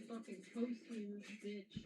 fucking toast you, bitch.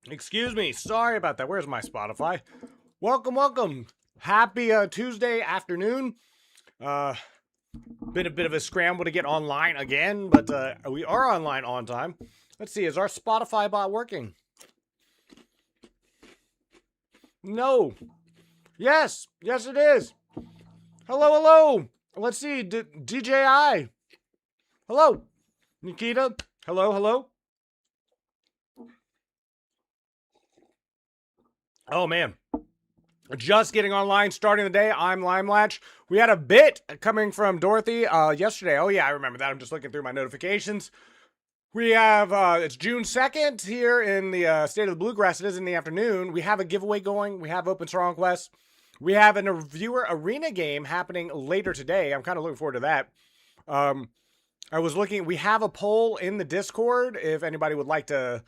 Excuse me. Sorry about that. Where's my Spotify? Welcome. Happy Tuesday afternoon. Been a bit of a scramble to get online again, but we are online on time. Let's see. Is our Spotify bot working? No. Yes, it is. Hello. Let's see. DJI. Hello. Nikita. Hello. Oh, man. Just getting online, starting the day. I'm Limelatch. We had a bit coming from Dorothy yesterday. Oh, yeah, I remember that. I'm just looking through my notifications. We have, it's June 2nd here in the State of the Bluegrass. It is in the afternoon. We have a giveaway going. We have Open Star Quest. We have a viewer arena game happening later today. I'm kind of looking forward to that. I was looking, we have a poll in the Discord if anybody would like to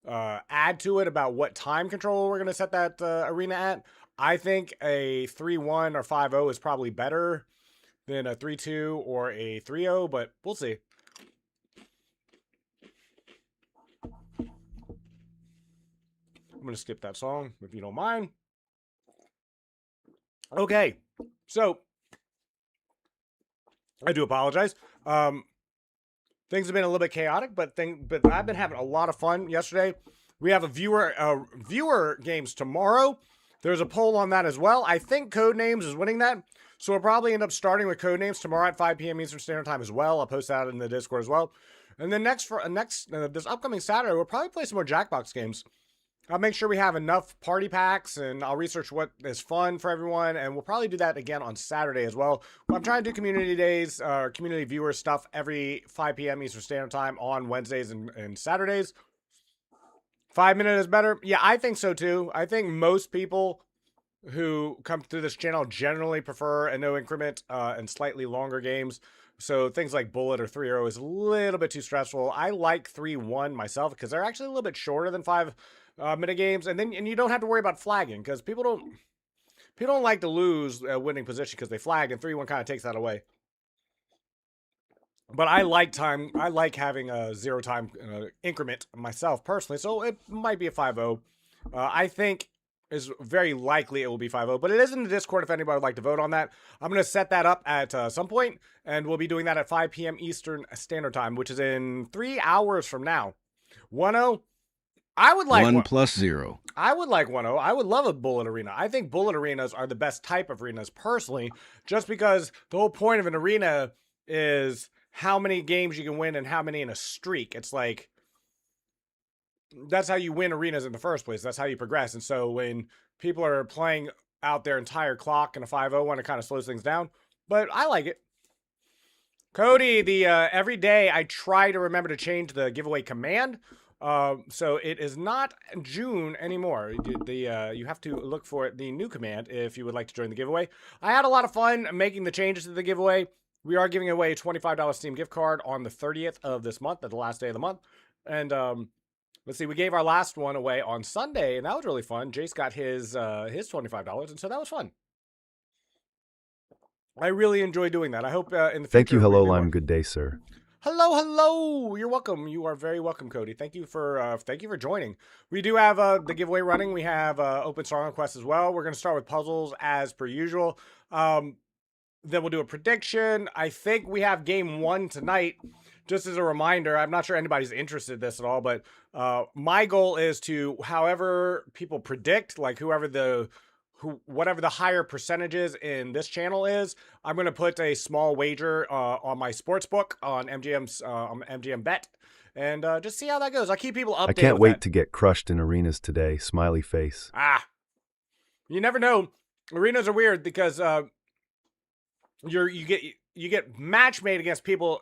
add to it about what time control we're going to set that arena at. I think a 3-1 or 5-0 is probably better than a 3-2 or a 3-0, but we'll see. I'm going to skip that song if you don't mind. Okay, so I do apologize. Things have been a little bit chaotic, but I've been having a lot of fun yesterday. We have a viewer games tomorrow. There's a poll on that as well. I think Codenames is winning that. So we'll probably end up starting with Codenames tomorrow at 5 p.m. Eastern Standard Time as well. I'll post that in the Discord as well. And then this upcoming Saturday, we'll probably play some more Jackbox games. I'll make sure we have enough party packs, and I'll research what is fun for everyone, and we'll probably do that again on Saturday as well. I'm trying to do community days, community viewer stuff every 5 p.m. Eastern Standard Time on Wednesdays and Saturdays. 5 minute is better? Yeah, I think so too. I think most people who come through this channel generally prefer a no increment and slightly longer games. So things like Bullet or 3-0 is a little bit too stressful. I like 3-1 myself because they're actually a little bit shorter than 5 minute games, and you don't have to worry about flagging because people don't like to lose a winning position because they flag, and 3-1 kind of takes that away. But I like time. I like having a 0 time increment myself personally, so it might be a 5-0. I think is very likely it will be 5-0, but it is in the Discord if anybody would like to vote on that. I'm going to set that up at some point, and we'll be doing that at 5 p.m. Eastern Standard Time, which is in 3 hours from now. 1-0. I would like 1 plus 0. I would like 1-0. I would love a bullet arena. I think bullet arenas are the best type of arenas personally, just because the whole point of an arena is how many games you can win and how many in a streak. It's like, that's how you win arenas in the first place. That's how you progress. And so when people are playing out their entire clock in a 5-0, it kind of slows things down. But I like it. Cody, every day I try to remember to change the giveaway command. So it is not June anymore. You have to look for the new command if you would like to join the giveaway. I had a lot of fun making the changes to the giveaway. We are giving away a $25 Steam gift card on the 30th of this month, at the last day of the month. And let's see, we gave our last one away on Sunday, and that was really fun. Jace got his $25, and so that was fun. I really enjoy doing that. I hope in the future. Thank you. Hello, Lime. Good day, sir. Hello. You're welcome. You are very welcome, Cody. Thank you for joining. We do have the giveaway running. We have Open Star Quest as well. We're going to start with puzzles as per usual. Then we'll do a prediction. I think we have game 1 tonight. Just as a reminder, I'm not sure anybody's interested in this at all, but my goal is to, however people predict, like whatever the higher percentages in this channel is, I'm going to put a small wager on my sports book on MGM Bet, and just see how that goes. I'll keep people updated. I can't wait to get crushed in arenas today. Smiley face. You never know. Arenas are weird because you get match made against people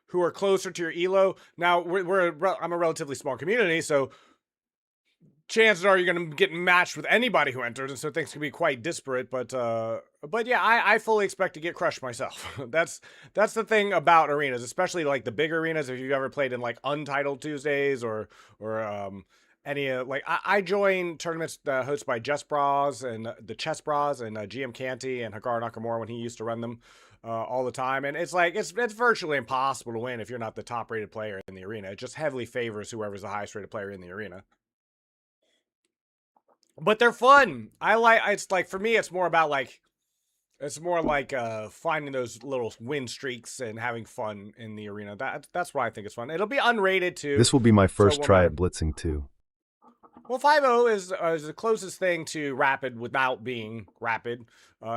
who are closer to your elo. Now I'm a relatively small community, so chances are you're going to get matched with anybody who enters, and so things can be quite disparate. But yeah, I fully expect to get crushed myself. That's the thing about arenas, especially like the big arenas. If you've ever played in like Untitled Tuesdays or any like I join tournaments hosted by Just Bras and the Chess Bras and GM Canty and Hikaru Nakamura when he used to run them all the time, and it's like it's virtually impossible to win if you're not the top rated player in the arena. It just heavily favors whoever's the highest rated player in the arena. But they're fun. It's like, for me, it's more about like, it's more like finding those little win streaks and having fun in the arena. That's why I think it's fun. It'll be unrated too. This will be my first try at blitzing too. Well, 5-0 is the closest thing to rapid without being rapid,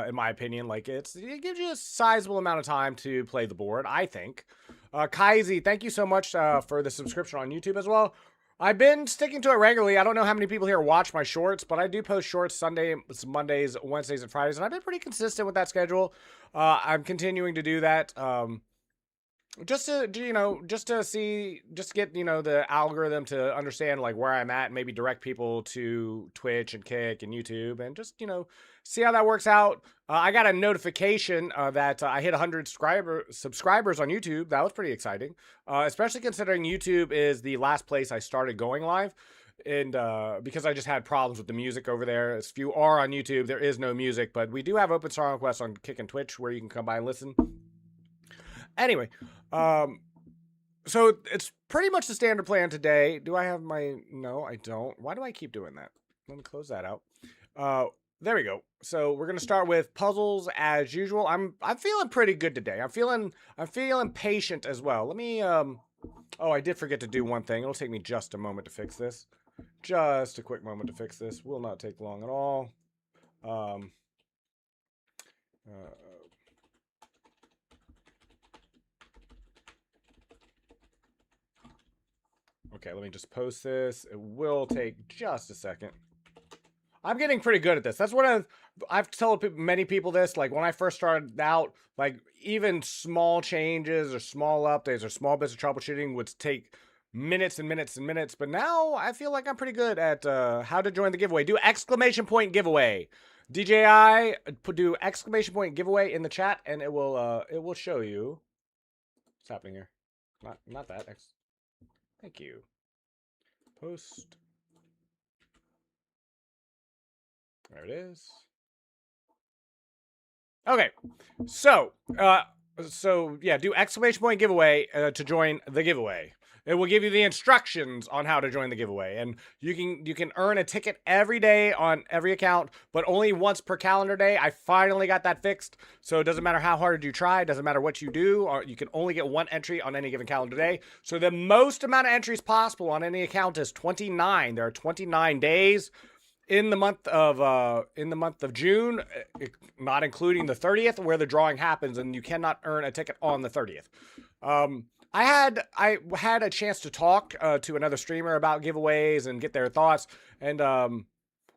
in my opinion. Like it gives you a sizable amount of time to play the board, I think. Kaizi, thank you so much for the subscription on YouTube as well. I've been sticking to it regularly. I don't know how many people here watch my shorts, but I do post shorts Sunday, Mondays, Wednesdays, and Fridays, and I've been pretty consistent with that schedule. I'm continuing to do that. Just to get, the algorithm to understand like where I'm at and maybe direct people to Twitch and Kick and YouTube and just, see how that works out. I got a notification that I hit 100 subscribers on YouTube. That was pretty exciting, especially considering YouTube is the last place I started going live. And because I just had problems with the music over there. If you are on YouTube, there is no music, but we do have Open Song Requests on Kick and Twitch where you can come by and listen. Anyway, so it's pretty much the standard plan today. Do I have my... No, I don't. Why do I keep doing that? Let me close that out. There we go. So we're going to start with puzzles as usual. I'm feeling pretty good today. I'm feeling patient as well. Let me, oh, I did forget to do one thing. It'll take me just a moment to fix this. Just a quick moment to fix this. Will not take long at all. Okay, let me just post this. It will take just a second. I'm getting pretty good at this. That's what I've told many people this. Like when I first started out, like even small changes or small updates or small bits of troubleshooting would take minutes and minutes and minutes. But now I feel like I'm pretty good at how to join the giveaway. Do exclamation point giveaway. DJI, do exclamation point giveaway in the chat, and it will show you what's happening here. Not that. Thank you. Post. There it is. Okay, so yeah, do exclamation point giveaway to join the giveaway. It will give you the instructions on how to join the giveaway, and you can earn a ticket every day on every account, but only once per calendar day. I finally got that fixed, so it doesn't matter how hard you try, it doesn't matter what you do, or you can only get one entry on any given calendar day. So the most amount of entries possible on any account is 29. There are 29 days in the month of June, not including the 30th, where the drawing happens, and you cannot earn a ticket on the 30th. I had a chance to talk to another streamer about giveaways and get their thoughts, and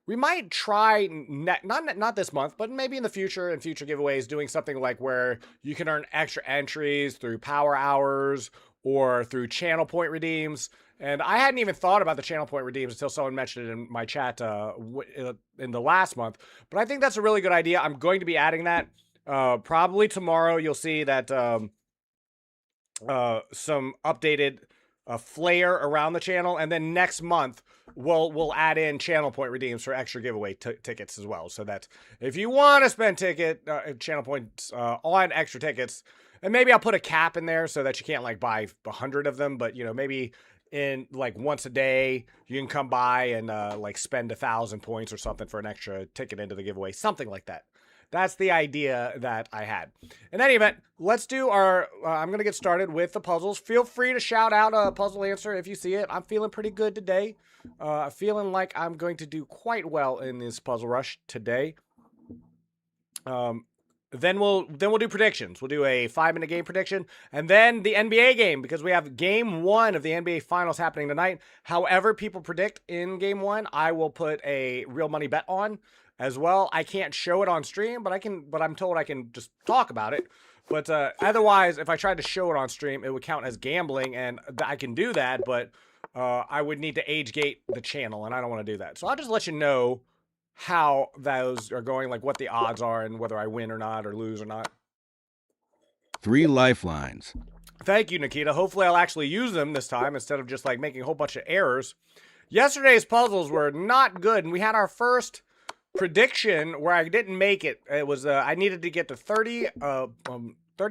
we might try not this month, but maybe in the future, in future giveaways, doing something like where you can earn extra entries through power hours or through channel point redeems. And I hadn't even thought about the channel point redeems until someone mentioned it in my chat in the last month. But I think that's a really good idea. I'm going to be adding that probably tomorrow. You'll see that some updated flair around the channel, and then next month we'll add in channel point redeems for extra giveaway tickets as well. So that if you want to spend channel points on extra tickets, and maybe I'll put a cap in there so that you can't like buy 100 of them, but maybe in like once a day you can come by and like spend 1,000 points or something for an extra ticket into the giveaway, something like that. That's the idea that I had. In any event, let's do our, I'm going to get started with the puzzles. Feel free to shout out a puzzle answer if you see it. I'm feeling pretty good today. Feeling like I'm going to do quite well in this puzzle rush today. Then we'll do predictions. We'll do a 5-minute game prediction, and then the NBA game, because we have game 1 of the NBA Finals happening tonight. However people predict in game 1, I will put a real money bet on as well. I can't show it on stream, but I'm told I can just talk about it. But otherwise, if I tried to show it on stream, it would count as gambling, and I can do that, but I would need to age gate the channel, and I don't want to do that. So I'll just let you know how those are going, like what the odds are and whether I win or not or lose or not. 3 lifelines. Thank you, Nikita. Hopefully I'll actually use them this time instead of just like making a whole bunch of errors. Yesterday's puzzles were not good, and we had our first prediction where I didn't make it. It was I needed to get to 30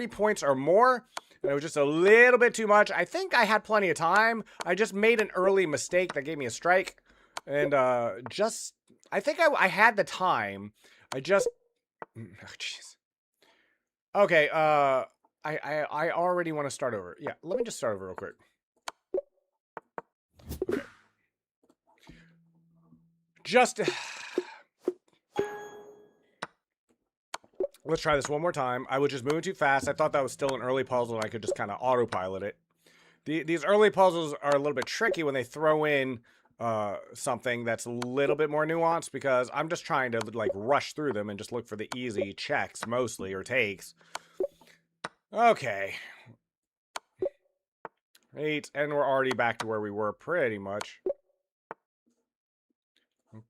points or more, and it was just a little bit too much. I think I had plenty of time. I just made an early mistake that gave me a strike, and I think I had the time. I just oh, jeez. Okay, I already want to start over. Yeah, let me just start over real quick. Okay. Just let's try this one more time. I was just moving too fast. I thought that was still an early puzzle and I could just kind of autopilot it. These early puzzles are a little bit tricky when they throw in something that's a little bit more nuanced, because I'm just trying to like rush through them and just look for the easy checks mostly, or takes. Okay. 8, and we're already back to where we were pretty much.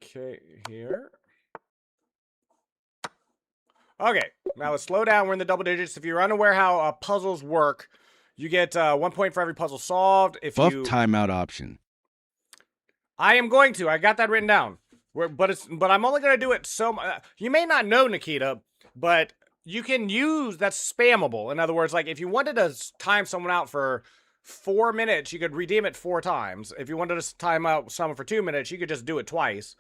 Okay, here. Okay, now let's slow down. We're in the double digits. If you're unaware how puzzles work, you get 1 point for every puzzle solved. If Buff you timeout option. I am going to. I got that written down. But I'm only going to do it so much. You may not know, Nikita, but you can use that's spammable. In other words, like if you wanted to time someone out for 4 minutes, you could redeem it 4 times. If you wanted to time out someone for 2 minutes, you could just do it twice.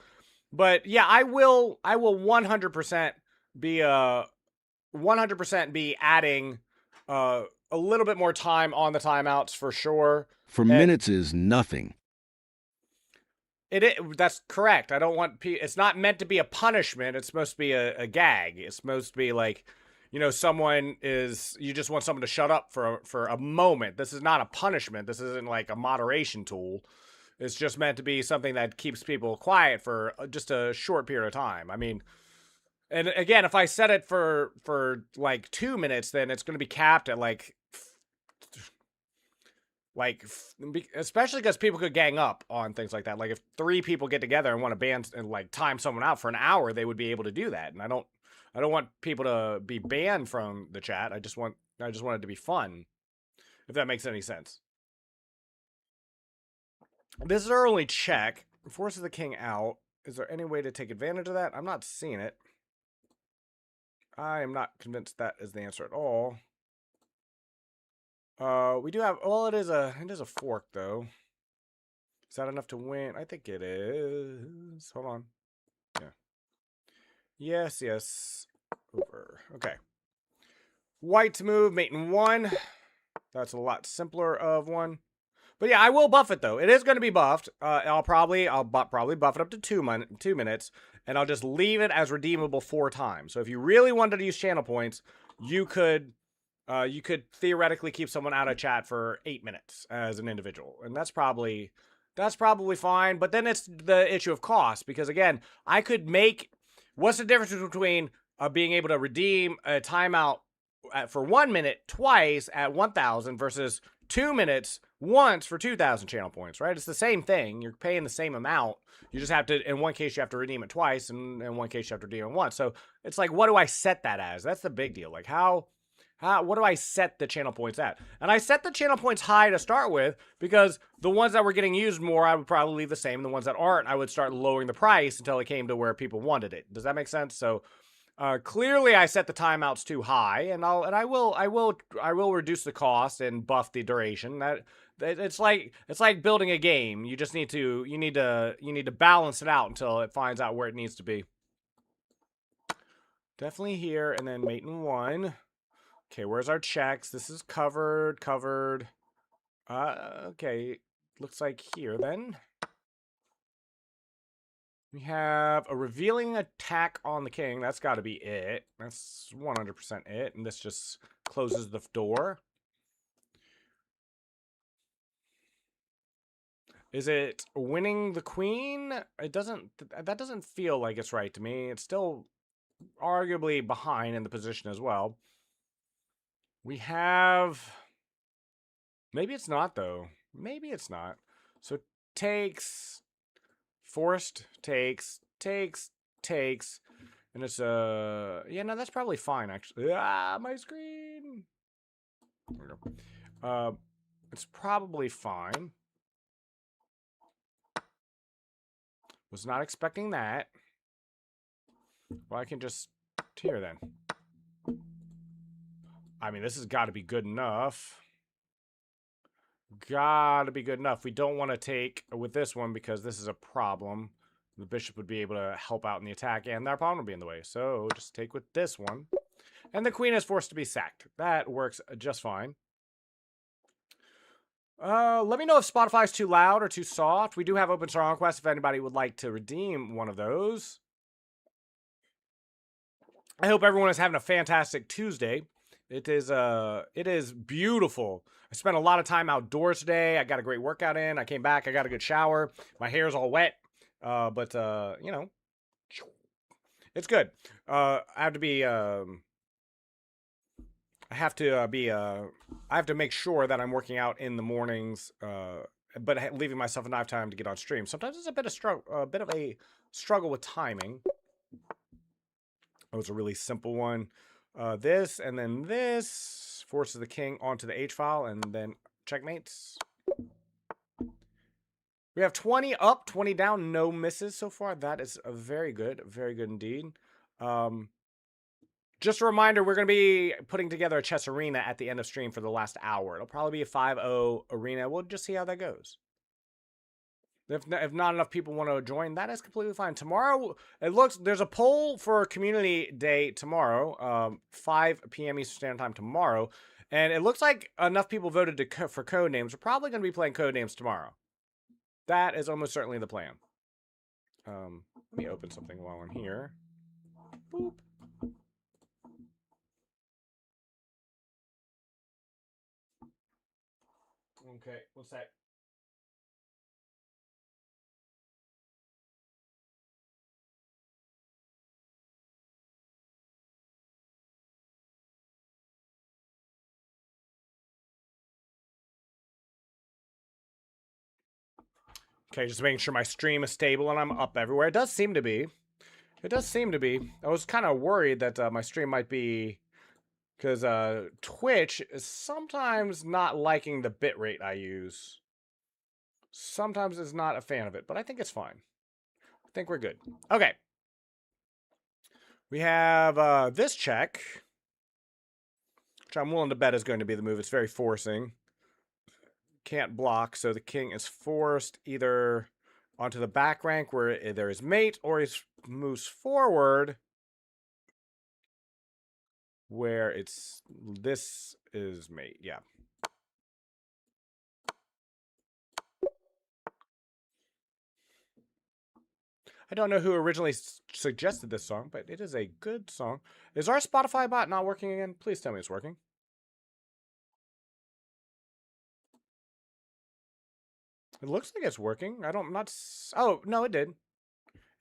But yeah, I will 100% be 100% be adding a little bit more time on the timeouts for sure. For minutes is nothing. That's correct. I don't want it's not meant to be a punishment. It's supposed to be a gag. It's supposed to be like, you know, you just want someone to shut up for a moment. This is not a punishment. This isn't like a moderation tool. It's just meant to be something that keeps people quiet for just a short period of time. I mean, and again, if I set it for like 2 minutes, then it's going to be capped at especially because people could gang up on things like that. Like if 3 people get together and want to ban and like time someone out for an hour, they would be able to do that. And I don't want people to be banned from the chat. I just want it to be fun, if that makes any sense. This is our only check. Forces the king out. Is there any way to take advantage of that? I'm not seeing it. I am not convinced that is the answer at all. We do have, well, it is a fork though. Is that enough to win? I think it is. Hold on. Yeah. Yes. Over. Okay. White to move, mate in 1. That's a lot simpler of one. But yeah, I will buff it though. It is going to be buffed. I'll probably buff it up to 2 minutes, and I'll just leave it as redeemable 4 times. So if you really wanted to use channel points, you could theoretically keep someone out of chat for 8 minutes as an individual, and that's probably fine. But then it's the issue of cost, because again, I could make, what's the difference between being able to redeem a timeout for 1 minute twice at 1,000 versus 2 minutes once for 2,000 channel points, right? It's the same thing. You're paying the same amount. You just have to, in one case, you have to redeem it twice, and in one case, you have to redeem it once. So it's like, what do I set that as? That's the big deal. Like, what do I set the channel points at? And I set the channel points high to start with, because the ones that were getting used more, I would probably leave the same. The ones that aren't, I would start lowering the price until it came to where people wanted it. Does that make sense? So clearly I set the timeouts too high, and I will reduce the cost and buff the duration. It's like building a game. You just need to balance it out until it finds out where it needs to be. Definitely here, and then mate in 1. Okay, where's our checks? This is covered. Okay, looks like here then. We have a revealing attack on the king. That's got to be it. That's 100% it. And this just closes the door. Is it winning the queen? That doesn't feel like it's right to me. It's still arguably behind in the position as well. We have, maybe it's not though. Maybe it's not. So takes, forced, takes, and it's yeah, no, that's probably fine actually. Ah, my screen. There we go. It's probably fine. Was not expecting that. Well, I can just tear then. I mean, this has got to be good enough. Gotta be good enough. We don't want to take with this one because this is a problem. The bishop would be able to help out in the attack, and our pawn would be in the way. So just take with this one. And the queen is forced to be sacked. That works just fine. Let me know if Spotify is too loud or too soft. We do have Open Star Conquest if anybody would like to redeem one of those. I hope everyone is having a fantastic Tuesday. It is beautiful. I spent a lot of time outdoors today. I got a great workout in. I came back. I got a good shower. My hair's all wet. But you know, it's good. I have to make sure that I'm working out in the mornings, but leaving myself enough time to get on stream. Sometimes it's a bit of a struggle with timing. That was a really simple one. This, and then this forces the king onto the H-file, and then checkmates. We have 20 up, 20 down, no misses so far. That is very good indeed. Just a reminder, we're going to be putting together a chess arena at the end of stream for the last hour. It'll probably be a 5-0 arena. We'll just see how that goes. If not enough people want to join, that is completely fine. Tomorrow, there's a poll for Community Day tomorrow, 5 p.m. Eastern Standard Time tomorrow, and it looks like enough people voted for Codenames. We're probably going to be playing Codenames tomorrow. That is almost certainly the plan. Let me open something while I'm here. Boop. Okay, what's that? Okay, just making sure my stream is stable and I'm up everywhere. It does seem to be. It does seem to be. I was kind of worried that my stream might be... Because Twitch is sometimes not liking the bitrate I use. Sometimes is not a fan of it, but I think it's fine. I think we're good. Okay. We have this check, which I'm willing to bet is going to be the move. It's very forcing. Can't block, so the king is forced either onto the back rank where there is mate, or he moves forward where this is mate. Yeah. I don't know who originally suggested this song, but it is a good song. Is our Spotify bot not working again? Please tell me it's working. It looks like it's working. Oh, no, it did.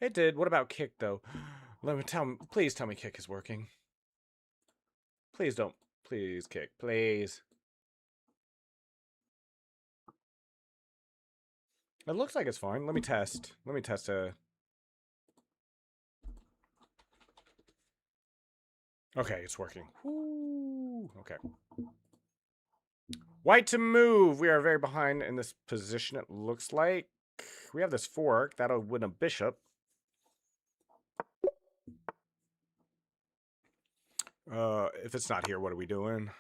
It did. What about Kick, though? Please tell me Kick is working. Please don't. Please, Kick. Please. It looks like it's fine. Let me test. Let me test Okay, it's working. Ooh, okay. White to move. We are very behind in this position, it looks like. We have this fork. That'll win a bishop. If it's not here, what are we doing?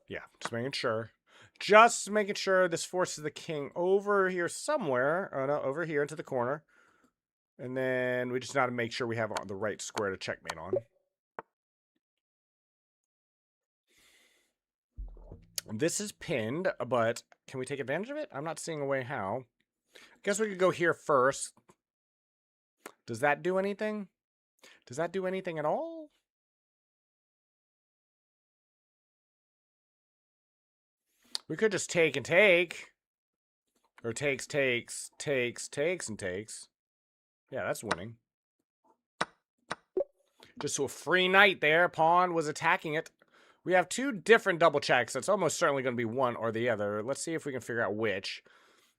Yeah, just making sure. Just making sure this forces the king over here somewhere. Oh, no, over here into the corner. And then we just got to make sure we have the right square to checkmate on. This is pinned, but can we take advantage of it? I'm not seeing a way how. I guess we could go here first. Does that do anything? Does that do anything at all? We could just take and take. Or takes, and takes. Yeah, that's winning. Just so a free knight there. Pawn was attacking it. We have two different double checks. It's almost certainly going to be one or the other. Let's see if we can figure out which.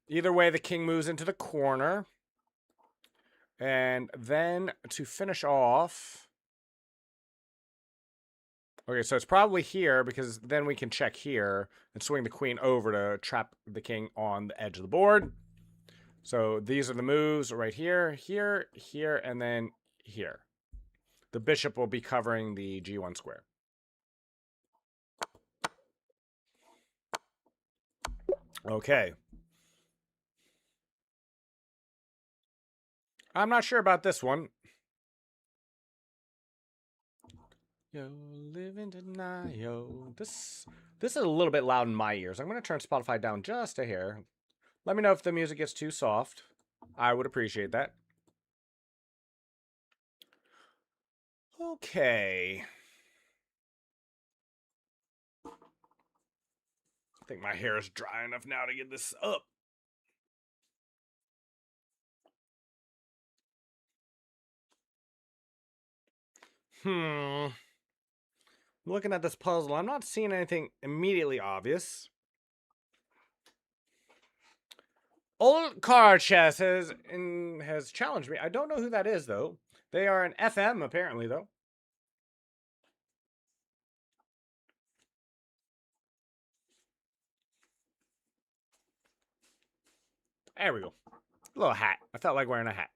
Either way, the king moves into the corner. And then to finish off... Okay, so it's probably here because then we can check here and swing the queen over to trap the king on the edge of the board. So these are the moves right here, here, here, and then here. The bishop will be covering the G1 square. Okay. I'm not sure about this one. Yo, living tonight, yo. This is a little bit loud in my ears. I'm going to turn Spotify down just a hair. Let me know if the music gets too soft. I would appreciate that. Okay. I think my hair is dry enough now to get this up. Looking at this puzzle, I'm not seeing anything immediately obvious. Old Car Chess has challenged me. I don't know who that is, though. They are an FM, apparently, though. There we go. A little hat. I felt like wearing a hat.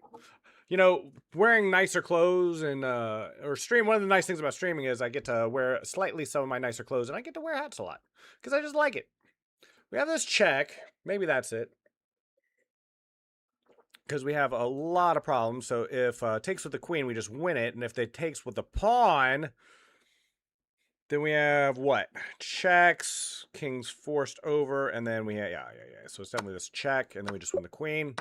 You know, wearing nicer clothes and or stream. One of the nice things about streaming is I get to wear slightly some of my nicer clothes, and I get to wear hats a lot because I just like it. We have this check. Maybe that's it. Because we have a lot of problems. So if takes with the queen, we just win it, and if they takes with the pawn, then we have what? Checks, king's forced over, and then we have, yeah. So it's definitely this check, and then we just win the queen.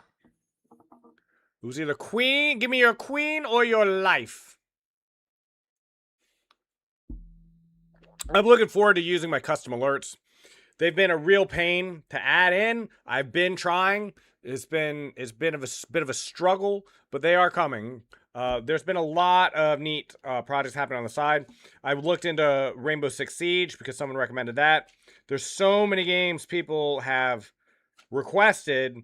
It was either queen, give me your queen or your life. I'm looking forward to using my custom alerts. They've been a real pain to add in. I've been trying. It's been a bit of a struggle, but they are coming. There's been a lot of neat projects happening on the side. I've looked into Rainbow Six Siege because someone recommended that. There's so many games people have requested.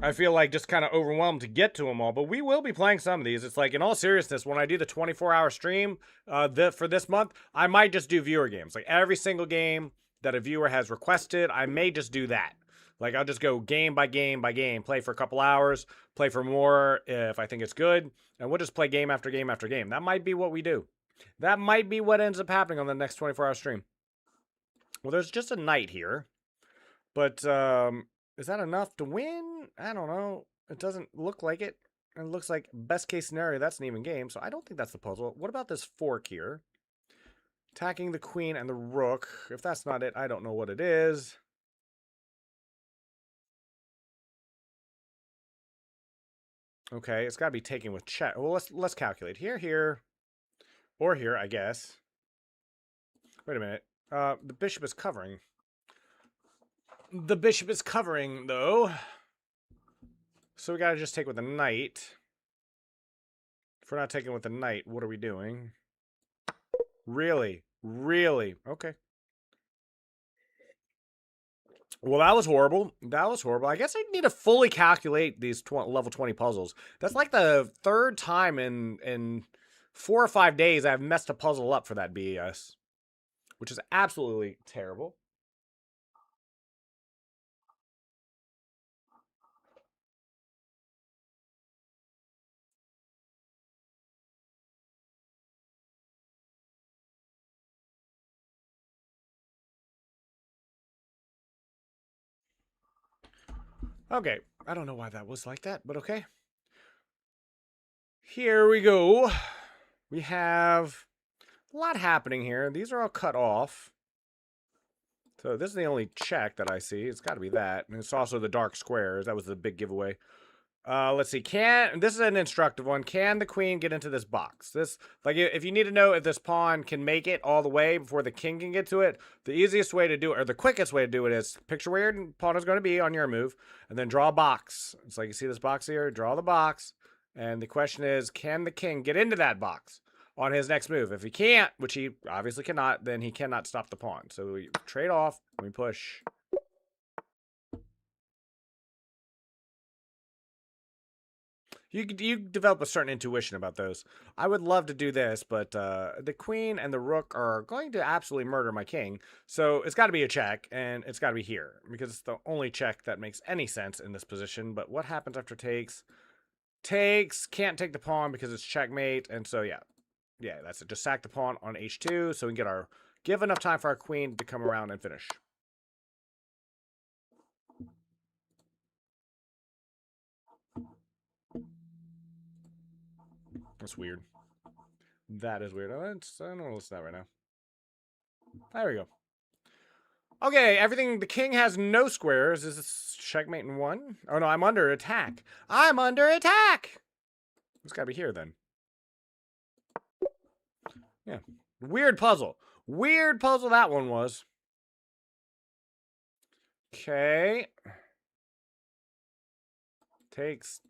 I feel like just kind of overwhelmed to get to them all, but we will be playing some of these. It's like, in all seriousness, when I do the 24-hour stream for this month, I might just do viewer games. Like every single game that a viewer has requested, I may just do that. Like I'll just go game by game by game, play for a couple hours, play for more if I think it's good, and we'll just play game after game after game. That might be what we do. That might be what ends up happening on the next 24-hour stream. Well, there's just a knight here, but is that enough to win? I don't know. It doesn't look like it. It looks like best case scenario, that's an even game, so I don't think that's the puzzle. What about this fork here? Attacking the queen and the rook. If that's not it, I don't know what it is. Okay, it's got to be taken with check. Well, let's calculate. Here, or here, I guess. Wait a minute. The bishop is covering. The bishop is covering, though. So we got to just take with the knight. If we're not taking with the knight, what are we doing? Really? Really? Okay. Well, that was horrible. That was horrible. I guess I need to fully calculate these level 20 puzzles. That's like the third time in 4 or 5 days I've messed a puzzle up for that BS, which is absolutely terrible. Okay, I don't know why that was like that, but okay. Here we go. We have a lot happening here. These are all cut off. So this is the only check that I see. It's got to be that. And it's also the dark squares. That was the big giveaway. Let's see. This is an instructive one. Can the queen get into this box? This, like, if you need to know if this pawn can make it all the way before the king can get to it, the easiest way to do it, or the quickest way to do it, is picture where your pawn is going to be on your move, and then draw a box. It's like, you see this box here? Draw the box. And the question is, can the king get into that box? on his next move. If he can't, which he obviously cannot, then he cannot stop the pawn. So we trade off, we push. You develop a certain intuition about those. I would love to do this, but the queen and the rook are going to absolutely murder my king. So it's got to be a check, and it's got to be here, because it's the only check that makes any sense in this position. But what happens after takes? Takes, can't take the pawn because it's checkmate, and so yeah. Yeah, that's it. Just sack the pawn on h2, so we can give enough time for our queen to come around and finish. That's weird. That is weird. I don't want to listen to that right now. There we go. Okay, everything. The king has no squares. Is this checkmate in 1? Oh no, I'm under attack. I'm under attack! It's gotta be here then. Yeah. Weird puzzle. Weird puzzle that one was. Okay. Takes.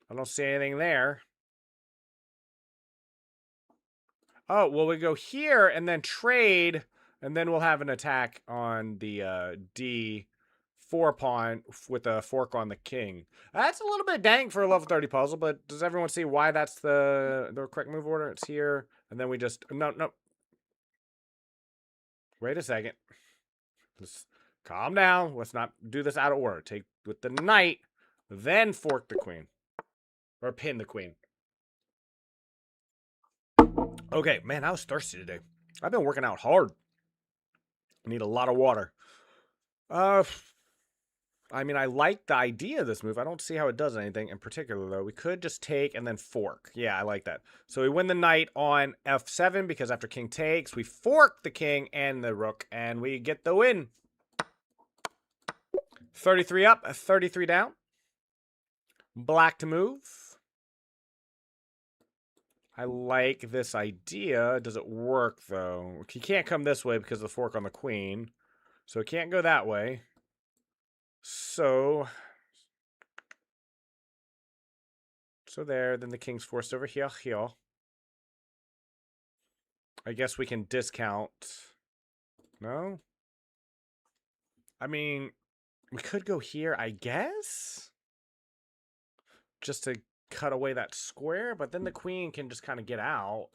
I don't see anything there. Oh, well, we go here and then trade, and then we'll have an attack on the D4 pawn with a fork on the king. That's a little bit dank for a level 30 puzzle, but does everyone see why that's the correct move order? It's here, and then we just... No. Wait a second. Let's calm down. Let's not do this out of order. Take with the knight, then fork the queen. Or pin the queen. Okay, man, I was thirsty today. I've been working out hard. I need a lot of water. I mean, I like the idea of this move. I don't see how it does anything in particular, though. We could just take and then fork. Yeah, I like that. So we win the knight on f7 because after king takes, we fork the king and the rook, and we get the win. 33 up, 33 down. Black to move. I like this idea. Does it work, though? He can't come this way because of the fork on the queen. So it can't go that way. So there. Then the king's forced over here. I guess we can discount. No? I mean, we could go here, I guess? Just to cut away that square, but then the queen can just kind of get out.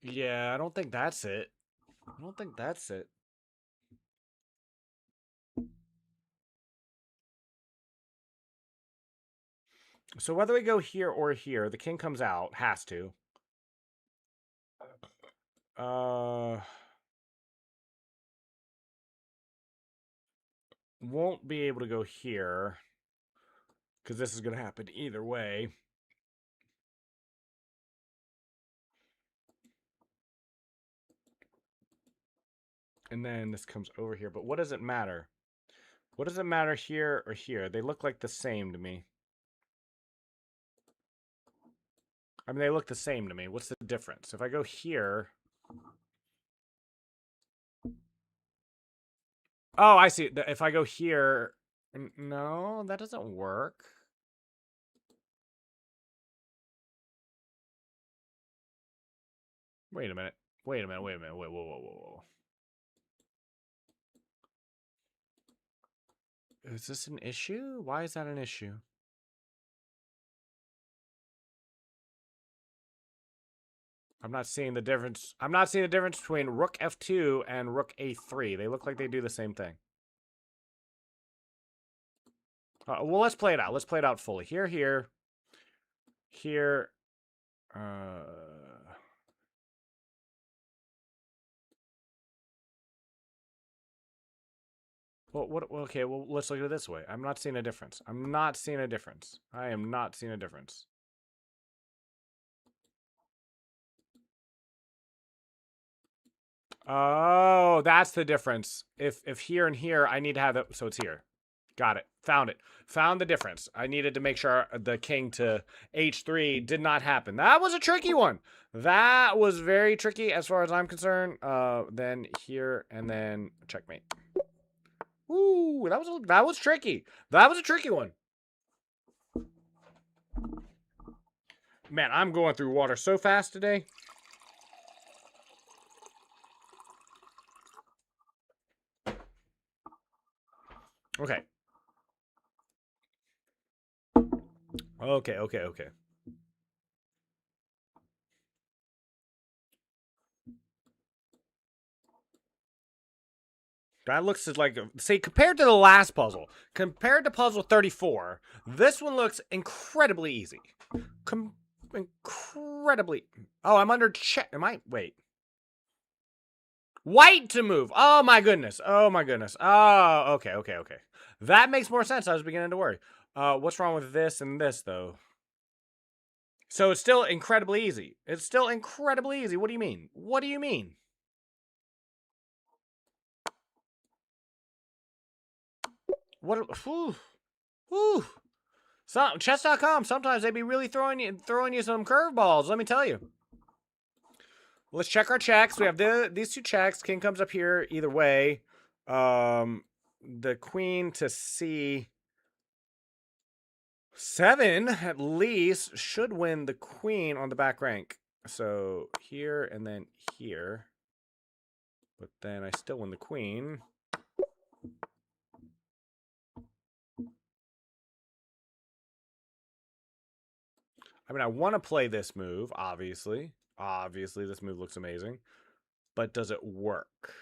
Yeah, I don't think that's it. So whether we go here or here, the king comes out. Has to. Won't be able to go here. Because this is going to happen either way. And then this comes over here. But what does it matter? What does it matter here or here? They look like the same to me. I mean, they look the same to me. What's the difference? If I go here... Oh, I see. If I go here... No, that doesn't work. Wait a minute. Whoa. Is this an issue? Why is that an issue? I'm not seeing the difference. I'm not seeing the difference between rook f2 and rook a3. They look like they do the same thing. Well, let's play it out. Let's play it out fully. Here. Well, okay, well, let's look at it this way. I'm not seeing a difference. I am not seeing a difference. Oh, that's the difference. If here and here, I need to have it, so it's here. Got it. Found it. Found the difference. I needed to make sure the king to h3 did not happen. That was a tricky one. That was very tricky as far as I'm concerned. Then here and then checkmate. Ooh, that was tricky. That was a tricky one. Man, I'm going through water so fast today. Okay. Okay. That looks like, see, compared to the last puzzle, compared to puzzle 34, this one looks incredibly easy. Incredibly. Oh, I'm under check. Am I? Wait. White to move. Oh my goodness. Oh my goodness. Oh, okay. That makes more sense. I was beginning to worry. What's wrong with this and this, though? So it's still incredibly easy. It's still incredibly easy. What do you mean? What do you mean? What? Whew. Chess.com, sometimes they be really throwing you some curveballs, let me tell you. Let's check our checks. We have these two checks. King comes up here either way. The queen to C7 at least should win the queen on the back rank. So here and then here. But then I still win the queen. I mean, I want to play this move, obviously. Obviously, this move looks amazing. But does it work?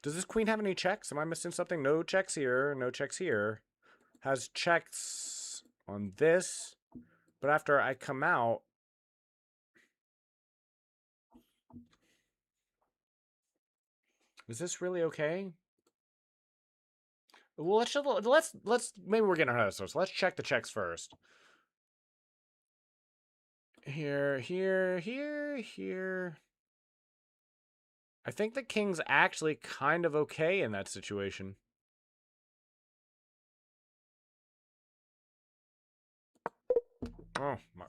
Does this queen have any checks? Am I missing something? No checks here. No checks here. Has checks on this. But after I come out... Is this really okay? Well, let's maybe we're getting ahead of ourselves. Let's check the checks first. Here. I think the king's actually kind of okay in that situation. Oh, my.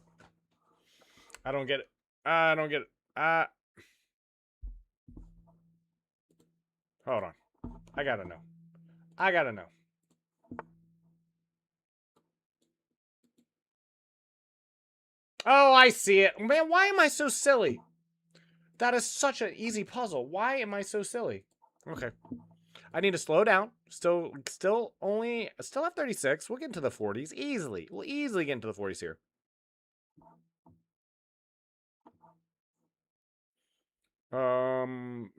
I don't get it. I don't get it. Hold on. I gotta know. Oh, I see it. Man, why am I so silly? That is such an easy puzzle. Why am I so silly? Okay. I need to slow down. Still have 36. We'll get into the 40s easily. We'll easily get into the 40s here.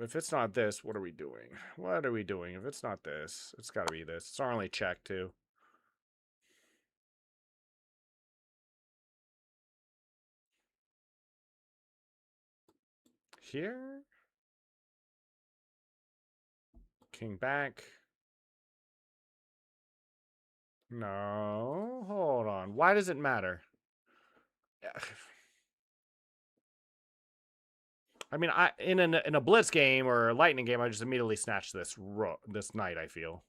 If it's not this, what are we doing? What are we doing? If it's not this, it's got to be this. It's our only check, too. Here. King back. No, hold on. Why does it matter? I mean, in a blitz game or a lightning game, I just immediately snatch this knight, I feel.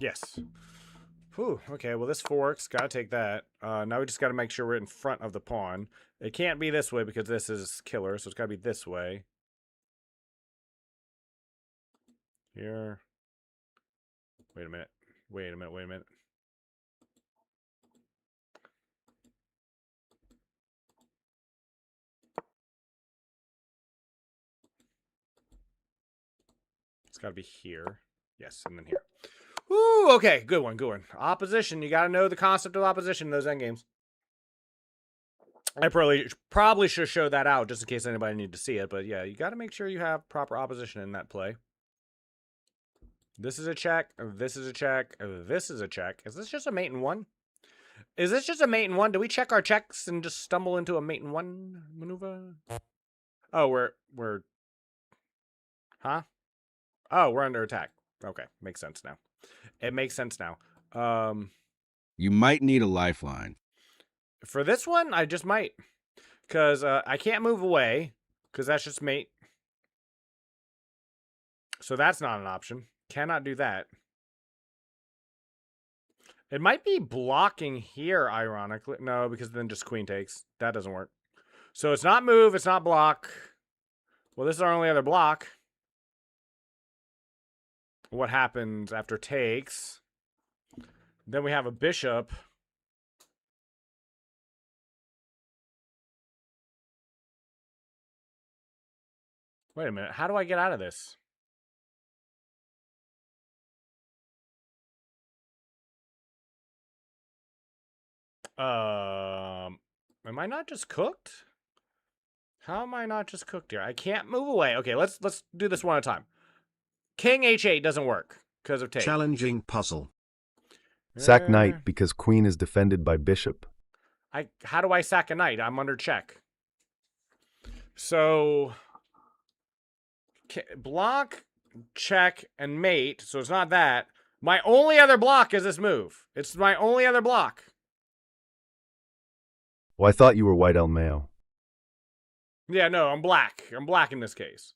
Yes. Whew, okay, well, this forks. Gotta take that. Now we just gotta make sure we're in front of the pawn. It can't be this way because this is killer, so it's gotta be this way. Here. Wait a minute. It's gotta be here. Yes, and then here. Ooh, okay, good one. Opposition, you gotta know the concept of opposition in those endgames. I probably should show that out just in case anybody needed to see it, but yeah, you gotta make sure you have proper opposition in that play. This is a check. This is a check. This is a check. Is this just a mate in one? Is this just a mate in one? Do we check our checks and just stumble into a mate in one maneuver? Oh, we're... Huh? Oh, we're under attack. Okay, makes sense now. It makes sense now. You might need a lifeline. For this one, I just might. Because I can't move away. Because that's just mate. So that's not an option. Cannot do that. It might be blocking here, ironically. No, because then just queen takes. That doesn't work. So it's not move. It's not block. Well, this is our only other block. what happens after takes. Then we have a bishop. Wait a minute. How do I get out of this? Am I not just cooked? How am I not just cooked here? I can't move away. Okay, let's do this one at a time. King h8 doesn't work because of take. Challenging puzzle. Sack knight because queen is defended by bishop. How do I sack a knight? I'm under check. So block, check, and mate. So it's not that. My only other block is this move. It's my only other block. Well, I thought you were white Elmeo. Yeah, no, I'm black. I'm black in this case.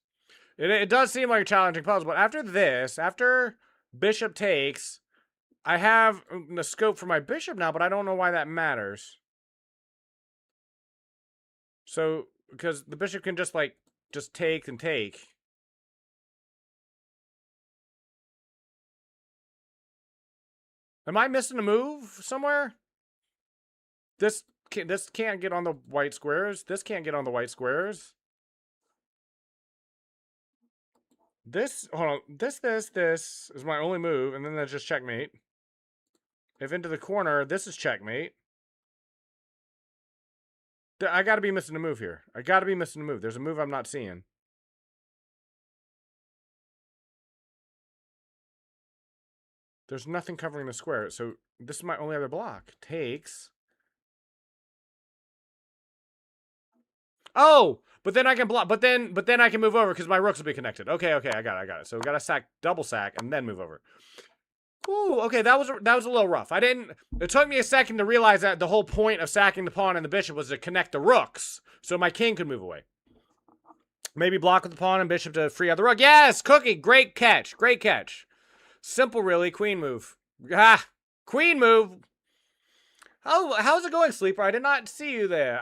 It does seem like a challenging puzzle, but after this, after bishop takes, I have the scope for my bishop now, but I don't know why that matters. So, because the bishop can just take and take. Am I missing a move somewhere? This can't get on the white squares. This can't get on the white squares. This, hold on. This is my only move, and then that's just checkmate. If into the corner, this is checkmate. I gotta be missing a move here. I gotta be missing a move. There's a move I'm not seeing. There's nothing covering the square, so this is my only other block. Takes. Oh, but then I can block. But then I can move over because my rooks will be connected. Okay, I got it. So we gotta sack, double sack, and then move over. Ooh, okay, that was a little rough. It took me a second to realize that the whole point of sacking the pawn and the bishop was to connect the rooks, so my king could move away. Maybe block with the pawn and bishop to free out the rook. Yes, Cookie, great catch. Simple, really. Queen move. Ah, queen move. Oh, how's it going, Sleeper? I did not see you there.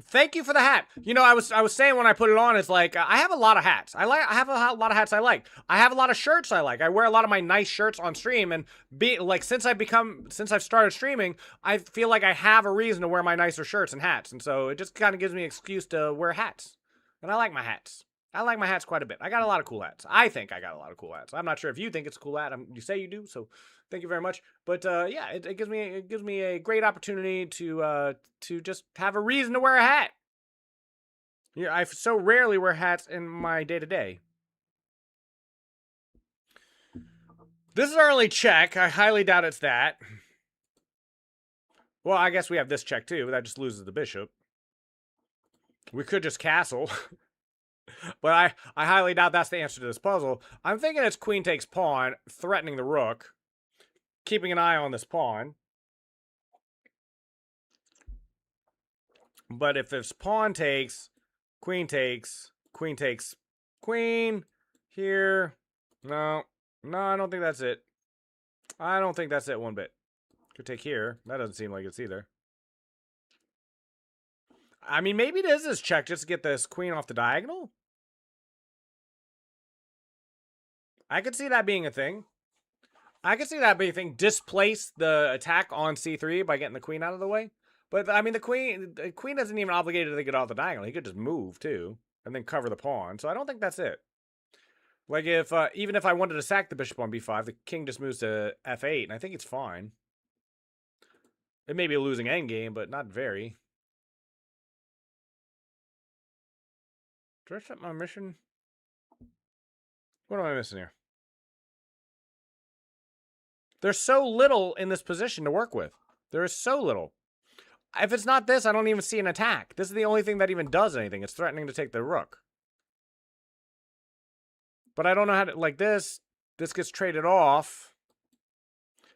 Thank you for the hat. You know, I was saying when I put it on, it's like I have a lot of hats. I have a lot of hats I like. I have a lot of shirts I like. I wear a lot of my nice shirts on stream, and since I've started streaming, I feel like I have a reason to wear my nicer shirts and hats, and so it just kind of gives me an excuse to wear hats. And I like my hats. I like my hats quite a bit. I got a lot of cool hats. I think I got a lot of cool hats. I'm not sure if you think it's a cool hat. You say you do, so thank you very much. But yeah, it gives me a great opportunity to just have a reason to wear a hat. Yeah, I so rarely wear hats in my day-to-day. This is our only check. I highly doubt it's that. Well, I guess we have this check too, but that just loses the bishop. We could just castle. But I highly doubt that's the answer to this puzzle. I'm thinking it's queen takes pawn, threatening the rook, keeping an eye on this pawn. But if this pawn takes, queen takes, queen takes, queen here. No, I don't think that's it. I don't think that's it one bit. Could take here. That doesn't seem like it's either. I mean, maybe it is this check just to get this queen off the diagonal. I could see that being a thing. Displace the attack on c3 by getting the queen out of the way. But, I mean, the queen isn't even obligated to get off the diagonal. He could just move, too, and then cover the pawn. So I don't think that's it. Like, even if I wanted to sack the bishop on b5, the king just moves to f8, and I think it's fine. It may be a losing endgame, but not very. Did I set my mission? What am I missing here? There's so little in this position to work with. There is so little. If it's not this, I don't even see an attack. This is the only thing that even does anything. It's threatening to take the rook. But I don't know how to, like this gets traded off.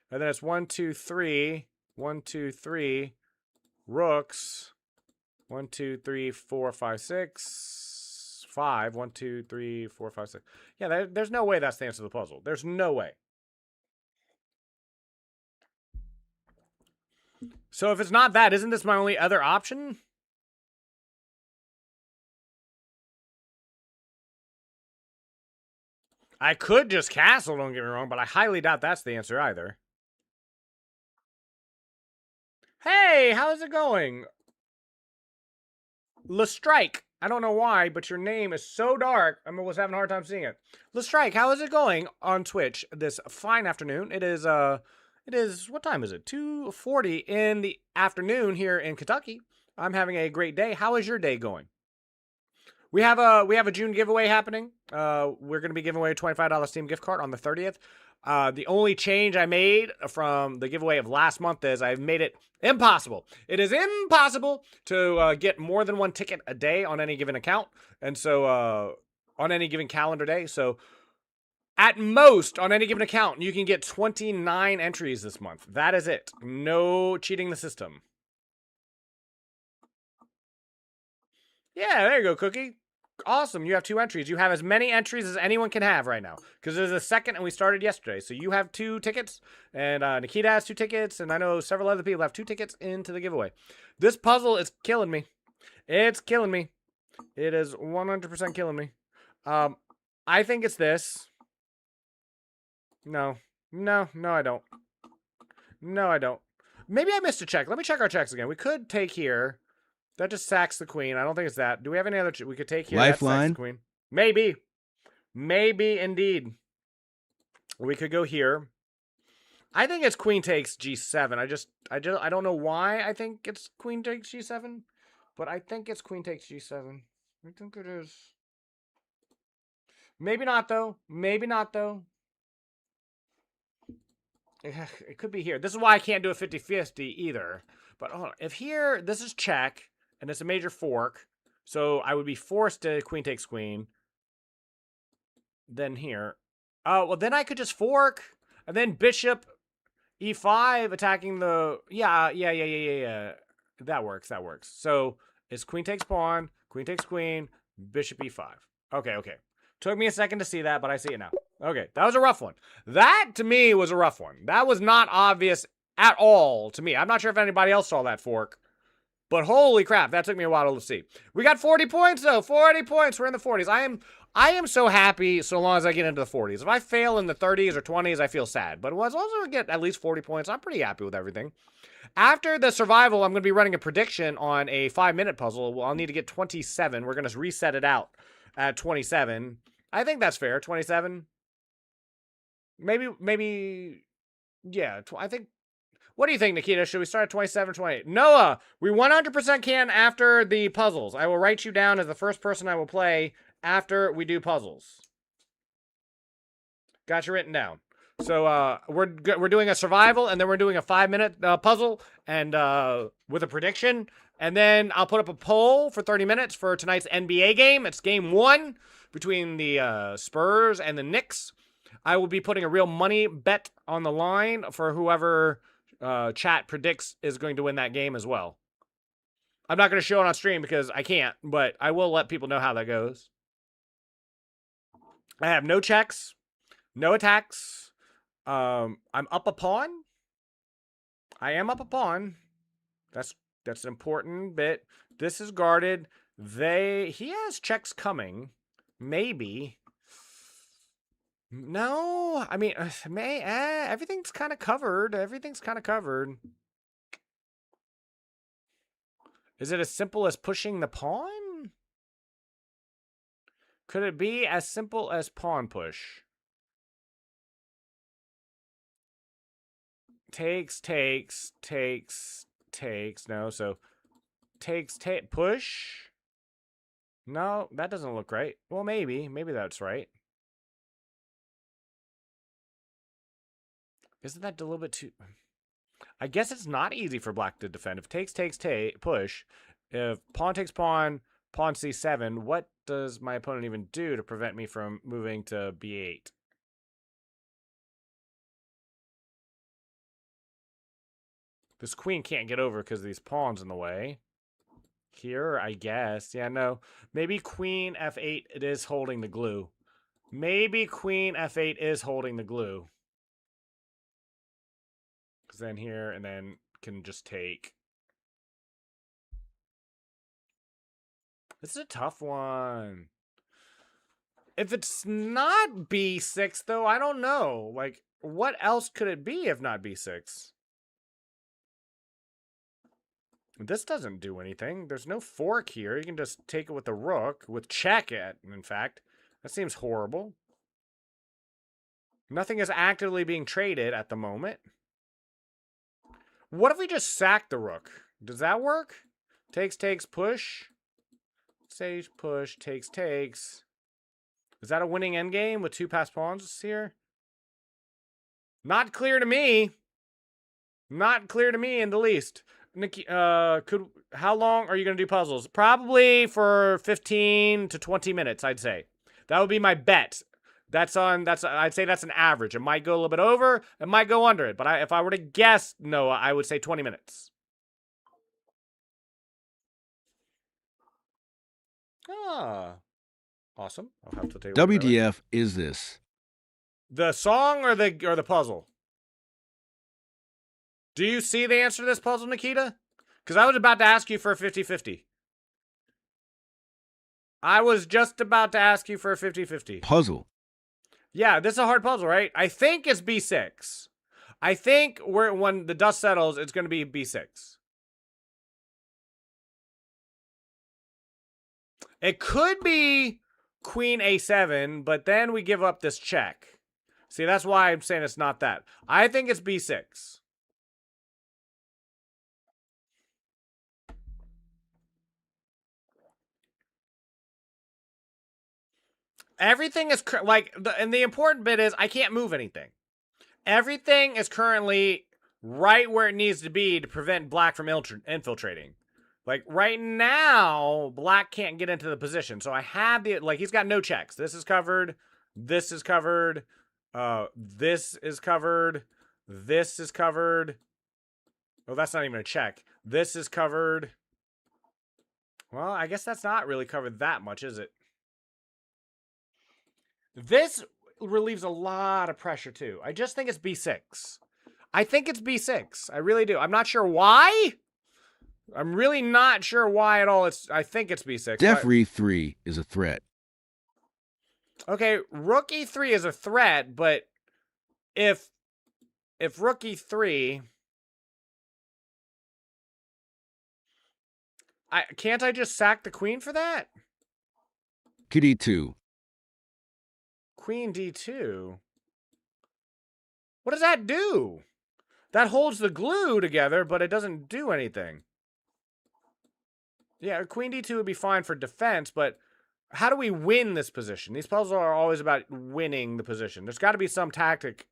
And then it's 1, 2, 3. 1, 2, 3. Rooks. 1, 2, 3, 4, 5, 6. 5. 1, 2, 3, 4, 5, 6. Yeah, there's no way that's the answer to the puzzle. There's no way. So if it's not that, isn't this my only other option? I could just castle, don't get me wrong, but I highly doubt that's the answer either. Hey, how's it going? Lestrike. I don't know why, but your name is so dark. I was having a hard time seeing it. Lestrike, how is it going on Twitch this fine afternoon? It is, what time is it? 2:40 in the afternoon here in Kentucky. I'm having a great day. How is your day going? We have a June giveaway happening. We're going to be giving away a $25 Steam gift card on the 30th. The only change I made from the giveaway of last month is I've made it impossible. It is impossible to get more than one ticket a day on any given account. And so on any given calendar day. So at most, on any given account, you can get 29 entries this month. That is it. No cheating the system. Yeah, there you go, Cookie. Awesome. You have 2 entries. You have as many entries as anyone can have right now. Because there's a second and we started yesterday. So you have 2 tickets. And Nikita has 2 tickets. And I know several other people have 2 tickets into the giveaway. This puzzle is killing me. It's killing me. It is 100% killing me. I think it's this. No. No, I don't. No, I don't. Maybe I missed a check. Let me check our checks again. We could take here. That just sacks the queen. I don't think it's that. Do we have any other we could take here? Lifeline? That queen. Maybe. Maybe indeed. We could go here. I think it's queen takes g7. I don't know why I think it's queen takes g7, but I think it's queen takes g7. I think it is. Maybe not though. Maybe not though. It could be here. This is why I can't do a 50-50 either. But hold on. If here, this is check, and it's a major fork, so I would be forced to queen takes queen. Then here. Oh, well, then I could just fork, and then bishop e5 attacking the... Yeah. That works. So it's queen takes pawn, queen takes queen, bishop e5. Okay. Took me a second to see that, but I see it now. Okay, that was a rough one. That, to me, was a rough one. That was not obvious at all to me. I'm not sure if anybody else saw that fork. But holy crap, that took me a while to see. We got 40 points, though. 40 points. We're in the 40s. I am so happy so long as I get into the 40s. If I fail in the 30s or 20s, I feel sad. But as long as I get at least 40 points, I'm pretty happy with everything. After the survival, I'm going to be running a prediction on a 5-minute puzzle. Well, I'll need to get 27. We're going to reset it out at 27. I think that's fair. 27. Maybe, yeah, I think, what do you think, Nikita? Should we start at 27, 28? Noah, we 100% can after the puzzles. I will write you down as the first person I will play after we do puzzles. Got you written down. So, we're doing a survival, and then we're doing a 5-minute puzzle, and with a prediction, and then I'll put up a poll for 30 minutes for tonight's NBA game. It's game 1 between the Spurs and the Knicks. I will be putting a real money bet on the line for whoever chat predicts is going to win that game as well. I'm not going to show it on stream because I can't, but I will let people know how that goes. I have no checks, no attacks. I'm up a pawn. I am up a pawn. That's an important bit. This is guarded. He has checks coming. Maybe. No, I mean, everything's kind of covered. Everything's kind of covered. Is it as simple as pushing the pawn? Could it be as simple as pawn push? Takes. No, so takes, push. No, that doesn't look right. Well, maybe that's right. Isn't that a little bit too... I guess it's not easy for black to defend. If takes, push. If pawn takes pawn, pawn c7, what does my opponent even do to prevent me from moving to b8? This queen can't get over because of these pawns in the way. Here, I guess. Yeah, no. Maybe queen f8, it is holding the glue. Maybe queen f8 is holding the glue. Because then here, and then can just take. This is a tough one. If it's not B6, though, I don't know. Like, what else could it be if not B6? This doesn't do anything. There's no fork here. You can just take it with the rook, with check it, in fact. That seems horrible. Nothing is actively being traded at the moment. What if we just sack the rook? Does that work? Takes, push. Sage, push, takes. Is that a winning endgame with 2 passed pawns here? Not clear to me. Not clear to me in the least. Nikki, how long are you going to do puzzles? Probably for 15 to 20 minutes, I'd say. That would be my bet. I'd say that's an average. It might go a little bit over, it might go under it. But if I were to guess, no, I would say 20 minutes. Ah. Awesome. I'll have to take a look at that. WTF is this? The song or the puzzle? Do you see the answer to this puzzle, Nikita? Because I was about to ask you for a 50-50. I was just about to ask you for a 50-50. Puzzle. Yeah, this is a hard puzzle, right? I think it's B6. I think when the dust settles, it's going to be B6. It could be Queen A7, but then we give up this check. See, that's why I'm saying it's not that. I think it's B6. Everything is and the important bit is I can't move anything. Everything is currently right where it needs to be to prevent black from infiltrating. Like right now, black can't get into the position. So I have he's got no checks. This is covered. This is covered. This is covered. This is covered. Oh, that's not even a check. This is covered. Well, I guess that's not really covered that much, is it? This relieves a lot of pressure, too. I just think it's B6. I think it's B6. I really do. I'm not sure why. I'm really not sure why at all. I think it's B6. Def E3 is a threat. Okay, Rook E3 is a threat, but if Rook E3... Can't I just sack the queen for that? King D2. Queen D2? What does that do? That holds the glue together, but it doesn't do anything. Yeah, Queen D2 would be fine for defense, but how do we win this position? These puzzles are always about winning the position. There's got to be some tactic.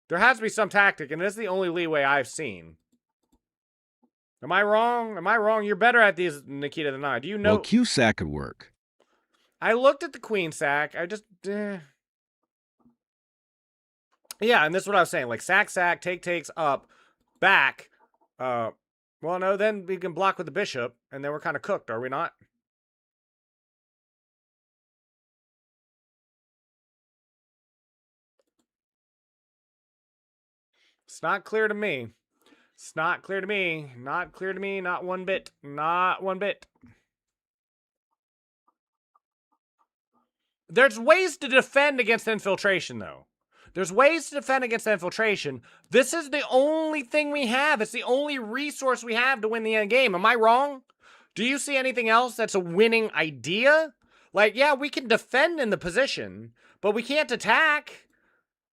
There has to be some tactic, and this is the only leeway I've seen. Am I wrong? Am I wrong? You're better at these, Nikita, than I. Do you know? Well, Q sack could work. I looked at the queen sack. I just... Yeah, and this is what I was saying. Like, sack, takes, up, back. Well, no, then we can block with the bishop, and then we're kind of cooked, are we not? It's not clear to me. It's not clear to me. Not clear to me. Not one bit. Not one bit. There's ways to defend against infiltration, though. There's ways to defend against infiltration. This is the only thing we have. It's the only resource we have to win the game. Am I wrong? Do you see anything else that's a winning idea? Like, yeah, we can defend in the position, but we can't attack.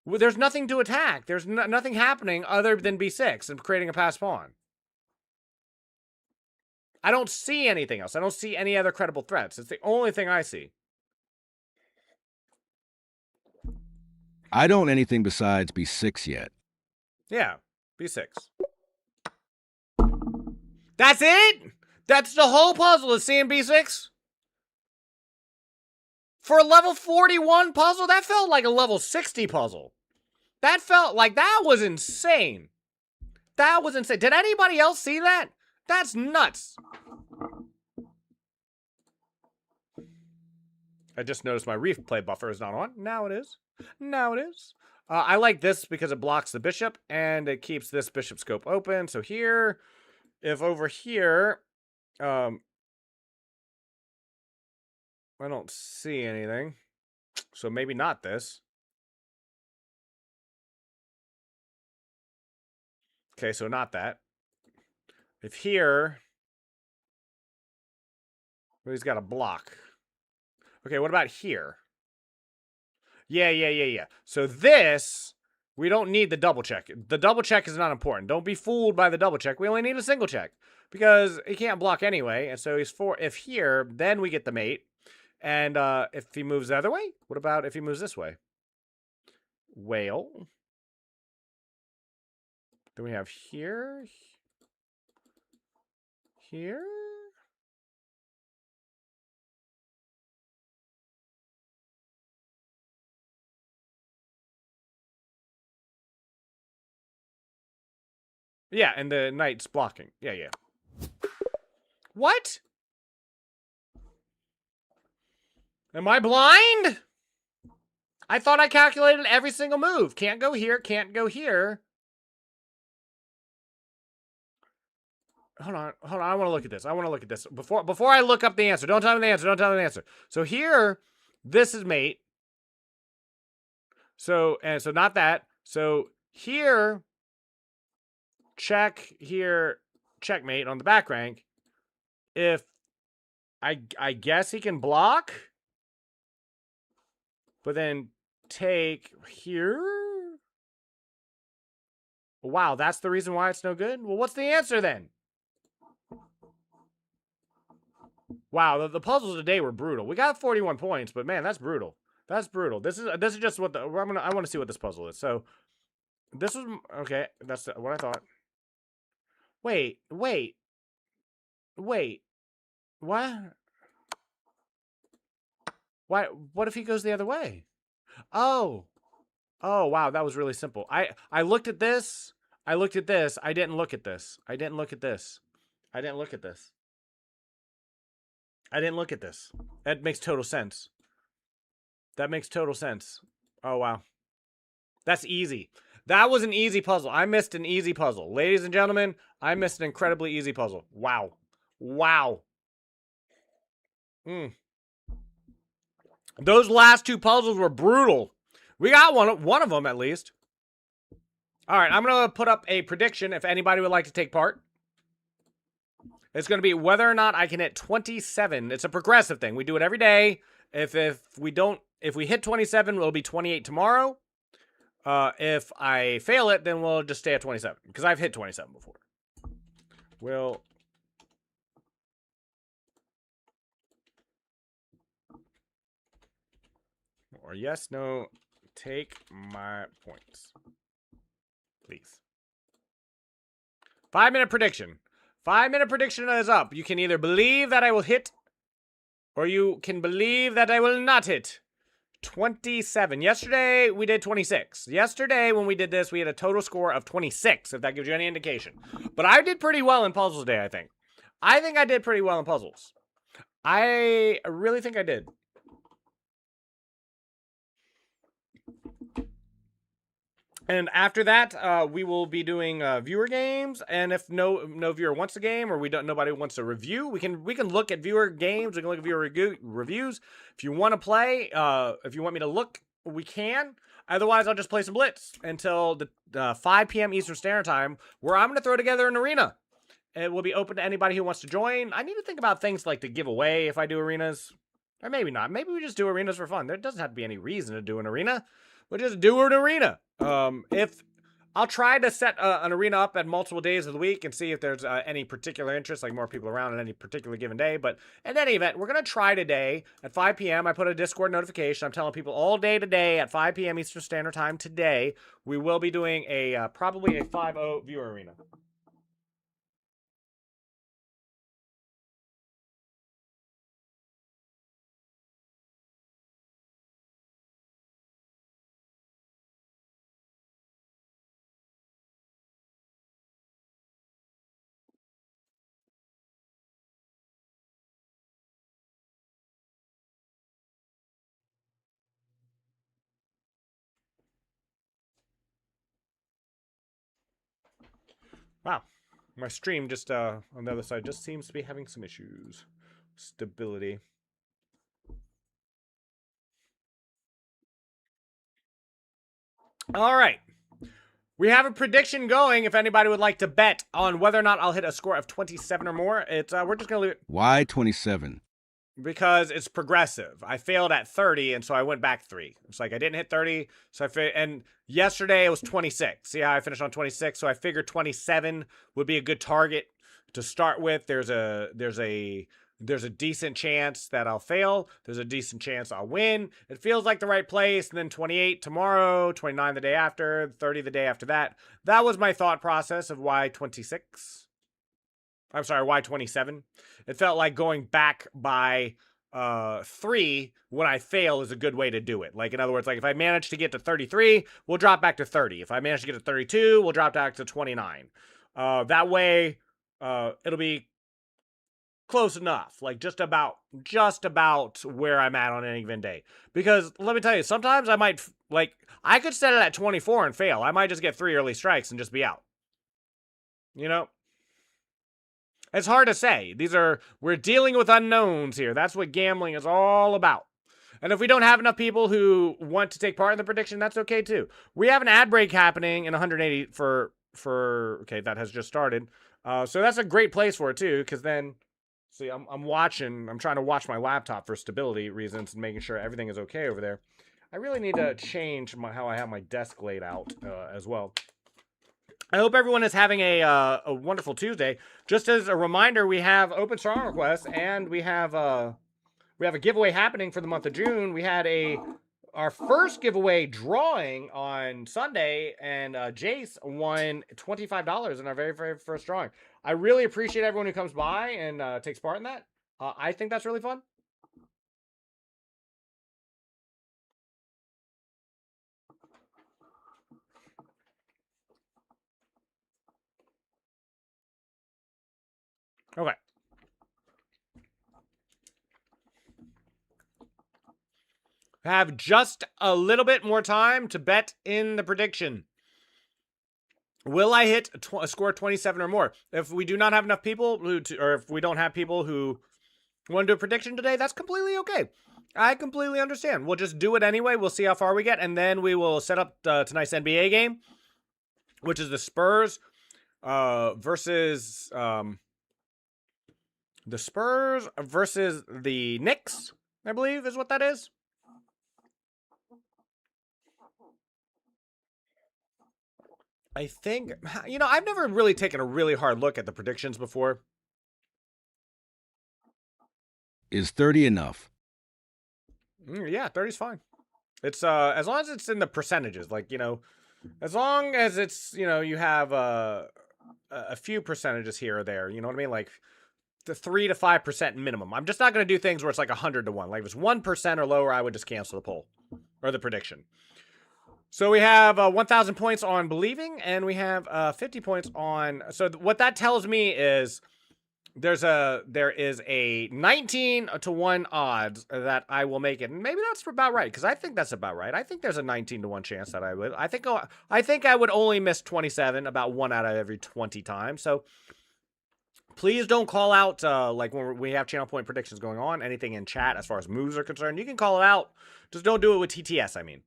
There's nothing to attack. There's nothing happening other than B6 and creating a passed pawn. I don't see anything else. I don't see any other credible threats. It's the only thing I see. I don't anything besides B6 yet. Yeah, B6. That's it? That's the whole puzzle is seeing B6? For a level 41 puzzle, that felt like a level 60 puzzle. That felt like that was insane. That was insane. Did anybody else see that? That's nuts. I just noticed my replay buffer is not on. Now it is. Now it is. I like this because it blocks the bishop and it keeps this bishop scope open. So here, if over here, I don't see anything. So maybe not this. Okay, so not that. If here... Well, he's got a block. Okay, what about here? Yeah. So this, we don't need the double check. The double check is not important. Don't be fooled by the double check. We only need a single check because he can't block anyway. And so he's for, if here, then we get the mate. And if he moves the other way, what about if he moves this way? Whale. Then we have here. Here. Yeah, and the knight's blocking. Yeah. What? Am I blind? I thought I calculated every single move. Can't go here, can't go here. Hold on. I want to look at this. Before I look up the answer. Don't tell me the answer. So here, this is mate. So not that. So here, check here, checkmate on the back rank. If I guess he can block, but then take here. Wow, that's the reason why it's no good? Well, what's the answer then? Wow, the puzzles today were brutal. We got 41 points, but man, that's brutal. That's brutal. This is just what I want to see what this puzzle is. So this was okay. That's what I thought. Wait. What? Why? What if he goes the other way? Oh, wow, that was really simple. I looked at this. I looked at this. I didn't look at this. I didn't look at this. That makes total sense. Oh, wow. That's easy. That was an easy puzzle. I missed an easy puzzle. Ladies and gentlemen, I missed an incredibly easy puzzle. Wow. Those last two puzzles were brutal. We got one of them at least. All right, I'm going to put up a prediction if anybody would like to take part. It's going to be whether or not I can hit 27. It's a progressive thing. We do it every day. If we hit 27, it'll be 28 tomorrow. If I fail it, then we'll just stay at 27 because I've hit 27 before. Or yes, no, take my points. Please. 5-minute prediction. 5-minute prediction is up. You can either believe that I will hit, or you can believe that I will not hit. 27. Yesterday, we did 26. Yesterday, when we did this, we had a total score of 26, if that gives you any indication. But I did pretty well in puzzles today, I think. I think I did pretty well in puzzles. I really think I did. And after that, we will be doing viewer games. And if no viewer wants a game, or nobody wants a review, we can look at viewer games. We can look at viewer reviews. If you want to play, if you want me to look, we can. Otherwise, I'll just play some Blitz until the 5 p.m. Eastern Standard Time, where I'm going to throw together an arena. It will be open to anybody who wants to join. I need to think about things like the giveaway if I do arenas, or maybe not. Maybe we just do arenas for fun. There doesn't have to be any reason to do an arena. We'll just do an arena. If I'll try to set an arena up at multiple days of the week and see if there's any particular interest, like more people around on any particular given day. But in any event, we're going to try today at 5 p.m. I put a Discord notification. I'm telling people all day today at 5 p.m. Eastern Standard Time today, we will be doing a probably a 5-0 viewer arena. Wow. My stream just on the other side just seems to be having some issues. Stability. All right. We have a prediction going if anybody would like to bet on whether or not I'll hit a score of 27 or more. It's we're just going to leave it Why 27? because it's progressive. I failed at 30 and so I went back 3. It's like I didn't hit 30, so and yesterday it was 26. See how I finished on 26, so I figured 27 would be a good target to start with. There's a decent chance that I'll fail. There's a decent chance I'll win. It feels like the right place. And then 28 tomorrow, 29 the day after, 30 the day after that. That was my thought process of why 26. I'm sorry, why 27. It felt like going back by 3 when I fail is a good way to do it. Like, in other words, like if I manage to get to 33, we'll drop back to 30. If I manage to get to 32, we'll drop back to 29. That way, it'll be close enough, like just about where I'm at on any given day. Because let me tell you, sometimes I might I could set it at 24 and fail. I might just get 3 early strikes and just be out. You know, it's hard to say. We're dealing with unknowns here. That's what gambling is all about. And if we don't have enough people who want to take part in the prediction, that's okay too. We have an ad break happening in 180 for okay, that has just started. So that's a great place for it too, because then. See, I'm trying to watch my laptop for stability reasons and making sure everything is okay over there. I really need to change how I have my desk laid out as well. I hope everyone is having a wonderful Tuesday. Just as a reminder, we have open song requests and we have a giveaway happening for the month of June. We had our first giveaway drawing on Sunday, and Jace won $25 in our very, very first drawing. I really appreciate everyone who comes by and takes part in that. I think that's really fun. Okay. Have just a little bit more time to bet in the prediction. Will I hit a score 27 or more? If we do not have enough people or if we don't have people who want to do a prediction today, that's completely okay. I completely understand. We'll just do it anyway. We'll see how far we get, and then we will set up tonight's NBA game, which is the Spurs versus the Knicks, I believe is what that is. I think, I've never really taken a really hard look at the predictions before. Is 30 enough? Yeah, 30 is fine. It's as long as it's in the percentages, as long as it's, you have a few percentages here or there, you know what I mean? Like the 3 to 5% minimum. I'm just not going to do things where it's like 100 to 1. Like if it's 1% or lower, I would just cancel the poll or the prediction. So we have 1,000 points on believing, and we have 50 points on. So what that tells me is there is a 19 to 1 odds that I will make it, and maybe that's about right because I think that's about right. I think there's a 19 to 1 chance that I would. I think I would only miss 27 about 1 out of every 20 times. So please don't call out like when we have channel point predictions going on. Anything in chat as far as moves are concerned, you can call it out. Just don't do it with TTS. I mean.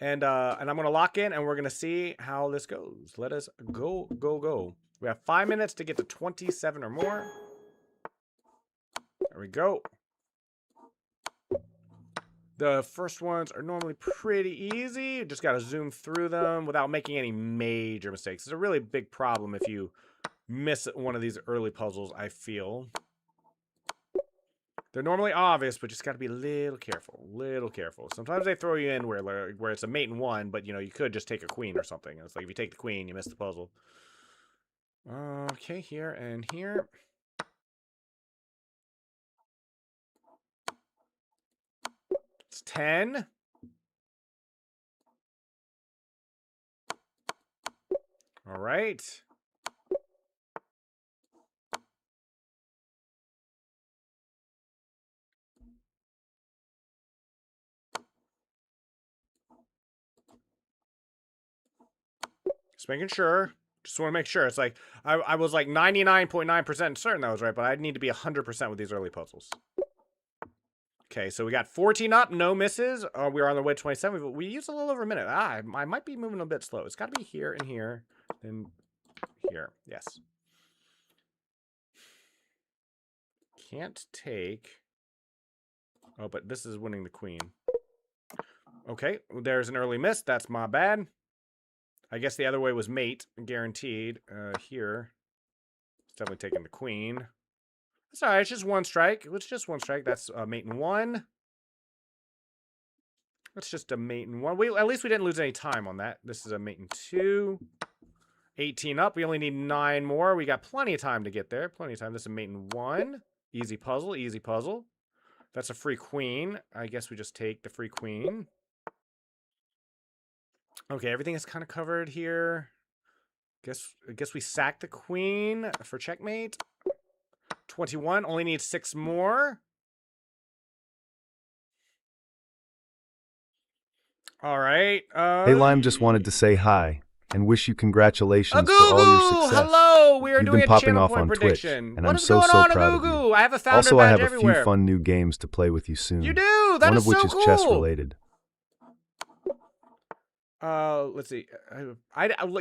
And I'm going to lock in, and we're going to see how this goes. Let us go. We have 5 minutes to get to 27 or more. There we go. The first ones are normally pretty easy. You just got to zoom through them without making any major mistakes. It's a really big problem if you miss one of these early puzzles, I feel. They're normally obvious, but just got to be a little careful. Sometimes they throw you in where it's a mate and 1, but, you could just take a queen or something. It's like if you take the queen, you miss the puzzle. Okay, here and here. It's 10. All right. Just making sure. Just want to make sure. It's like, I was like 99.9% certain that was right, but I need to be 100% with these early puzzles. Okay, so we got 14 up, no misses. We're on the way to 27. But we used a little over a minute. I might be moving a bit slow. It's got to be here and here, then here. Yes. Can't take. Oh, but this is winning the queen. Okay, there's an early miss. That's my bad. I guess the other way was mate, guaranteed. Here, it's definitely taking the queen. That's all right. It's just one strike. It's just one strike. That's mate in 1. That's just a mate in 1. At least we didn't lose any time on that. This is a mate in 2. 18 up. We only need 9 more. We got plenty of time to get there. Plenty of time. This is a mate in 1. Easy puzzle. Easy puzzle. That's a free queen. I guess we just take the free queen. Okay, everything is kind of covered here. I guess we sack the queen for checkmate. 21. Only need 6 more. All right. Hey Lime, just wanted to say hi and wish you congratulations for all your success. Hello, we are You've doing been a popping channel off point on Twitch, prediction. and What I'm is so going on, proud of Agugu? you. I have a founder Also, I badge have a everywhere. few fun new games to play with you soon. You do. That One is of which so is cool. chess related. Let's see.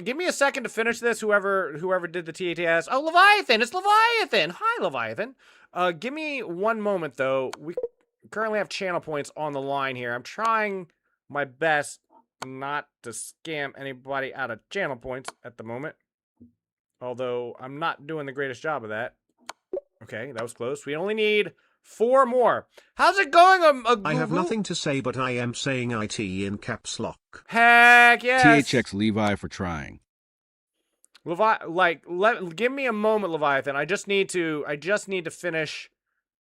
Give me a second to finish this. Whoever did the TATS. Oh, Leviathan. It's Leviathan. Hi, Leviathan. Give me one moment though. We currently have channel points on the line here. I'm trying my best not to scam anybody out of channel points at the moment. Although I'm not doing the greatest job of that. Okay, that was close. We only need 4 more. How's it going? I have nothing to say, but I am saying IT in caps lock. Heck yes. THX Levi for trying. Give me a moment, Leviathan. I just need to finish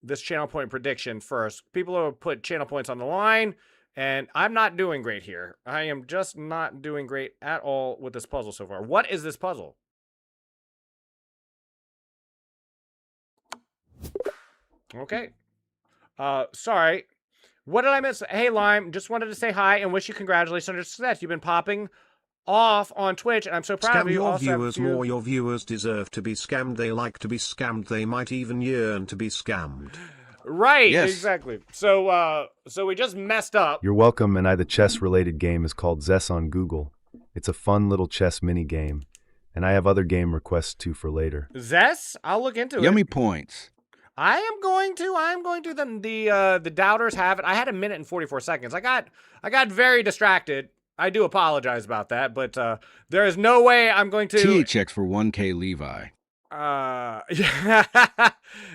this channel point prediction first. People have put channel points on the line, and I'm not doing great here. I am just not doing great at all with this puzzle so far. What is this puzzle? Okay. Sorry. What did I miss? Hey, Lime, just wanted to say hi and wish you congratulations on your success. You've been popping off on Twitch, and I'm so proud of Scam you. your Also, viewers more. Your viewers deserve to be scammed. They like to be scammed. They might even yearn to be scammed. Right, Yes. exactly. So we just messed up. You're welcome, and the chess-related game is called Zess on Google. It's a fun little chess mini-game, and I have other game requests too for later. Zess, I'll look into Yummy it. points. I am going to. The doubters have it. I had 1 minute and 44 seconds. I got very distracted. I do apologize about that, but there is no way I'm going to. THX for 1K Levi.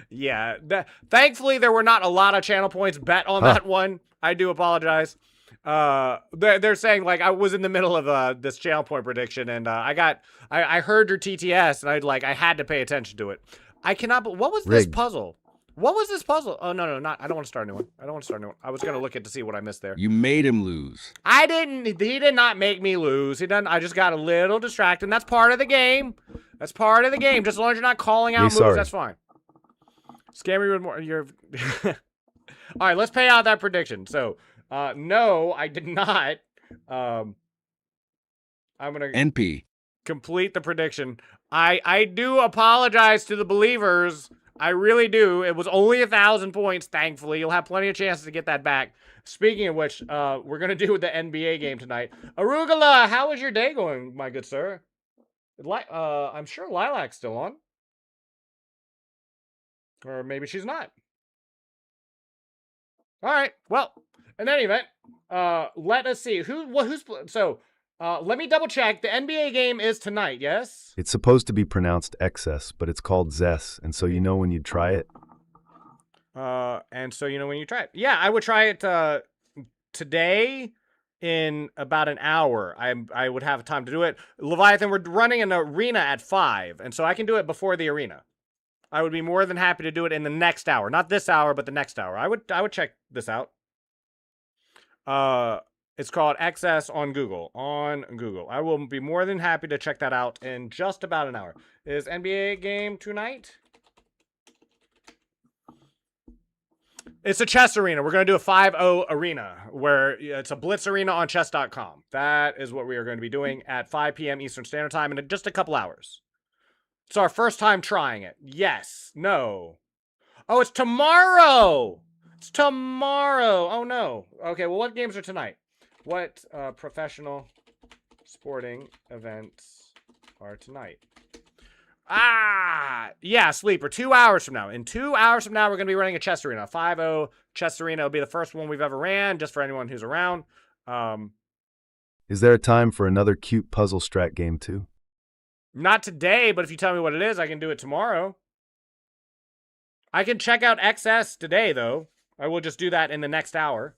Yeah. Thankfully, there were not a lot of channel points bet on that one. I do apologize. They're saying like I was in the middle of this channel point prediction, and I heard your TTS, and I had to pay attention to it. I cannot. What was this Rigged. puzzle? What was this puzzle? Oh no, not. I don't want to start a new one. I was gonna look at to see what I missed there. You made him lose. I didn't. He did not make me lose. He didn't. I just got a little distracted. And that's part of the game. That's part of the game. Just as long as you're not calling out moves, sorry. that's fine. Scam me with more. You're. All right, let's pay out that prediction. So, no, I did not. I'm gonna NP. complete the prediction. I do apologize to the believers. I really do. It was only 1,000 points, thankfully. You'll have plenty of chances to get that back. Speaking of which, we're going to do the NBA game tonight. Arugula, how is your day going, my good sir? I'm sure Lilac's still on. Or maybe she's not. All right. Well, in any event, let us see. Let me double check. The NBA game is tonight, yes? It's supposed to be pronounced excess, but it's called Zess, and so you know when you'd try it. And so you know when you try it. Yeah, I would try it today in about an hour. I would have time to do it. Leviathan, we're running an arena at 5, and so I can do it before the arena. I would be more than happy to do it in the next hour. Not this hour, but the next hour. I would check this out. It's called XS on Google. I will be more than happy to check that out in just about an hour. Is NBA game tonight? It's a chess arena. We're going to do a 5-0 arena where it's a blitz arena on chess.com. That is what we are going to be doing at 5 p.m. Eastern Standard Time in just a couple hours. It's our first time trying it. Yes. No. Oh, it's tomorrow. It's tomorrow. Oh, no. Okay, well, what games are tonight? What professional sporting events are tonight? Yeah, Sleeper. 2 hours from now. In 2 hours from now, we're going to be running a chess arena. 5-0 chess arena will be the first one we've ever ran, just for anyone who's around. Is there a time for another cute puzzle strat game too? Not today, but if you tell me what it is, I can do it tomorrow. I can check out XS today, though. I will just do that in the next hour.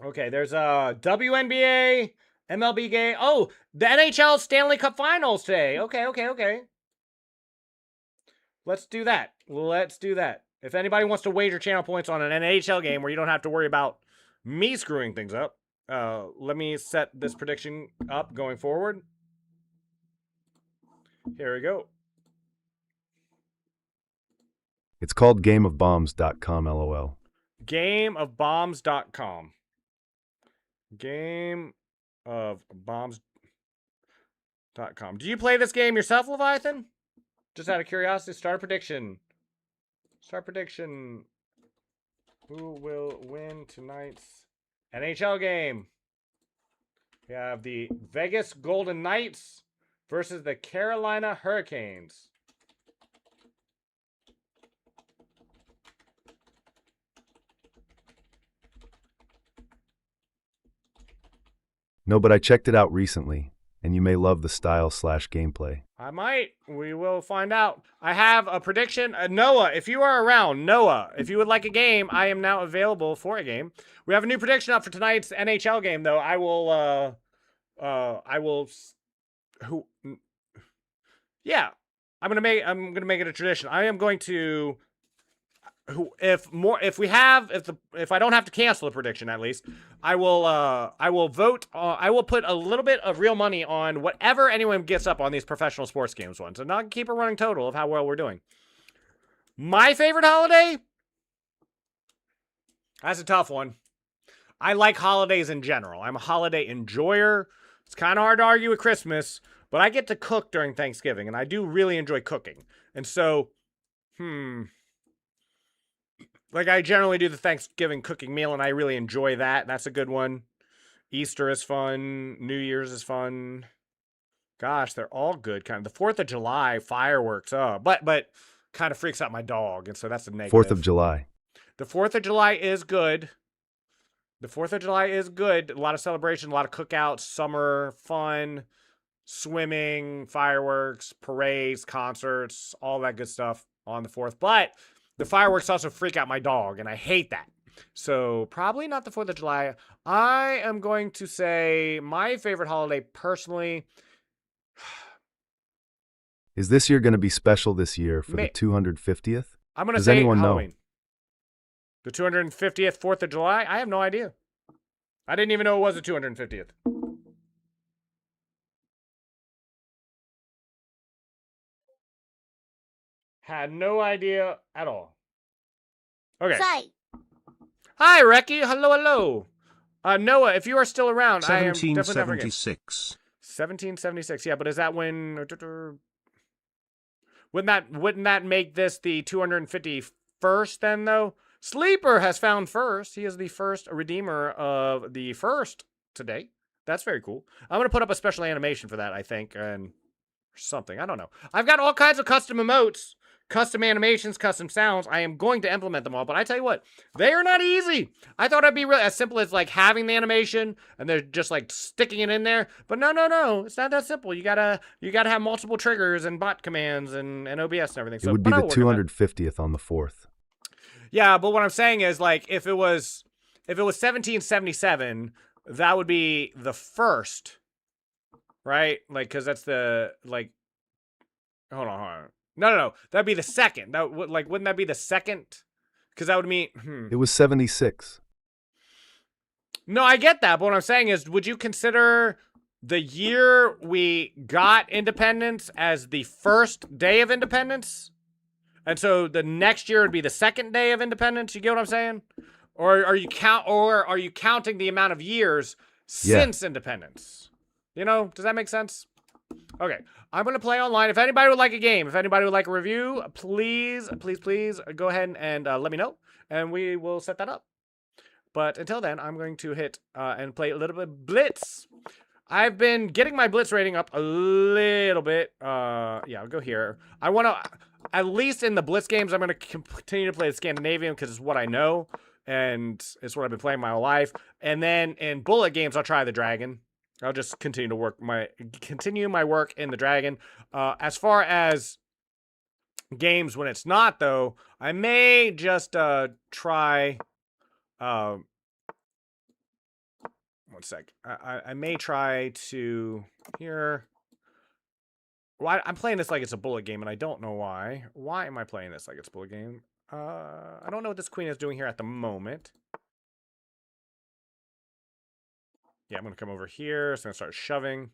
Okay, there's a WNBA, MLB game. Oh, the NHL Stanley Cup Finals today. Okay. Let's do that. If anybody wants to wager channel points on an NHL game where you don't have to worry about me screwing things up, let me set this prediction up going forward. Here we go. It's called gameofbombs.com, lol. Gameofbombs.com. Gameofbombs.com. Do you play this game yourself, Leviathan? Just out of curiosity, start a prediction. Who will win tonight's NHL game? We have the Vegas Golden Knights versus the Carolina Hurricanes. No, but I checked it out recently, and you may love the style/gameplay. I might. We will find out. I have a prediction. Noah, if you are around, Noah, if you would like a game, I am now available for a game. We have a new prediction up for tonight's NHL game, though. Yeah, I'm gonna make it a tradition. I am going to, if I don't have to cancel the prediction, at least I will vote. I will put a little bit of real money on whatever anyone gets up on these professional sports games ones, and not keep a running total of how well we're doing. My favorite holiday? That's a tough one. I like holidays in general. I'm a holiday enjoyer. It's kind of hard to argue with Christmas, but I get to cook during Thanksgiving, and I do really enjoy cooking. And so, like, I generally do the Thanksgiving cooking meal, and I really enjoy that. That's a good one. Easter is fun. New Year's is fun. Gosh, they're all good. Kind of the 4th of July fireworks. But kind of freaks out my dog, and so that's a negative. 4th of July. The 4th of July is good. The 4th of July is good. A lot of celebration, a lot of cookouts, summer fun, swimming, fireworks, parades, concerts, all that good stuff on the 4th. But the fireworks also freak out my dog, and I hate that. So probably not the 4th of July. I am going to say my favorite holiday personally. Is this year going to be special this year for the 250th? I'm going to Does say anyone Halloween. know? The 250th 4th of July? I have no idea. I didn't even know it was the 250th. Had no idea at all. Okay. Sight. Hi, Reki. Hello. Noah, if you are still around, I am definitely never again. 1776. 1776. Yeah, but is that when? Wouldn't that make this the 251st then, though? Sleeper has found first. He is the first redeemer of the first today. That's very cool. I'm going to put up a special animation for that, I think, and something. I don't know. I've got all kinds of custom emotes, custom animations, custom sounds. I am going to implement them all, but I tell you what, they are not easy. I thought it'd be as simple as like having the animation and they're just like sticking it in there. But no. It's not that simple. You gotta have multiple triggers and bot commands and OBS and everything. It would be the 250th on the 4th. Yeah, but what I'm saying is, like, if it was 1777, that would be the first, right? Like, because that's the, like, hold on. No. That'd be the second. That would, like, wouldn't that be the second? Because that would mean, It was 76. No, I get that, but what I'm saying is, would you consider the year we got independence as the first day of independence? And so the next year would be the second day of independence. You get what I'm saying? Or are you counting the amount of years since independence? You know, does that make sense? Okay, I'm gonna play online. If anybody would like a game, if anybody would like a review, please go ahead and let me know, and we will set that up. But until then, I'm going to hit and play a little bit of Blitz. I've been getting my Blitz rating up a little bit. Yeah, I'll go here. I want to, at least in the Blitz games, I'm going to continue to play the Scandinavian because it's what I know, and it's what I've been playing my whole life. And then in bullet games, I'll try the Dragon. I'll just continue my work in the Dragon. As far as games when it's not, though, I may just try. One sec. I may try to here. Well, I'm playing this like it's a bullet game, and I don't know why. Why am I playing this like it's a bullet game? I don't know what this queen is doing here at the moment. Yeah, I'm gonna come over here. So I'm gonna start shoving.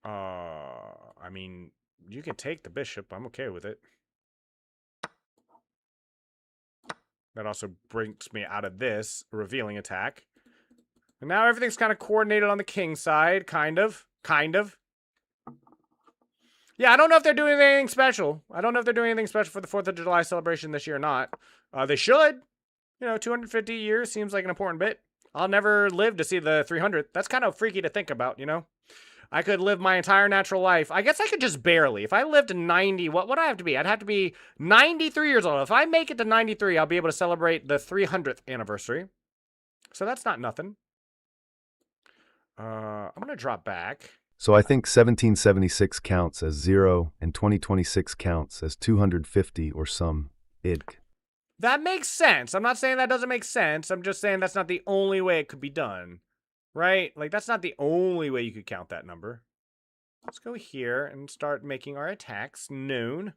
I mean, you can take the bishop. I'm okay with it. That also brings me out of this revealing attack. And now everything's kind of coordinated on the king side, kind of. Yeah, I don't know if they're doing anything special. I don't know if they're doing anything special for the 4th of July celebration this year or not. They should. You know, 250 years seems like an important bit. I'll never live to see the 300th. That's kind of freaky to think about, you know? I could live my entire natural life. I guess I could just barely. If I lived to 90, what would I have to be? I'd have to be 93 years old. If I make it to 93, I'll be able to celebrate the 300th anniversary. So that's not nothing. I'm going to drop back. So I think 1776 counts as 0 and 2026 counts as 250 or some id. That makes sense. I'm not saying that doesn't make sense. I'm just saying that's not the only way it could be done. Right? Like, that's not the only way you could count that number. Let's go here and start making our attacks known.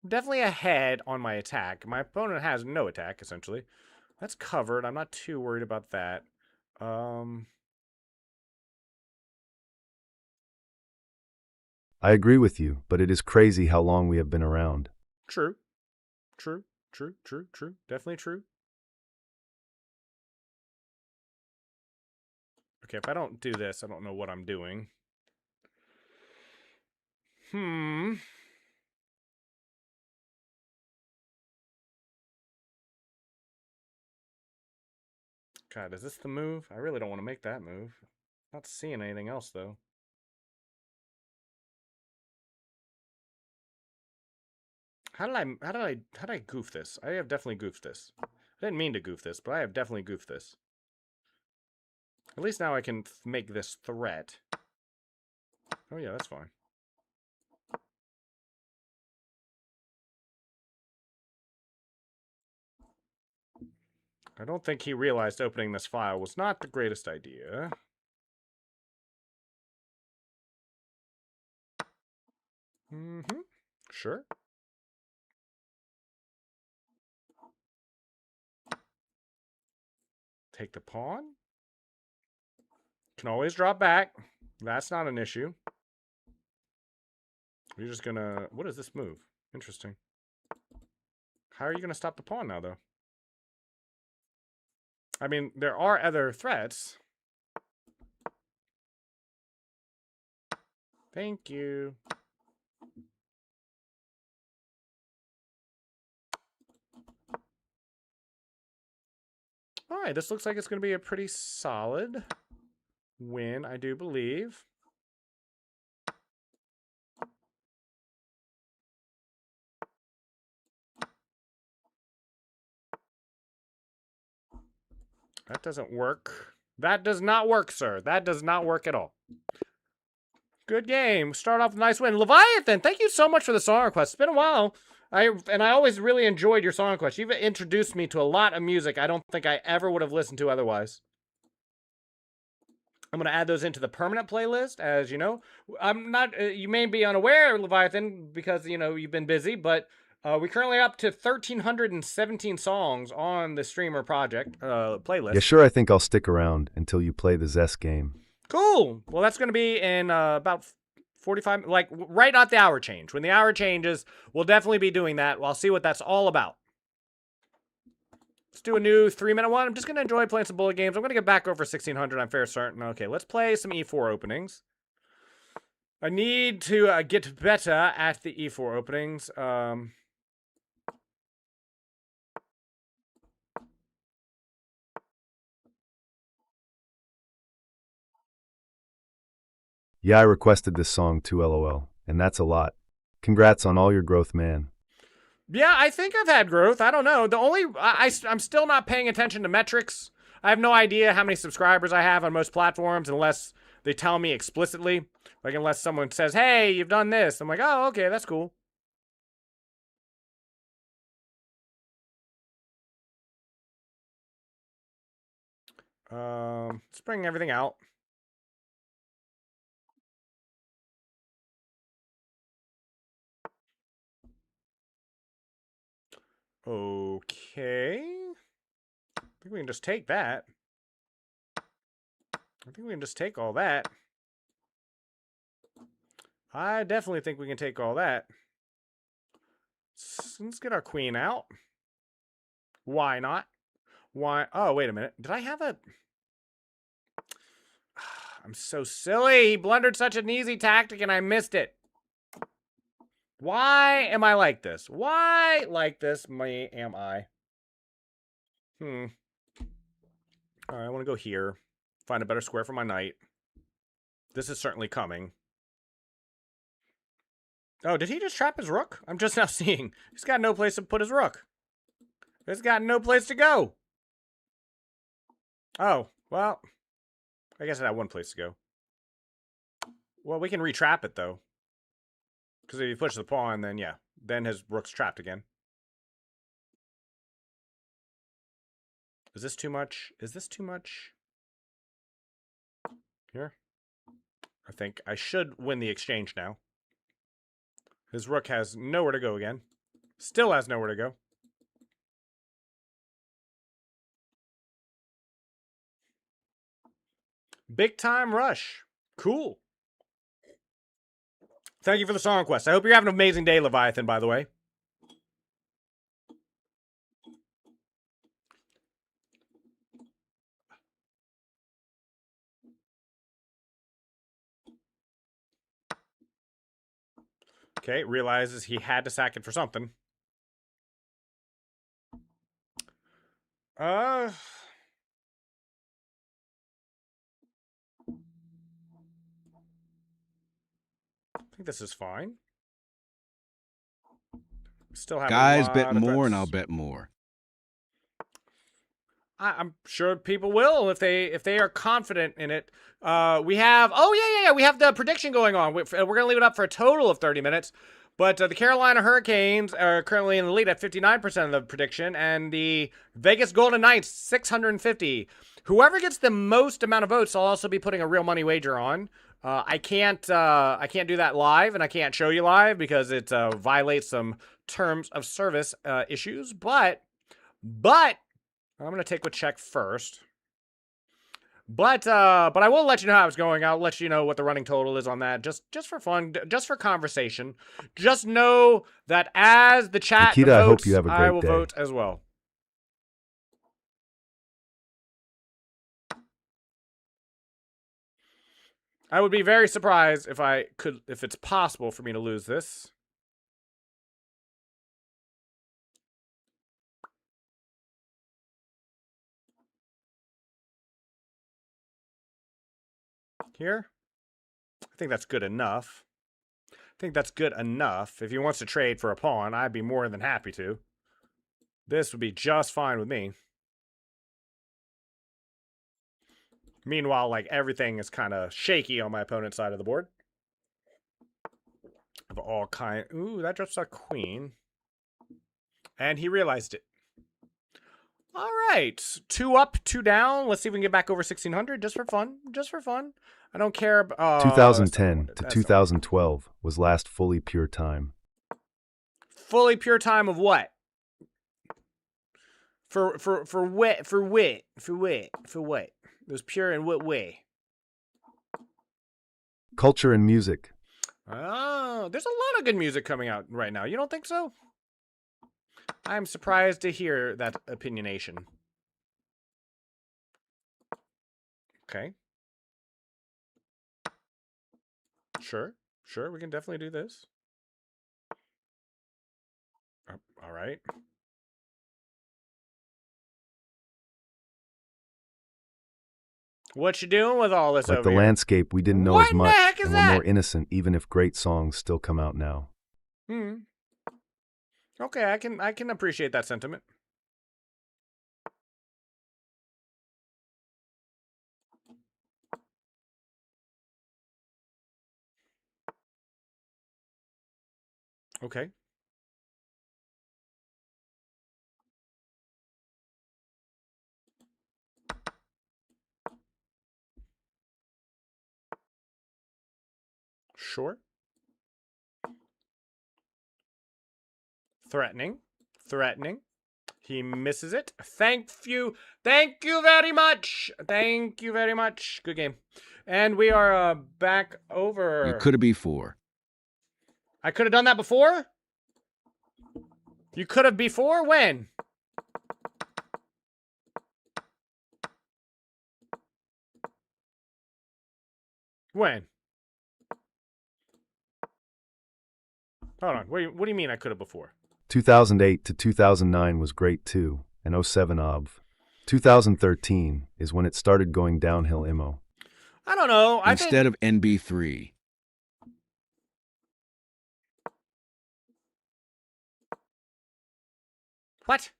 I'm definitely ahead on my attack. My opponent has no attack, essentially. That's covered. I'm not too worried about that. I agree with you, but it is crazy how long we have been around. True. Definitely true. Okay, if I don't do this, I don't know what I'm doing. God, is this the move? I really don't want to make that move. Not seeing anything else, though. How did I goof this? I have definitely goofed this. I didn't mean to goof this, but I have definitely goofed this. At least now I can make this threat. Oh yeah, that's fine. I don't think he realized opening this file was not the greatest idea. Sure. Take the pawn. Can always drop back. That's not an issue. You're just gonna... What is this move? Interesting. How are you gonna stop the pawn now, though? I mean, there are other threats. Thank you. All right, this looks like it's going to be a pretty solid win, I do believe. That doesn't work. That does not work, sir. That does not work at all. Good game. Start off with a nice win. Leviathan, thank you so much for the song request. It's been a while. I always really enjoyed your song request. You've introduced me to a lot of music I don't think I ever would have listened to otherwise. I'm going to add those into the permanent playlist, as you know. I'm not, you may be unaware, Leviathan, because, you know, you've been busy, but we're currently up to 1,317 songs on the Streamer Project playlist. Yeah, sure, I think I'll stick around until you play the Zest game. Cool. Well, that's going to be in about 45, like right at the hour change. When the hour changes, we'll definitely be doing that. I'll see what that's all about. Let's do a new 3-minute one. I'm just going to enjoy playing some bullet games. I'm going to get back over 1600, I'm fair certain. Okay, let's play some E4 openings. I need to get better at the E4 openings. Yeah, I requested this song too, LOL, and that's a lot. Congrats on all your growth, man. Yeah, I think I've had growth. I don't know. The only I'm still not paying attention to metrics. I have no idea how many subscribers I have on most platforms unless they tell me explicitly. Like unless someone says, "Hey, you've done this." I'm like, "Oh, okay, that's cool." Let's bring everything out. Okay. I think we can just take that. I think we can just take all that. I definitely think we can take all that. Let's get our queen out. Why not? Why? Oh, wait a minute. Did I have a... I'm so silly. He blundered such an easy tactic and I missed it. Why am I like this? Why like this am I? All right, I want to go here. Find a better square for my knight. This is certainly coming. Oh, did he just trap his rook? I'm just now seeing. He's got no place to put his rook. He's got no place to go. Oh, well. I guess I had one place to go. Well, we can retrap it, though. Because if you push the pawn, then yeah. Then his rook's trapped again. Is this too much? Is this too much? Here. I think I should win the exchange now. His rook has nowhere to go again. Still has nowhere to go. Big time rush. Cool. Thank you for the song request. I hope you're having an amazing day, Leviathan, by the way. Okay, realizes he had to sack it for something. I think this is fine. Still have Guys, a lot bet of more and threats. I'll bet more. I'm sure people will if they are confident in it. We have we have the prediction going on. We're gonna leave it up for a total of 30 minutes. But the Carolina Hurricanes are currently in the lead at 59% of the prediction, and the Vegas Golden Knights 650. Whoever gets the most amount of votes, I'll also be putting a real money wager on. I can't do that live, and I can't show you live because it violates some terms of service issues. But I'm gonna take a check first. But I will let you know how it's going. I'll let you know what the running total is on that, just for fun, just for conversation. Just know that as the chat Nikita, votes, I hope you have a I great will day. vote as well. I would be very surprised if it's possible for me to lose this. Here, I think that's good enough. If he wants to trade for a pawn, I'd be more than happy to. This would be just fine with me. Meanwhile, like, everything is kind of shaky on my opponent's side of the board. Of all kind. Ooh, that drops a queen. And he realized it. All right. 2 up, 2 down. Let's see if we can get back over 1600 just for fun. Just for fun. I don't care. 2010 to 2012 was last fully pure time. Fully pure time of what? For what? It was pure in what way? Culture and music. Oh, there's a lot of good music coming out right now. You don't think so? I'm surprised to hear that opinionation. Okay. Sure. Sure, we can definitely do this. All right. What you doing with all this Like over the here? landscape, we didn't know What as in the much, heck is and we're that? more innocent, even if great songs still come out now. Okay, I can appreciate that sentiment. Okay. Sure. Threatening. Threatening. He misses it. Thank you. Thank you very much. Thank you very much. Good game. And we are back over. You could have before. I could have done that before? You could have before? When? When? Hold on. What do you mean I could have before? 2008 to 2009 was great too, and 07 obv. 2013 is when it started going downhill imo. I don't know. I Instead think of NB3. what?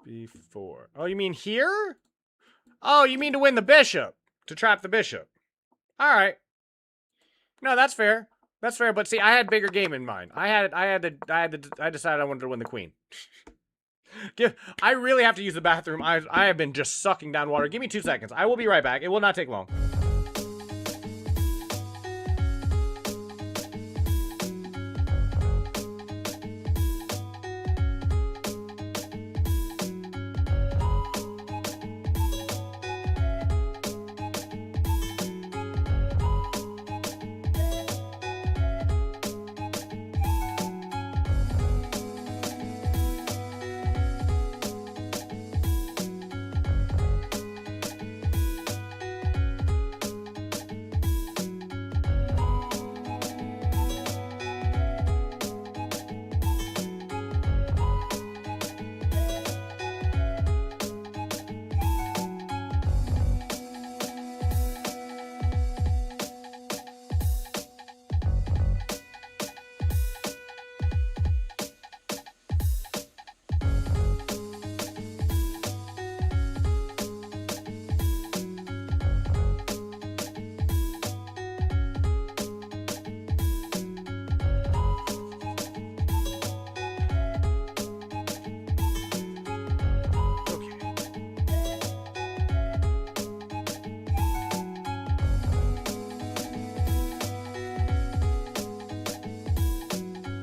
Before. Oh, you mean here? Oh, you mean to win the bishop. To trap the bishop. All right. No, that's fair. That's fair. But see, I had bigger game in mind. I decided I wanted to win the queen. I really have to use the bathroom. I have been just sucking down water. Give me 2 seconds. I will be right back. It will not take long.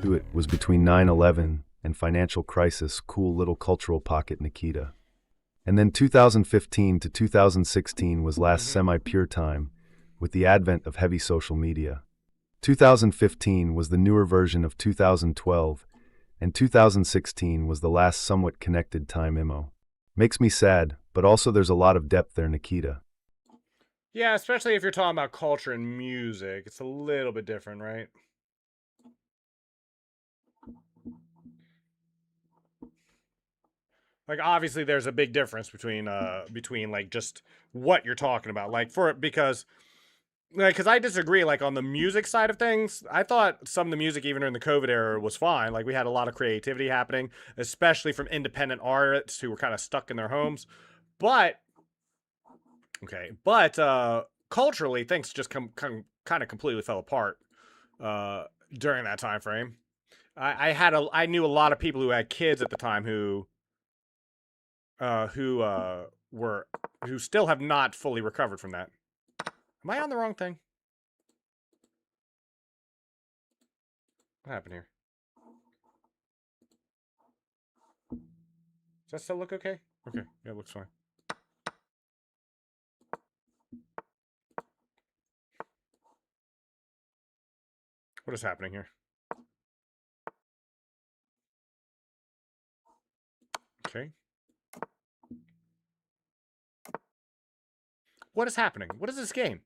It was between 9/11 and financial crisis, cool little cultural pocket Nikita. And then 2015 to 2016 was last semi-pure time, with the advent of heavy social media. 2015 was the newer version of 2012, and 2016 was the last somewhat connected time imo. Makes me sad, but also there's a lot of depth there, Nikita. Yeah, especially if you're talking about culture and music. It's a little bit different, right? Like obviously there's a big difference between like just what you're talking about. Like because I disagree. Like on the music side of things, I thought some of the music even during the COVID era was fine. Like we had a lot of creativity happening, especially from independent artists who were kind of stuck in their homes. But culturally things just kind of completely fell apart during that time frame. I knew a lot of people who had kids at the time who still have not fully recovered from that. Am I on the wrong thing? What happened here? Does that still look okay? Okay, yeah, it looks fine. What is happening here? Okay. What is happening? What is this game?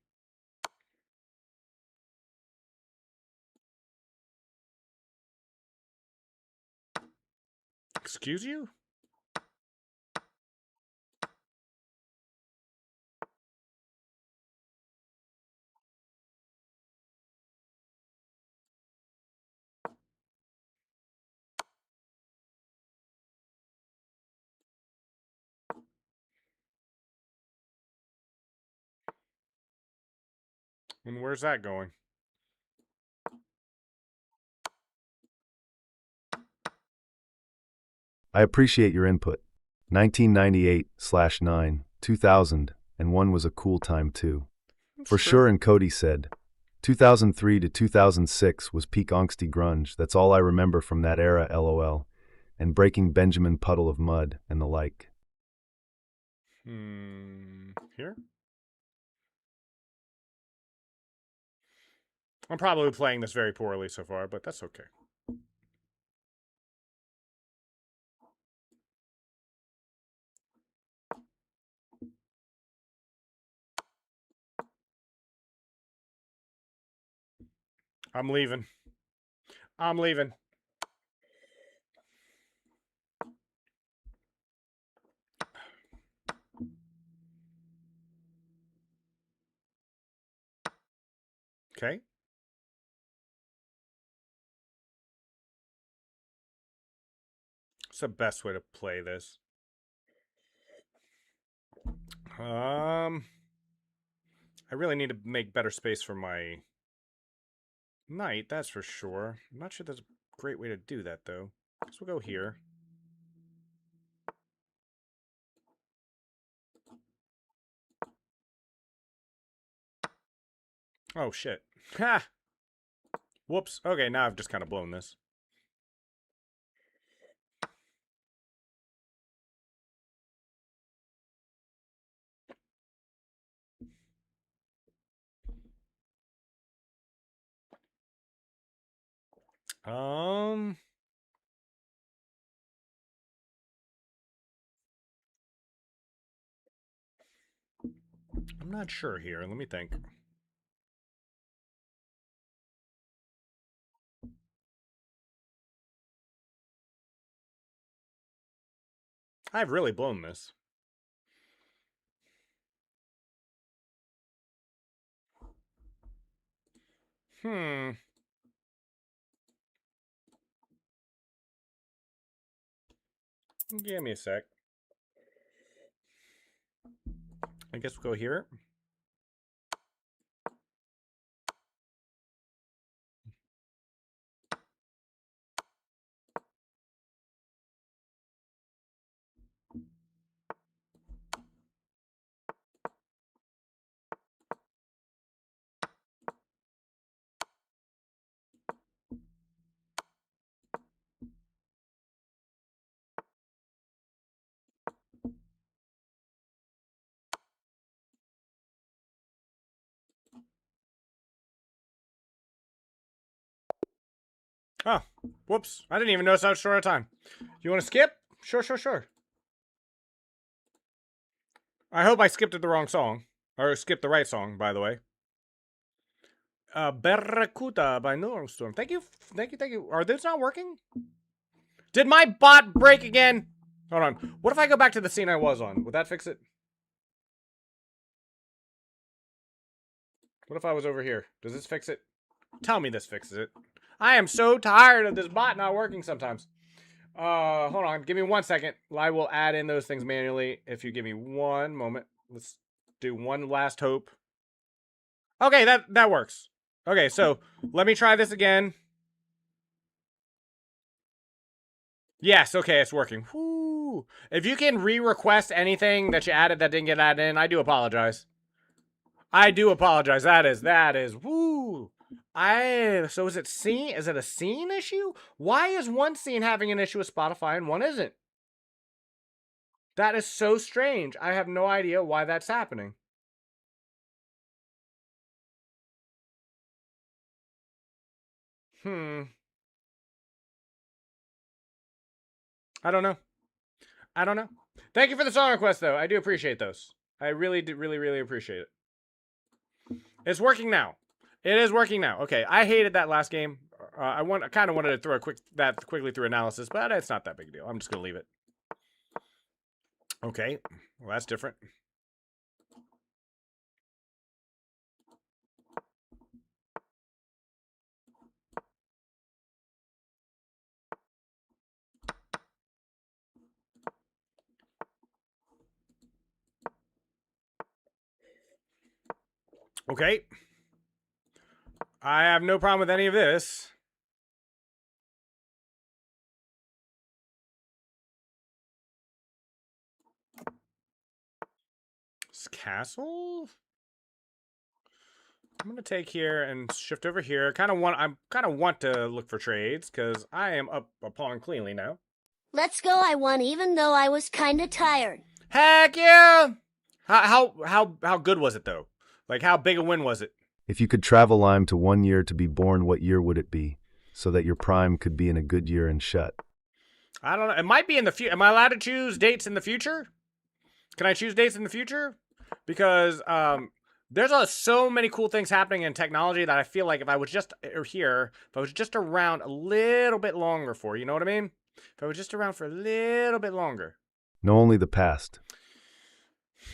Excuse you? And where's that going? I appreciate your input. 1998/9, 2001 was a cool time too. For sure, and Cody said, 2003 to 2006 was peak angsty grunge. That's all I remember from that era, lol. And Breaking Benjamin Puddle of Mud and the like. Here? I'm probably playing this very poorly so far, but that's okay. I'm leaving. I'm leaving. Okay. What's the best way to play this? I really need to make better space for my knight, that's for sure. I'm not sure there's a great way to do that, though. Guess we'll go here. Oh, shit. Ha! Whoops. Okay, now I've just kind of blown this. I'm not sure here. Let me think. I've really blown this. Give me a sec. I guess we'll go here. Oh, whoops. I didn't even notice I was short of time. You want to skip? Sure, sure, sure. I hope I skipped the wrong song. Or skipped the right song, by the way. Barracuda by Storm. Thank you, thank you, thank you. Are those not working? Did my bot break again? Hold on. What if I go back to the scene I was on? Would that fix it? What if I was over here? Does this fix it? Tell me this fixes it. I am so tired of this bot not working sometimes. Hold on. Give me 1 second. I will add in those things manually if you give me 1 moment. Let's do one last hope. Okay, that works. Okay, so let me try this again. Yes, okay, it's working. Whoo. If you can re-request anything that you added that didn't get added in, I do apologize. I do apologize. That is, woo. So is it scene? Is it a scene issue? Why is one scene having an issue with Spotify and one isn't? That is so strange. I have no idea why that's happening. I don't know. I don't know. Thank you for the song request, though. I do appreciate those. I really do, really appreciate it. It's working now. It is working now. Okay, I hated that last game. I kind of wanted to throw that quickly through analysis, but it's not that big a deal. I'm just gonna leave it. Okay, well that's different. Okay. I have no problem with any of this. This castle? I'm gonna take here and shift over here. I kind of want to look for trades because I am up a pawn cleanly now. Let's go, I won even though I was kinda tired. Heck yeah! How good was it though? Like how big a win was it? If you could travel Lime to 1 year to be born, what year would it be? So that your prime could be in a good year and shut. I don't know. It might be in the future. Am I allowed to choose dates in the future? Can I choose dates in the future? Because there's so many cool things happening in technology that I feel like if I was just here, if I was just around a little bit longer for, you know what I mean? If I was just around for a little bit longer. Know only the past.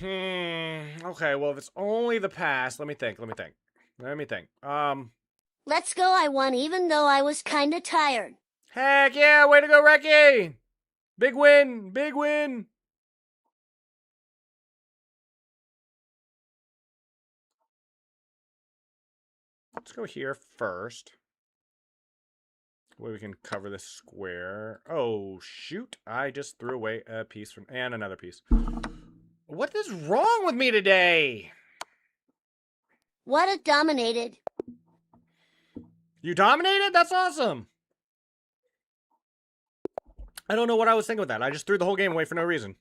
Okay, well, if it's only the past, let me think. Let's go, I won even though I was kinda tired. Heck yeah, way to go, Reki! Big win, big win! Let's go here first. Way we can cover this square. Oh, shoot. I just threw away a piece and another piece. What is wrong with me today? What a dominated. You dominated? That's awesome. I don't know what I was thinking with that. I just threw the whole game away for no reason.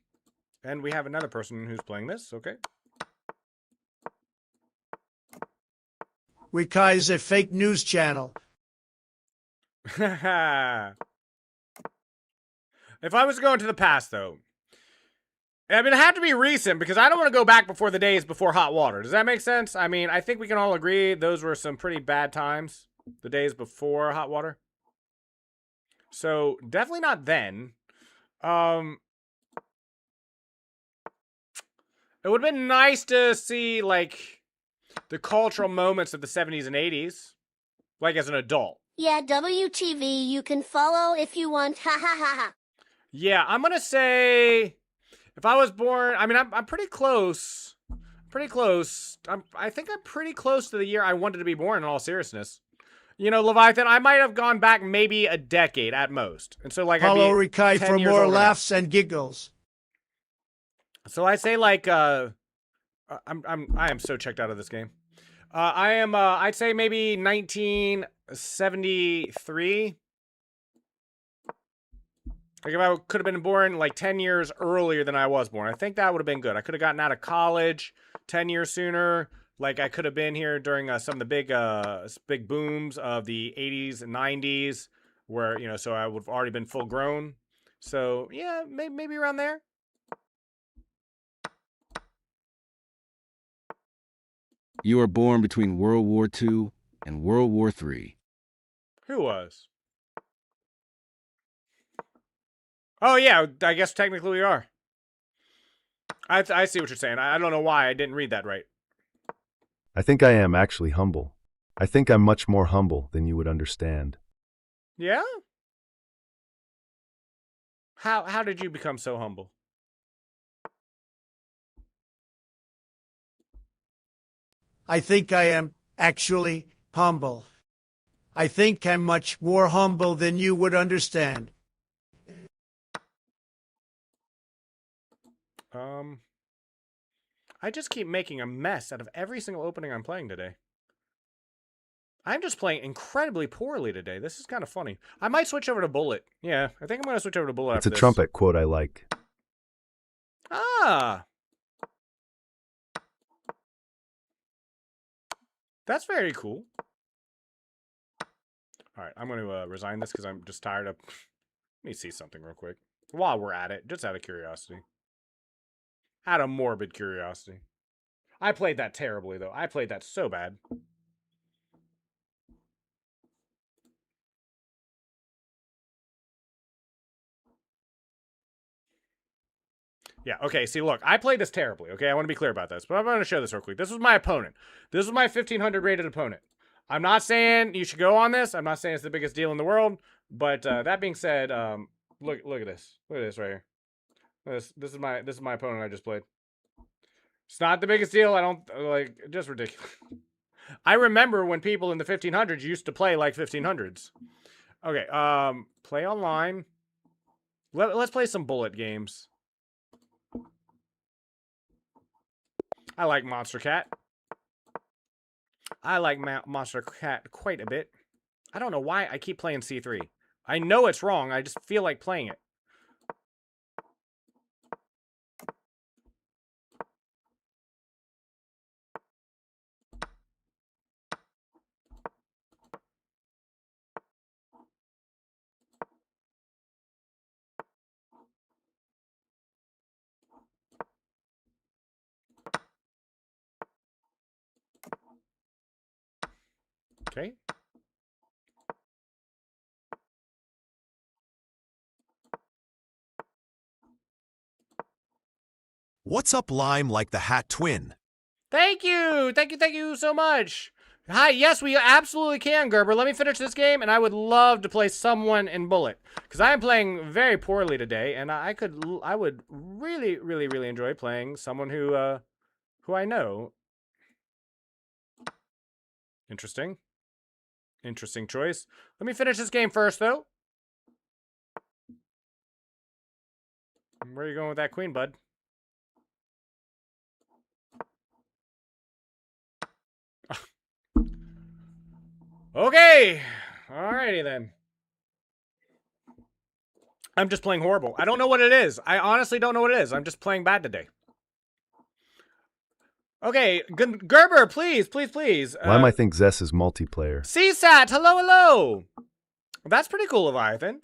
And we have another person who's playing this. Okay. Wikai is a fake news channel. If I was going to the past, though, I mean, it had to be recent because I don't want to go back before the days before hot water. Does that make sense? I mean, I think we can all agree those were some pretty bad times, the days before hot water. So, definitely not then. It would have been nice to see, like, the cultural moments of the 70s and 80s, like as an adult. Yeah, WTV, you can follow if you want, ha ha ha ha. Yeah, I'm gonna say, if I was born, I mean, I'm pretty close. I think I'm pretty close to the year I wanted to be born, in all seriousness. You know, Leviathan, I might have gone back maybe a decade at most. And so, like, Follow I'd be Rikai 10 for years more older now. laughs and giggles. So I say, like, I am so checked out of this game. I'd say maybe 1973. Like, if I could have been born, like, 10 years earlier than I was born, I think that would have been good. I could have gotten out of college 10 years sooner. Like, I could have been here during some of the big booms of the 80s and 90s, where, you know, so I would have already been full grown. So, yeah, maybe around there. You were born between World War II and World War III. Who was? Oh, yeah, I guess technically we are. I see what you're saying. I don't know why I didn't read that right. I think I am actually humble. I think I'm much more humble than you would understand. Yeah? How did you become so humble? I think I am actually humble. I think I'm much more humble than you would understand. I just keep making a mess out of every single opening I'm playing today. I'm just playing incredibly poorly today. This is kind of funny. I might switch over to Bullet. Yeah, I think I'm going to switch over to Bullet It's after a this. trumpet quote I like. Ah! That's very cool. All right, I'm going to resign this because I'm just tired of... Let me see something real quick. While we're at it, just out of curiosity. Out of morbid curiosity. I played that terribly, though. I played that so bad. Yeah, okay, see, look, I played this terribly, okay? I want to be clear about this, but I'm going to show this real quick. This was my opponent. This was my 1,500 rated opponent. I'm not saying you should go on this. I'm not saying it's the biggest deal in the world, but that being said, look at this. Look at this right here. This is my opponent I just played. It's not the biggest deal. I don't, like, just ridiculous. I remember when people in the 1,500s used to play like 1,500s. Okay, play online. Let's play some bullet games. I like Monster Cat. I like Monster Cat quite a bit. I don't know why I keep playing C3. I know it's wrong. I just feel like playing it. Okay. What's up, Lime like the Hat Twin? Thank you. Thank you so much. Hi, yes, we absolutely can, Gerber. Let me finish this game, and I would love to play someone in Bullet. Because I am playing very poorly today, and I would really enjoy playing someone who I know. Interesting. Interesting choice. Let me finish this game first, though. Where are you going with that queen, bud? Okay. Alrighty then. I'm just playing horrible. I don't know what it is. I honestly don't know what it is. I'm just playing bad today. Okay, Gerber, please. Lime, I think Zess is multiplayer. CSAT, hello. That's pretty cool, Leviathan.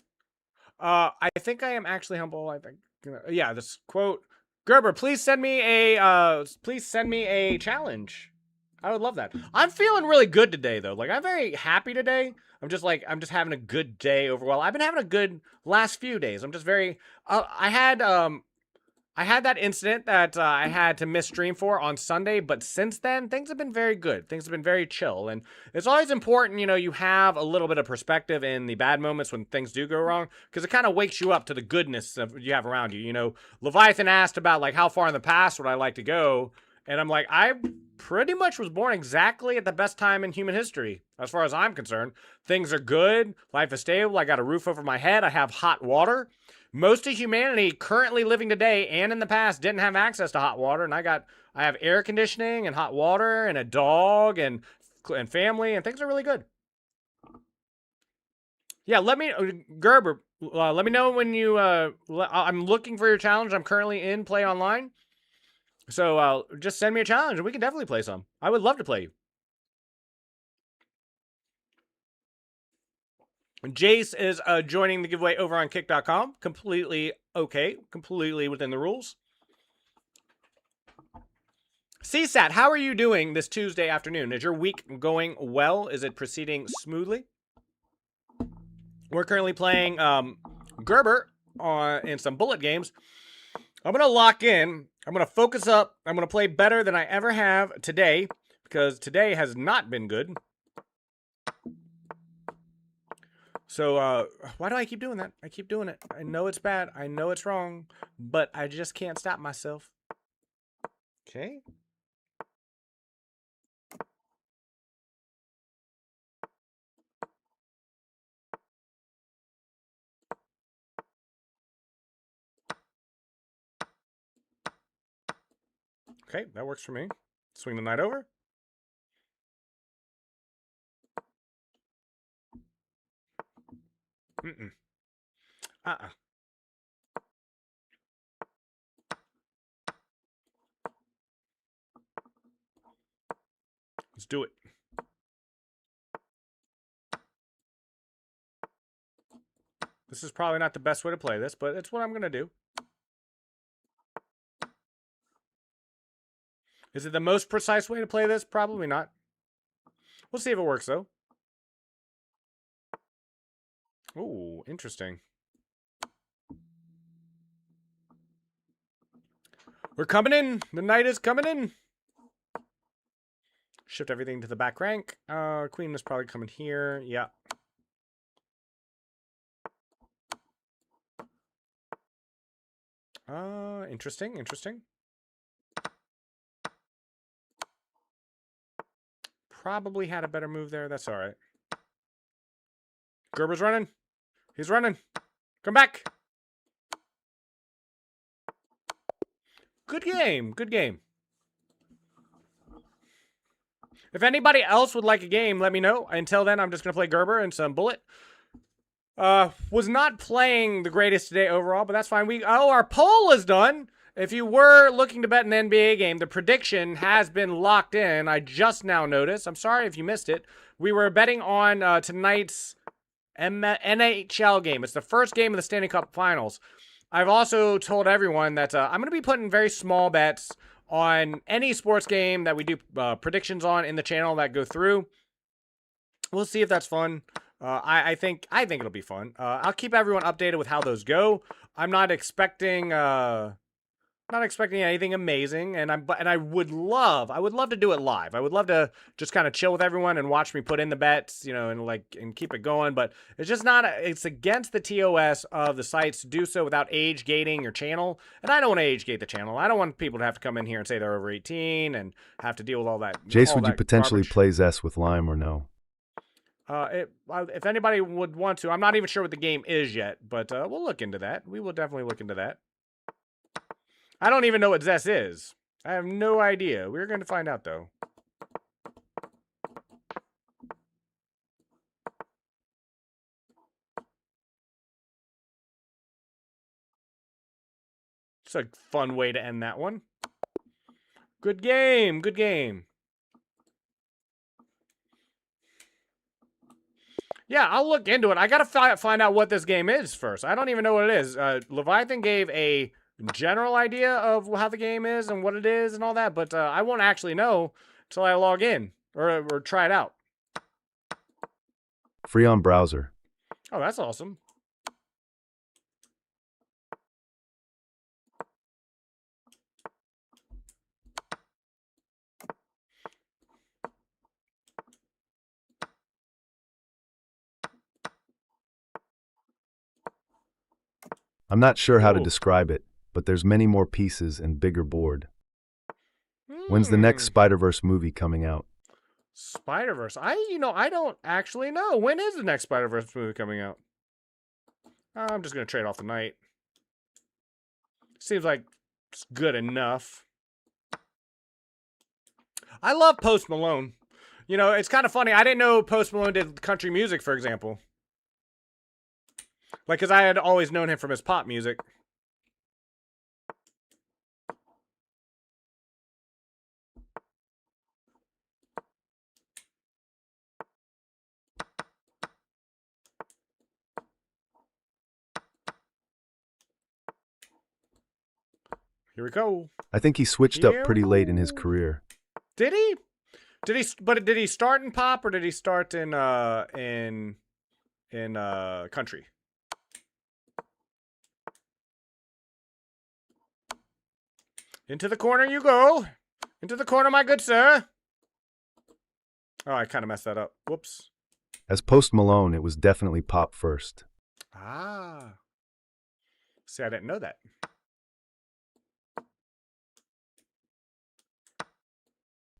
I think I am actually humble. I think, yeah. This quote, Gerber, please send me a challenge. I would love that. I'm feeling really good today, though. Like, I'm very happy today. I'm just having a good day overall. I've been having a good last few days. I'm just very. I had that incident that I had to miss stream for on Sunday, but since then, things have been very good. Things have been very chill, and it's always important, you have a little bit of perspective in the bad moments when things do go wrong, because it kind of wakes you up to the goodness of you have around you. Leviathan asked about, like, how far in the past would I like to go, and I'm like, I pretty much was born exactly at the best time in human history, as far as I'm concerned. Things are good. Life is stable. I got a roof over my head. I have hot water. Most of humanity currently living today and in the past didn't have access to hot water, and I have air conditioning and hot water and a dog and family, and things are really good. Yeah, Gerber, let me know when you, I'm looking for your challenge. I'm currently in Play Online. So just send me a challenge and we can definitely play some. I would love to play you. Jace is joining the giveaway over on kick.com. Completely okay. Completely within the rules. CSAT, how are you doing this Tuesday afternoon? Is your week going well? Is it proceeding smoothly? We're currently playing Gerber in some bullet games. I'm going to lock in. I'm going to focus up. I'm going to play better than I ever have today, because today has not been good. So, why do I keep doing that? I keep doing it. I know it's bad. I know it's wrong, but I just can't stop myself. Okay. Okay, that works for me. Swing the knight over. Uh-uh. Let's do it. This is probably not the best way to play this, but it's what I'm going to do. Is it the most precise way to play this? Probably not. We'll see if it works, though. Ooh, interesting. We're coming in. The night is coming in. Shift everything to the back rank. Queen is probably coming here. Yeah. Interesting, interesting. Probably had a better move there. That's all right. Gerber's running. He's running. Come back. Good game. Good game. If anybody else would like a game, let me know. Until then, I'm just going to play Gerber and some Bullet. Was not playing the greatest today overall, but that's fine. Our poll is done. If you were looking to bet an NBA game, the prediction has been locked in. I just now noticed. I'm sorry if you missed it. We were betting on tonight's NHL game. It's the first game of the Stanley Cup Finals. I've also told everyone that I'm going to be putting very small bets on any sports game that we do predictions on in the channel that go through. We'll see if that's fun. I think it'll be fun. I'll keep everyone updated with how those go. I'm not expecting anything amazing, and I would love to do it live. I would love to just kind of chill with everyone and watch me put in the bets, you know, and keep it going. But it's just not. It's against the TOS of the sites to do so without age gating your channel, and I don't want to age gate the channel. I don't want people to have to come in here and say they're over 18 and have to deal with all that. Jace, all would you that potentially garbage. play Zest with Lime or no? If anybody would want to, I'm not even sure what the game is yet, but we'll look into that. We will definitely look into that. I don't even know what Zest is. I have no idea. We're going to find out, though. It's a fun way to end that one. Good game. Good game. Yeah, I'll look into it. I got to find out what this game is first. I don't even know what it is. Leviathan gave a general idea of how the game is and what it is and all that, but I won't actually know until I log in or try it out. Free on browser. Oh, that's awesome. I'm not sure how to Ooh. describe it, but there's many more pieces and bigger board. When's the next Spider-Verse movie coming out? Spider-Verse. I don't actually know. When is the next Spider-Verse movie coming out? I'm just going to trade off the night. Seems like it's good enough. I love Post Malone. You know, it's kind of funny. I didn't know Post Malone did country music, for example. Like, because I had always known him from his pop music. Here we go. I think he switched up Here pretty we late in his go. career. Did he? But did he start in pop or did he start in country? Into the corner you go. Into the corner, my good sir. Oh, I kind of messed that up. Whoops. As Post Malone, it was definitely pop first. Ah. See, I didn't know that.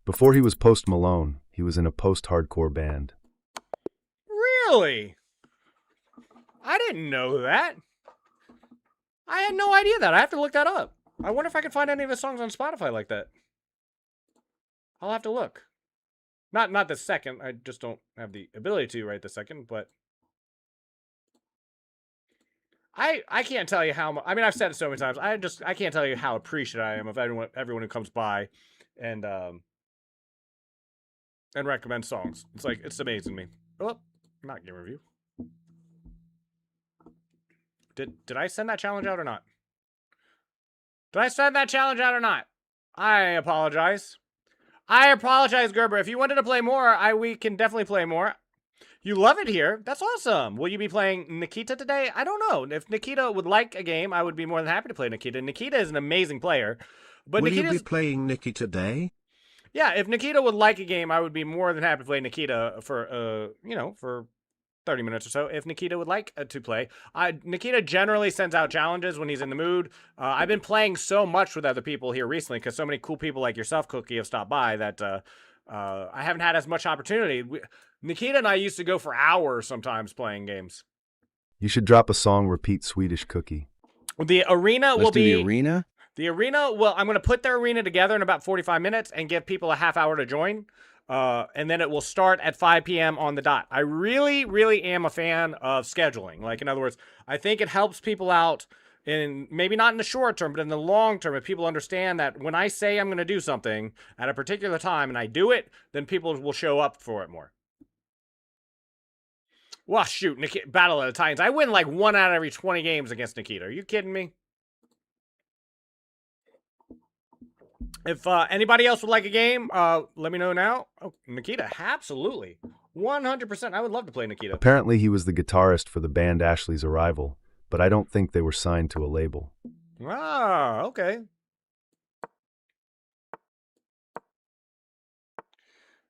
Before he was Post Malone, he was in a post-hardcore band. Really? I didn't know that. I had no idea that. I have to look that up. I wonder if I can find any of his songs on Spotify like that. I'll have to look. Not this second. I just don't have the ability to right this second, but I can't tell you how much. I mean, I've said it so many times. I can't tell you how appreciative I am of everyone who comes by and recommends songs. It's amazing to me. Oh, not game review. Did I send that challenge out or not? Did I send that challenge out or not? I apologize. I apologize, Gerber. If you wanted to play more, we can definitely play more. You love it here. That's awesome. Will you be playing Nikita today? I don't know. If Nikita would like a game, I would be more than happy to play Nikita. Nikita is an amazing player. But Will you Nikita's... be playing Nikki today? Yeah, if Nikita would like a game, I would be more than happy to play Nikita for, for 30 minutes or so. If Nikita would like to play. Nikita generally sends out challenges when he's in the mood. I've been playing so much with other people here recently because so many cool people like yourself, Cookie, have stopped by that I haven't had as much opportunity. Nikita and I used to go for hours sometimes playing games. You should drop a song, repeat Swedish Cookie. The arena will be... the arena? The arena, well, I'm going to put their arena together in about 45 minutes and give people a half hour to join. And then it will start at 5 p.m. on the dot. I really, really am a fan of scheduling. Like, in other words, I think it helps people out in maybe not in the short term, but in the long term. If people understand that when I say I'm going to do something at a particular time and I do it, then people will show up for it more. Well, shoot, Battle of the Titans. I win like 1 out of every 20 games against Nikita. Are you kidding me? If anybody else would like a game, let me know now. Oh, Nikita, absolutely. 100%. I would love to play Nikita. Apparently he was the guitarist for the band Ashley's Arrival, but I don't think they were signed to a label. Ah, okay.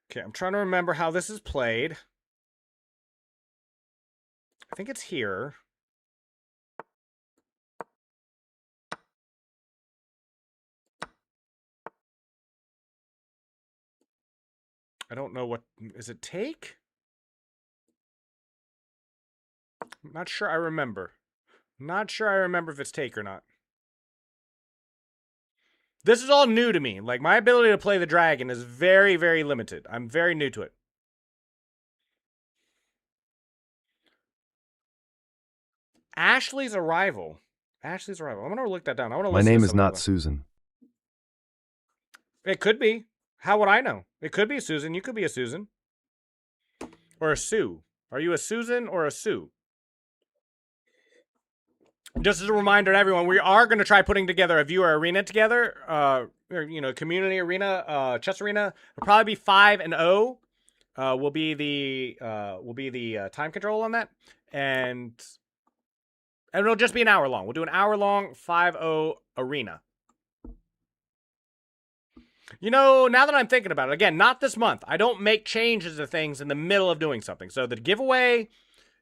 Okay, I'm trying to remember how this is played. I think it's here. I don't know what... Is it take? I'm not sure I remember. Not sure I remember if it's take or not. This is all new to me. Like, my ability to play the dragon is very, very limited. I'm very new to it. Ashley's Arrival. Ashley's Arrival. I'm going to look that down. I want to. My name is not Susan. It could be. How would I know? It could be Susan. You could be a Susan. Or a Sue. Are you a Susan or a Sue? Just as a reminder to everyone, we are going to try putting together a viewer arena together. Or, community arena, chess arena. It'll probably be 5-0. Will be the time control on that. And it'll just be an hour long. We'll do an hour long 5-0 arena. You know, now that I'm thinking about it, again, not this month. I don't make changes to things in the middle of doing something. So the giveaway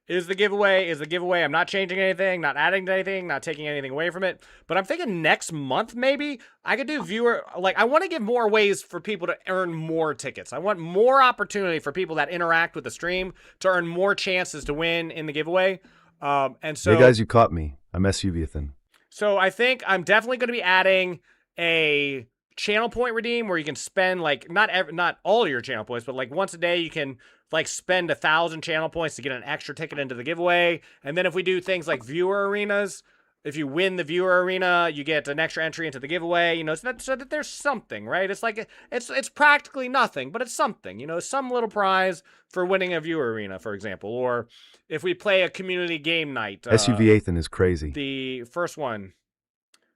is the giveaway. I'm not changing anything, not adding to anything, not taking anything away from it. But I'm thinking next month, maybe, I could do viewer... Like, I want to give more ways for people to earn more tickets. I want more opportunity for people that interact with the stream to earn more chances to win in the giveaway. And so... Hey guys, you caught me. I'm SUVathan. So I think I'm definitely going to be adding a... channel point redeem where you can spend like not all your channel points, but like once a day you can like spend 1,000 channel points to get an extra ticket into the giveaway. And then if we do things like viewer arenas, if you win the viewer arena, you get an extra entry into the giveaway. You know, so that there's something, right? It's like it's practically nothing, but it's something. You know, some little prize for winning a viewer arena, for example. Or if we play a community game night, SUVathan is crazy. The first one,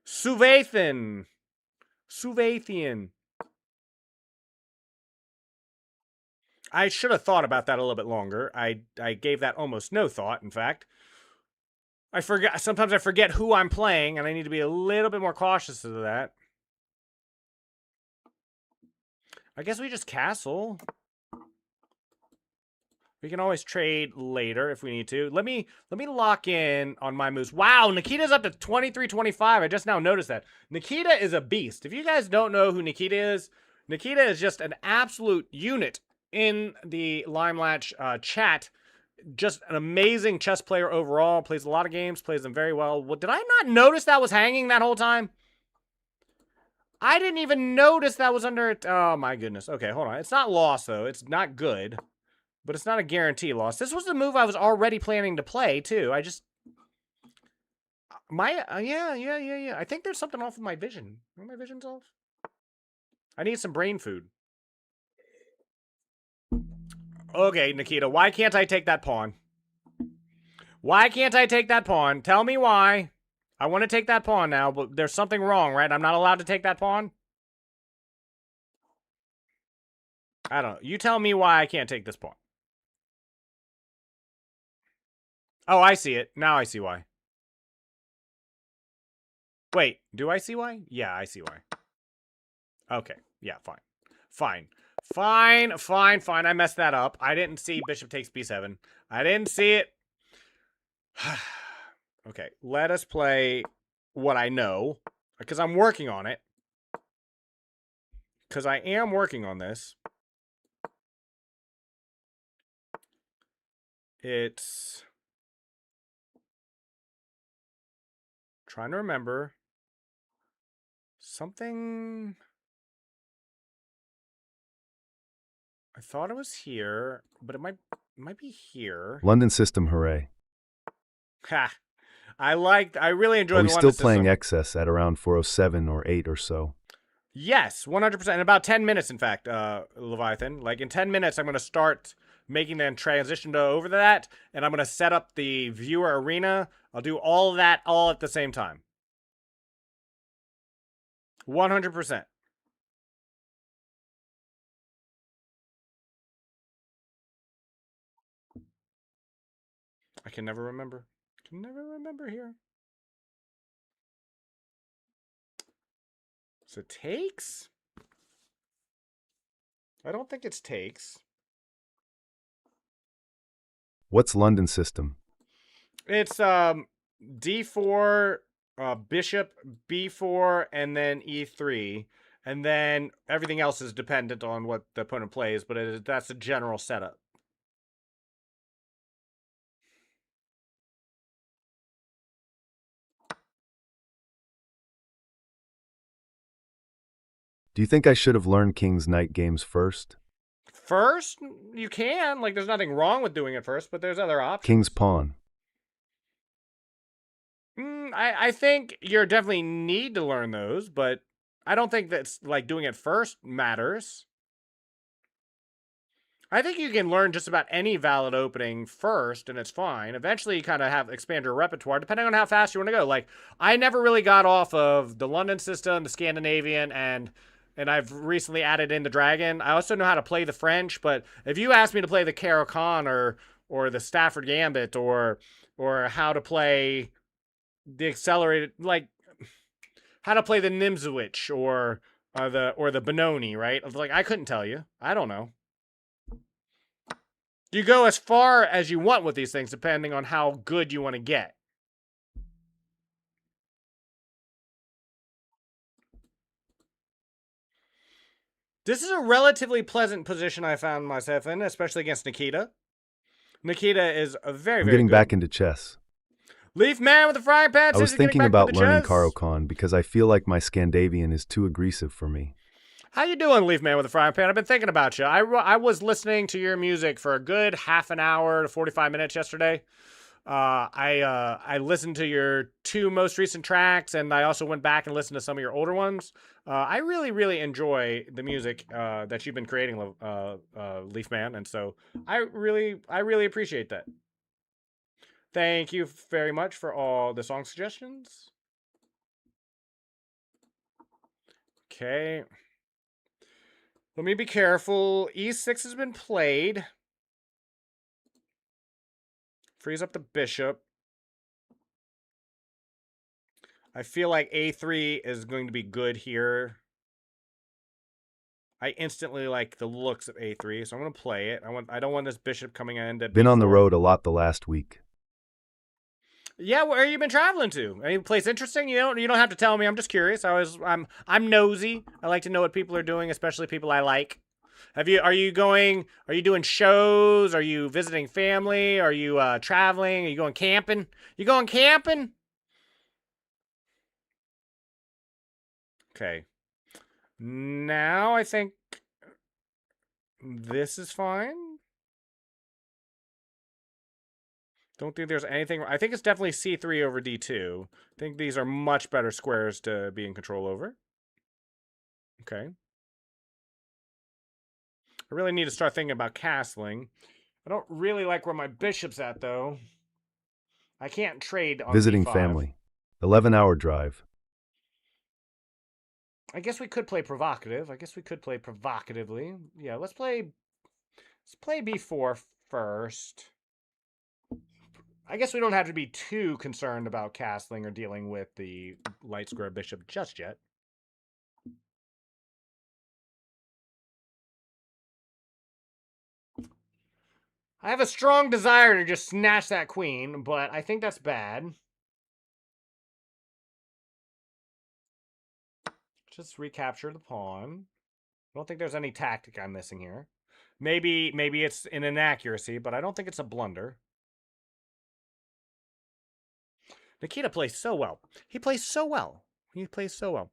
Suvathan. Suvathian. I should have thought about that a little bit longer. I gave that almost no thought, in fact. I forget. Sometimes I forget who I'm playing, and I need to be a little bit more cautious of that. I guess we just castle. We can always trade later if we need to. Let me lock in on my moves. Wow, Nikita's up to 23-25. I just now noticed that. Nikita is a beast. If you guys don't know who Nikita is just an absolute unit in the Limelatch chat. Just an amazing chess player overall. Plays a lot of games, plays them very well. Did I not notice that was hanging that whole time? I didn't even notice that was under it. Oh my goodness. Okay, hold on. It's not lost though. It's not good. But it's not a guarantee loss. This was the move I was already planning to play, too. I just... Yeah. I think there's something off with my vision. My vision's off? I need some brain food. Okay, Nikita, why can't I take that pawn? Why can't I take that pawn? Tell me why. I want to take that pawn now, but there's something wrong, right? I'm not allowed to take that pawn? I don't know. You tell me why I can't take this pawn. Oh, I see it. Now I see why. Wait, do I see why? Yeah, I see why. Okay. Yeah, fine. Fine. Fine, fine, fine. I messed that up. I didn't see bishop takes b7. I didn't see it. Okay, let us play what I know, because I'm working on it. Because I am working on this. It's... trying to remember. Something... I thought it was here, but it might be here. London System, hooray. Ha! I really enjoyed Are we the still London playing System. excess at around 407 or 8 or so? Yes, 100%. In about 10 minutes, in fact, Leviathan. Like, in 10 minutes, I'm going to start making the transition over to that, and I'm going to set up the viewer arena. I'll do all of that all at the same time. 100%. I can never remember. Can never remember here. So takes? I don't think it's takes. What's London System? It's d4, bishop, b4, and then e3. And then everything else is dependent on what the opponent plays, but that's a general setup. Do you think I should have learned King's Knight games first? First, you can. Like, there's nothing wrong with doing it first, but there's other options. King's Pawn. I think you definitely need to learn those, but I don't think that's, like, doing it first matters. I think you can learn just about any valid opening first, and it's fine. Eventually, you kind of expand your repertoire, depending on how fast you want to go. Like, I never really got off of the London System, the Scandinavian, and I've recently added in the Dragon. I also know how to play the French, but if you ask me to play the Caro-Kann or the Stafford Gambit or how to play the accelerated, like, how to play the Nimzowitsch or the Benoni, right? Like, I couldn't tell you. I don't know. You go as far as you want with these things, depending on how good you want to get. This is a relatively pleasant position I found myself in, especially against Nikita. Nikita is a very, I'm very getting good. back into chess. Leaf Man with the frying pan. I was thinking about learning Caro-Kann because I feel like my Scandinavian is too aggressive for me. How you doing, Leaf Man with the frying pan? I've been thinking about you. I was listening to your music for a good half an hour to 45 minutes yesterday. I listened to your 2 most recent tracks, and I also went back and listened to some of your older ones. I really, really enjoy the music that you've been creating, Leaf Man, and so I really appreciate that. Thank you very much for all the song suggestions. Okay. Let me be careful. E6 has been played. Frees up the bishop. I feel like A3 is going to be good here. I instantly like the looks of A3, so I'm going to play it. I don't want this bishop coming in. Been on the road a lot the last week. Yeah, where have you been traveling to? Any place interesting? You don't have to tell me. I'm just curious. I'm nosy. I like to know what people are doing, especially people I like. Are you doing shows? Are you visiting family? Are you traveling? Are you going camping? You going camping? Okay. Now I think this is fine. Don't think there's anything. I think it's definitely C3 over D2. I think these are much better squares to be in control over. Okay. I really need to start thinking about castling. I don't really like where my bishop's at, though. I can't trade on Visiting B5. family. 11-hour drive. I guess we could play provocative. I guess we could play provocatively. Yeah, let's play B4 first. I guess we don't have to be too concerned about castling or dealing with the light square bishop just yet. I have a strong desire to just snatch that queen, but I think that's bad. Just recapture the pawn. I don't think there's any tactic I'm missing here. Maybe it's an inaccuracy, but I don't think it's a blunder. Nikita plays so well. He plays so well. He plays so well.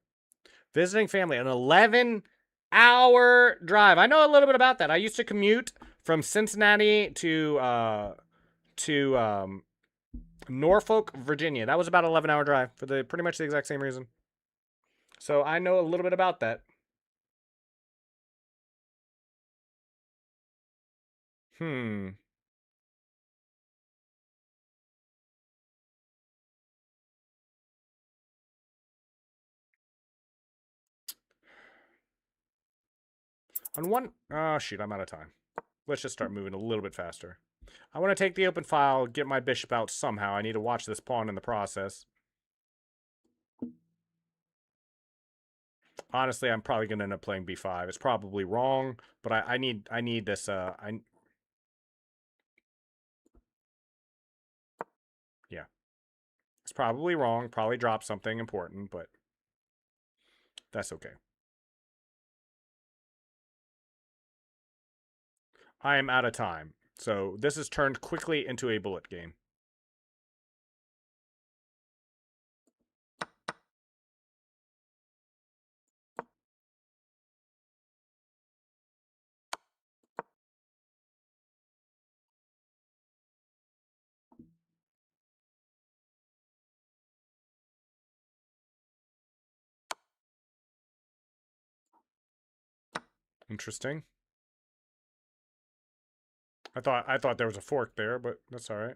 Visiting family, an 11-hour drive. I know a little bit about that. I used to commute from Cincinnati to Norfolk, Virginia. That was about an 11-hour drive for pretty much the exact same reason. So I know a little bit about that. On one... Oh, shoot, I'm out of time. Let's just start moving a little bit faster. I want to take the open file, get my bishop out somehow. I need to watch this pawn in the process. Honestly, I'm probably going to end up playing b5. It's probably wrong, but I need this... Yeah. It's probably wrong. Probably dropped something important, but that's okay. I am out of time. So this has turned quickly into a bullet game. Interesting. I thought there was a fork there, but that's all right.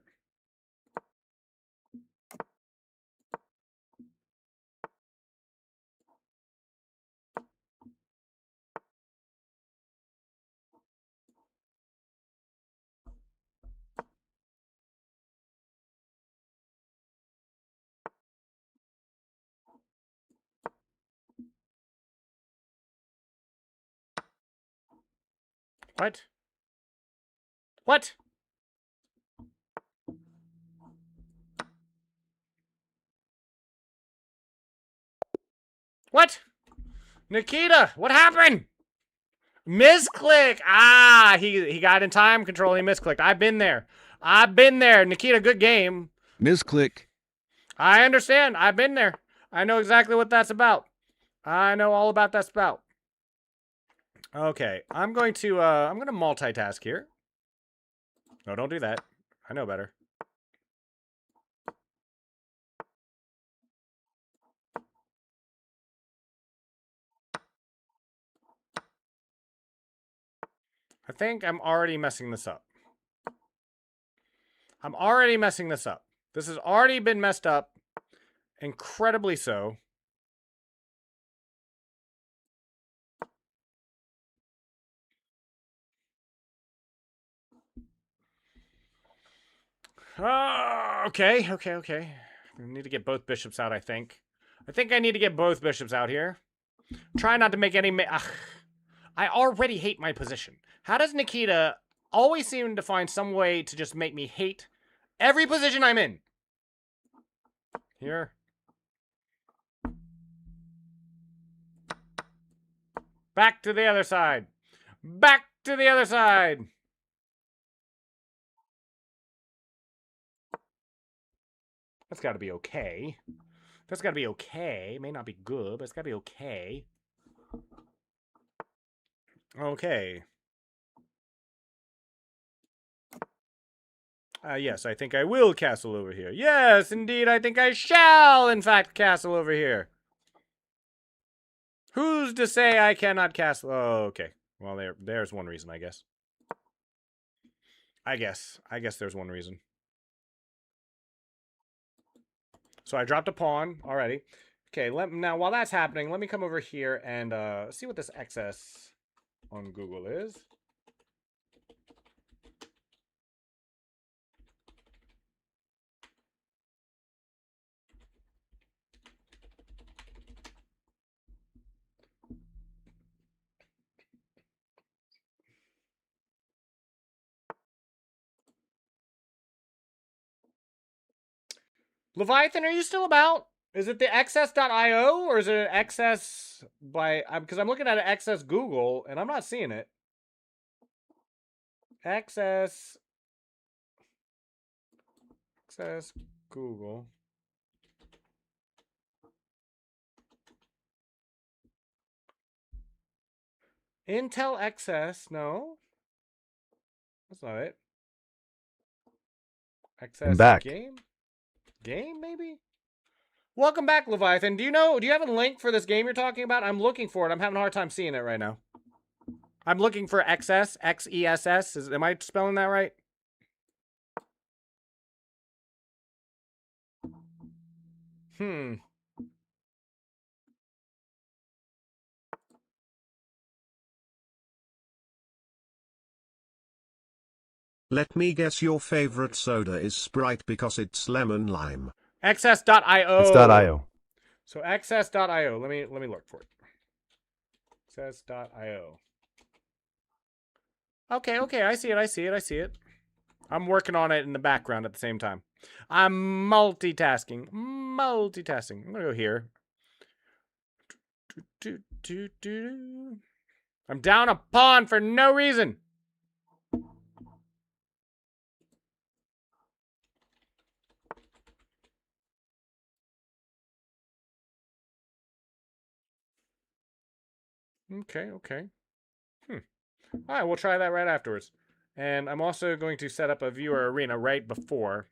What? What? What? Nikita, what happened? Misclick. Ah, he got in time control. He misclicked. I've been there. I've been there. Nikita, good game. Misclick. I understand. I've been there. I know exactly what that's about. I know all about that spout. Okay, I'm going to multitask here. No, don't do that. I know better. I think I'm already messing this up. I'm already messing this up. This has already been messed up. Incredibly so. Okay. I need to get both bishops out, I think. I think I need to get both bishops out here. Try not to make any... I already hate my position. How does Nikita always seem to find some way to just make me hate every position I'm in? Here. Back to the other side. Back to the other side. That's got to be okay. That's got to be okay. It may not be good, but it's got to be okay. Okay. Yes, I think I will castle over here. Yes, indeed, I think I shall, in fact, castle over here. Who's to say I cannot castle? Oh, okay. Well, there's one reason, I guess. I guess there's one reason. So I dropped a pawn already. Okay, now while that's happening, let me come over here and see what this excess on Google is. Leviathan, are you still about? Is it the excess.io or is it an excess by... Because I'm looking at an excess Google and I'm not seeing it. Excess Google. Intel excess, no. That's not it. Excess I'm back. game? Game, maybe? Welcome back, Leviathan. Do you have a link for this game you're talking about? I'm looking for it. I'm having a hard time seeing it right now. I'm looking for XS, X-E-S-S. Am I spelling that right? Let me guess, your favorite soda is Sprite because it's lemon lime. XS.io. It's .io. So XS.io. Let me look for it. XS.io. Okay, I see it. I'm working on it in the background at the same time. I'm multitasking. I'm gonna go here. I'm down a pawn for no reason. Okay. All right, we'll try that right afterwards. And I'm also going to set up a viewer arena right before.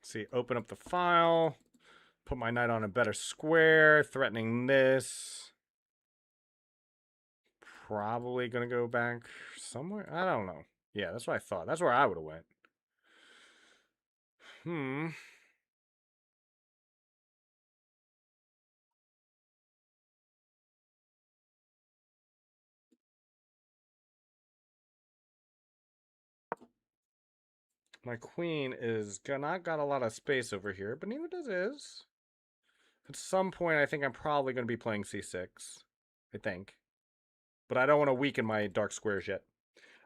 See, open up the file. Put my knight on a better square, threatening this. Probably going to go back somewhere. I don't know. Yeah, that's what I thought. That's where I would have went. My queen is not got a lot of space over here, but neither does his. At some point, I think I'm probably going to be playing c6. I think. But I don't want to weaken my dark squares yet.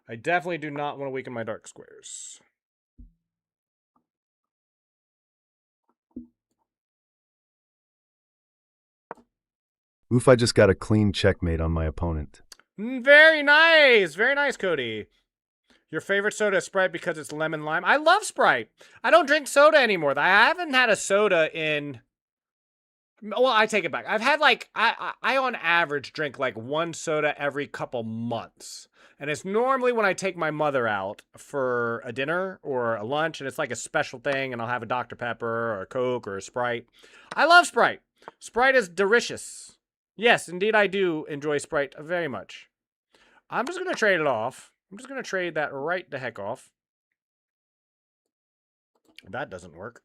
I definitely do not want to weaken my dark squares. Oof, I just got a clean checkmate on my opponent. Very nice, Cody. Your favorite soda is Sprite because it's lemon lime. I love Sprite. I don't drink soda anymore. I haven't had a soda in... Well, I take it back. I've had like... I on average drink like one soda every couple months. And it's normally when I take my mother out for a dinner or a lunch. And it's like a special thing. And I'll have a Dr. Pepper or a Coke or a Sprite. I love Sprite. Sprite is delicious. Yes, indeed I do enjoy Sprite very much. I'm just going to trade it off. I'm just going to trade that right the heck off. That doesn't work.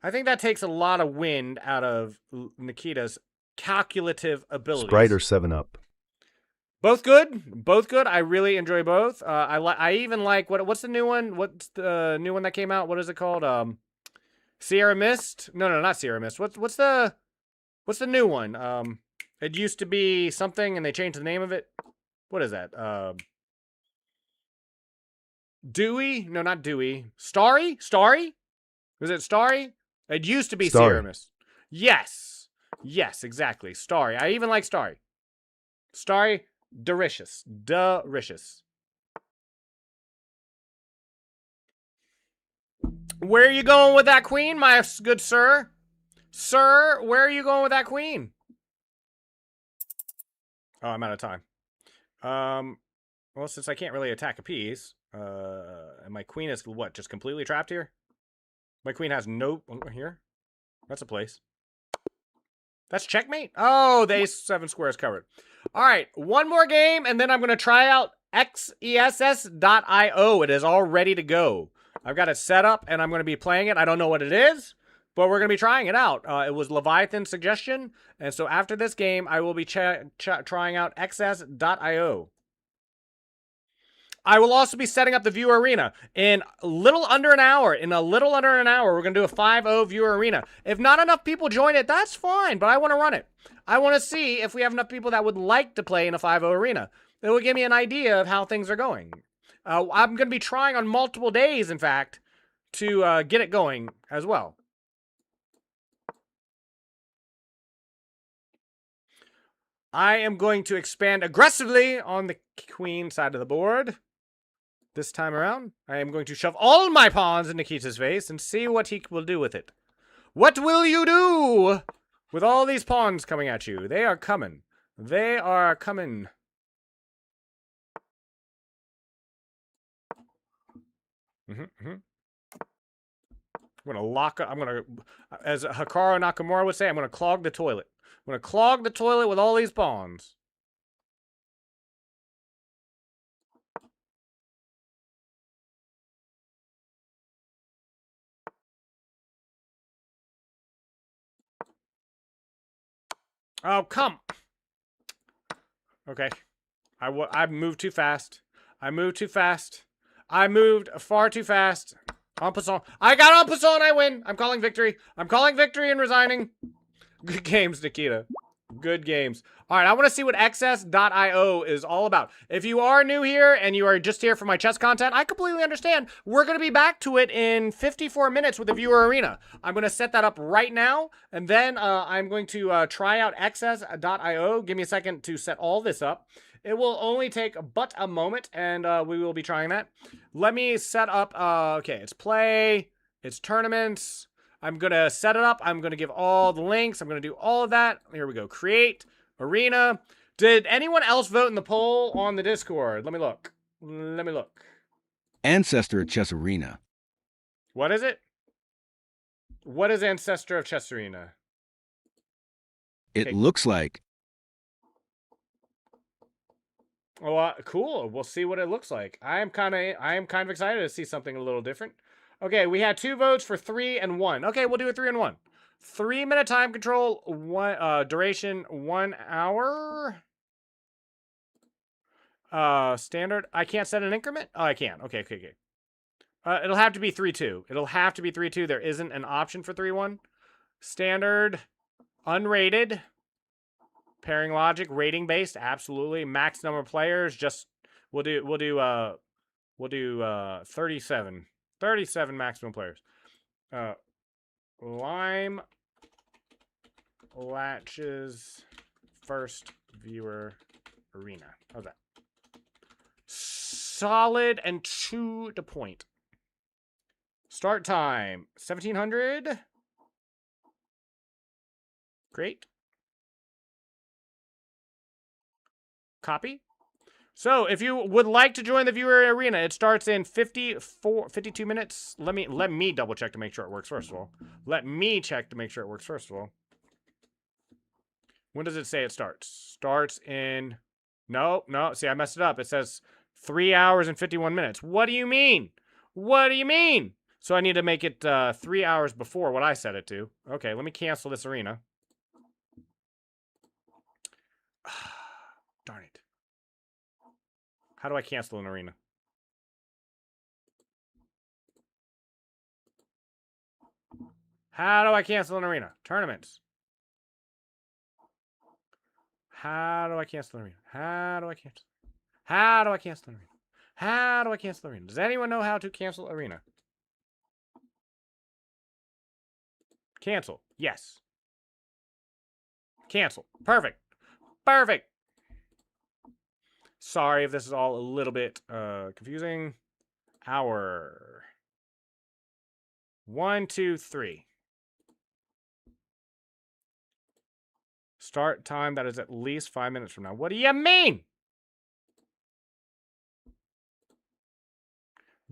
I think that takes a lot of wind out of Nikita's calculative abilities. Sprite or 7-Up? Both good. Both good. I really enjoy both. I even like... What's the new one? What's the new one that came out? What is it called? Sierra Mist? No, not Sierra Mist. What's the new one? It used to be something and they changed the name of it. What is that? Dewey? No, not Dewey. Starry? Was it Starry? It used to be Starry. Sierra Mist. Yes, exactly. Starry. I even like Starry. Starry, delicious. Where are you going with that queen, my good sir? Sir, where are you going with that queen? Oh, I'm out of time. Well, since I can't really attack a piece, and my queen is what, just completely trapped here? My queen has no... Here? That's a place. That's checkmate? Oh, the ace-7 square is covered. All right, one more game, and then I'm going to try out xess.io. It is all ready to go. I've got it set up, and I'm going to be playing it. I don't know what it is, but we're going to be trying it out. It was Leviathan's suggestion, and so after this game, I will be trying out xess.io. I will also be setting up the viewer arena in a little under an hour. In a little under an hour, we're going to do a 5-0 viewer arena. If not enough people join it, that's fine, but I want to run it. I want to see if we have enough people that would like to play in a 5-0 arena. It will give me an idea of how things are going. I'm going to be trying on multiple days, in fact, to get it going as well. I am going to expand aggressively on the queen side of the board. This time around, I am going to shove all my pawns in Nikita's face and see what he will do with it. What will you do with all these pawns coming at you? They are coming. They are coming. I'm going to lock up. I'm going to, as Hikaru Nakamura would say, I'm going to clog the toilet. I'm going to clog the toilet with all these pawns. Oh, come. Okay. I moved too fast. I moved too fast. I moved far too fast. En passant. I got en passant. I win. I'm calling victory. I'm calling victory and resigning. Good games, Nikita. Good games. All right, I want to see what xess.io is all about. If you are new here and you are just here for my chess content, I completely understand. We're going to be back to it in 54 minutes with the viewer arena. I'm going to set that up right now, and then I'm going to try out xess.io. Give me a second to set all this up. It will only take but a moment, and we will be trying that. Let me set up, okay, it's play, it's tournaments. I'm going to set it up. I'm going to give all the links. I'm going to do all of that. Here we go. Create, arena. Did anyone else vote in the poll on the Discord? Let me look. Let me look. Ancestor of Chess Arena. What is it? What is Ancestor of Chess Arena? It Okay. looks like. Well, cool. We'll see what it looks like. I am kind of excited to see something a little different. Okay, we had 2 votes for 3 and 1. Okay, we'll do a 3 and 1. 3-minute time control, duration 1 hour. Standard. I can't set an increment? Oh, I can. Okay. It'll have to be 3-2. It'll have to be 3-2. There isn't an option for 3-1. Standard, unrated. Pairing logic, rating based, absolutely. Max number of players, just we'll do 37. 37 maximum players. Lime Latches first viewer arena. How's that? Solid and to the point. Start time 1700. Great. Copy. So, if you would like to join the viewer arena, it starts in 52 minutes. Let me double check to make sure it works first of all. Let me check to make sure it works first of all. When does it say it starts? Starts in... No. See, I messed it up. It says 3 hours and 51 minutes. What do you mean? What do you mean? So I need to make it 3 hours before what I set it to. Okay, let me cancel this arena. Darn it. How do I cancel an arena? How do I cancel an arena? Tournaments. How do I cancel an arena? How do I cancel? How do I cancel an arena? How do I cancel an arena? Does anyone know how to cancel arena? Cancel. Yes. Cancel. Perfect. Perfect. Sorry if this is all a little bit confusing. Hour. 1, 2, 3. Start time that is at least 5 minutes from now. What do you mean?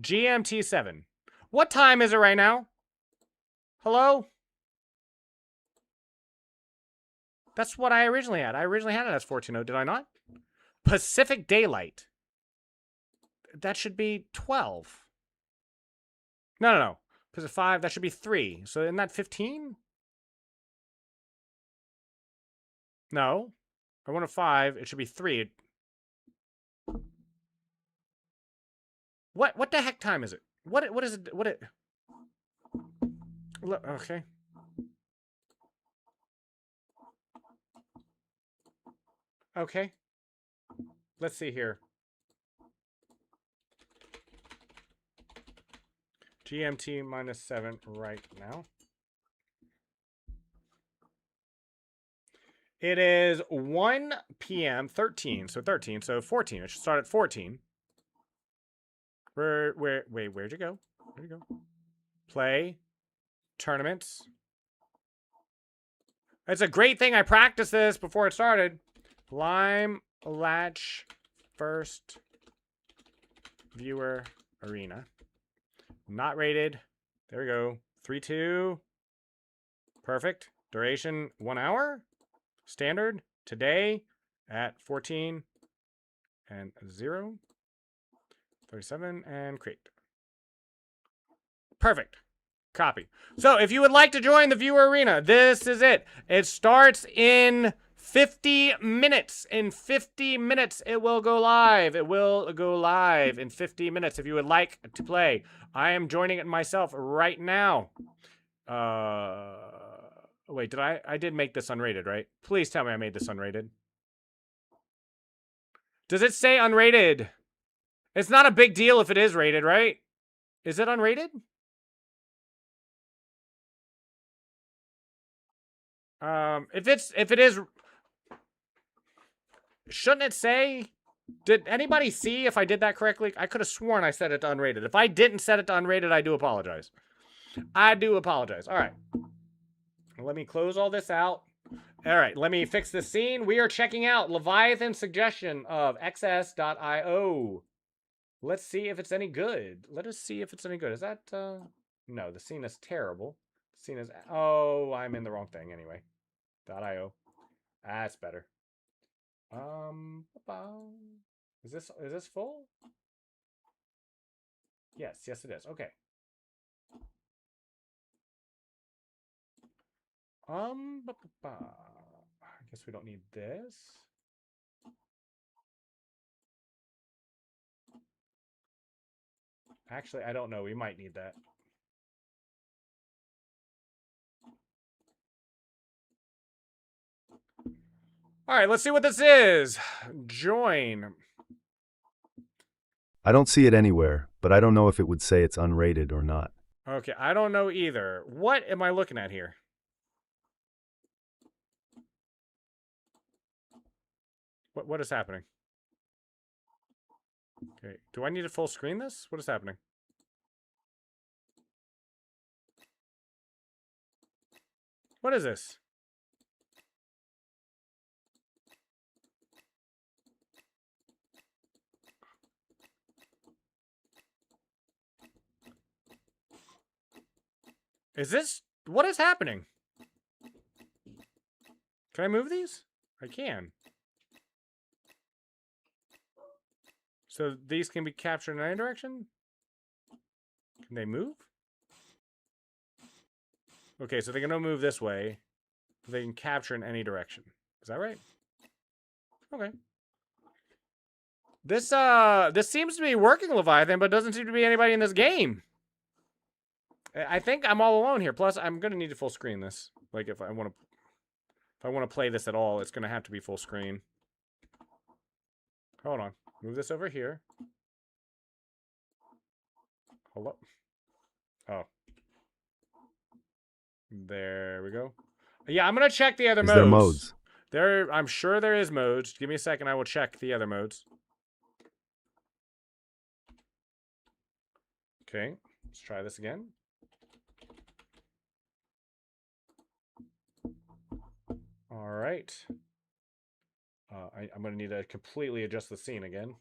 GMT 7. What time is it right now? Hello? That's what I originally had. I originally had it as 14.0, did I not? Pacific Daylight. That should be 12. No. Pacific 5, that should be 3. So isn't that 15? No. I want a 5. It should be 3. What the heck time is it? What is it? Look, okay. Okay. Let's see here. GMT -7 right now. It is 1 p.m. 13. So 13. So 14. It should start at 14. Where'd you go? Where'd you go? Play. Tournaments. It's a great thing I practiced this before it started. Lime Latch First Viewer Arena. Not rated. There we go. 3-2. Perfect. Duration 1 hour. Standard. Today at 14 and 0. 37 and create. Perfect. Copy. So if you would like to join the viewer arena, this is it. It starts in 50 minutes. In 50 minutes, it will go live. It will go live in 50 minutes if you would like to play. I am joining it myself right now. Wait, I did make this unrated, right? Please tell me I made this unrated. Does it say unrated? It's not a big deal if it is rated, right? Is it unrated? If it is, shouldn't it say? Did anybody see if I did that correctly? I could have sworn I set it to unrated. If I didn't set it to unrated, I do apologize. I do apologize. All right. Let me close all this out. All right, let me fix the scene. We are checking out Leviathan's suggestion of xs.io. Let's see if it's any good. Let us see if it's any good. Is that, no, the scene is terrible. The scene is, oh, I'm in the wrong thing anyway. .io. That's better. Is this full? Yes, it is. Okay. I guess we don't need this. Actually, I don't know. We might need that. All right, let's see what this is. Join. I don't see it anywhere, but I don't know if it would say it's unrated or not. Okay, I don't know either. What am I looking at here? What is happening? Okay, do I need to full screen this? What is happening? What is this? What is happening? Can I move these? I can. So these can be captured in any direction? Can they move? Okay, so they can only move this way. But they can capture in any direction. Is that right? Okay. This seems to be working, Leviathan, but doesn't seem to be anybody in this game. I think I'm all alone here. Plus, I'm gonna need to full screen this. Like if I want to play this at all, it's gonna have to be full screen. Hold on. Move this over here. Hold up. Oh. There we go. Yeah, I'm gonna check the other modes. Is there modes? I'm sure there is modes. Give me a second. I will check the other modes. Okay. Let's try this again. All right. I'm going to need to completely adjust the scene again.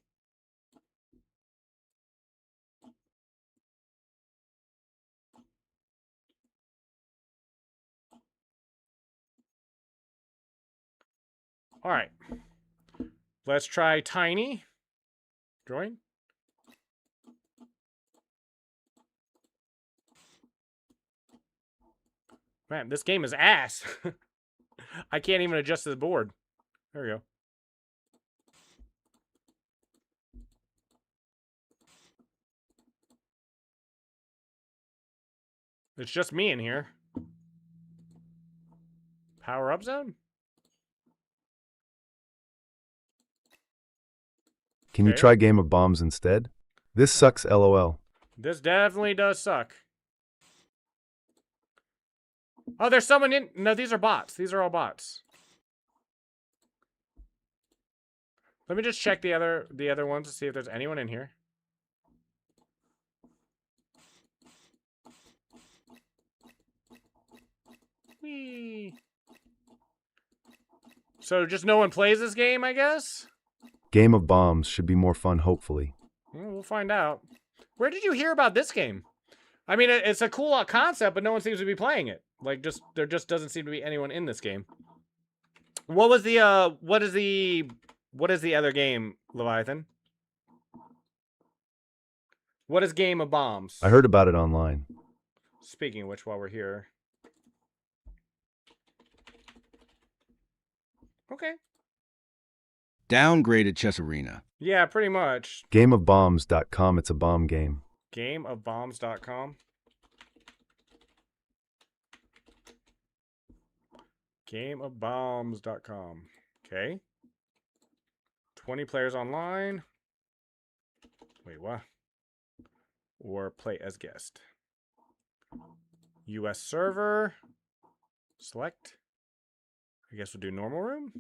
All right. Let's try Tiny. Join. Man, this game is ass. I can't even adjust the board. There we go. It's just me in here. Power up zone? Can you Okay. try Game of Bombs instead? This sucks, lol. This definitely does suck. Oh, there's someone in. No, these are bots. These are all bots. Let me just check the other ones to see if there's anyone in here. Whee. So just no one plays this game, I guess? Game of Bombs should be more fun, hopefully. Well, we'll find out. Where did you hear about this game? I mean, it's a cool concept, but no one seems to be playing it. Like, there just doesn't seem to be anyone in this game. What is the other game, Leviathan? What is Game of Bombs? I heard about it online. Speaking of which, while we're here. Okay. Downgraded Chess Arena. Yeah, pretty much. GameOfBombs.com, it's a bomb game. GameOfBombs.com. GameOfBombs.com. Okay. 20 players online. Wait, what? Or play as guest. US server. Select. I guess we'll do normal room.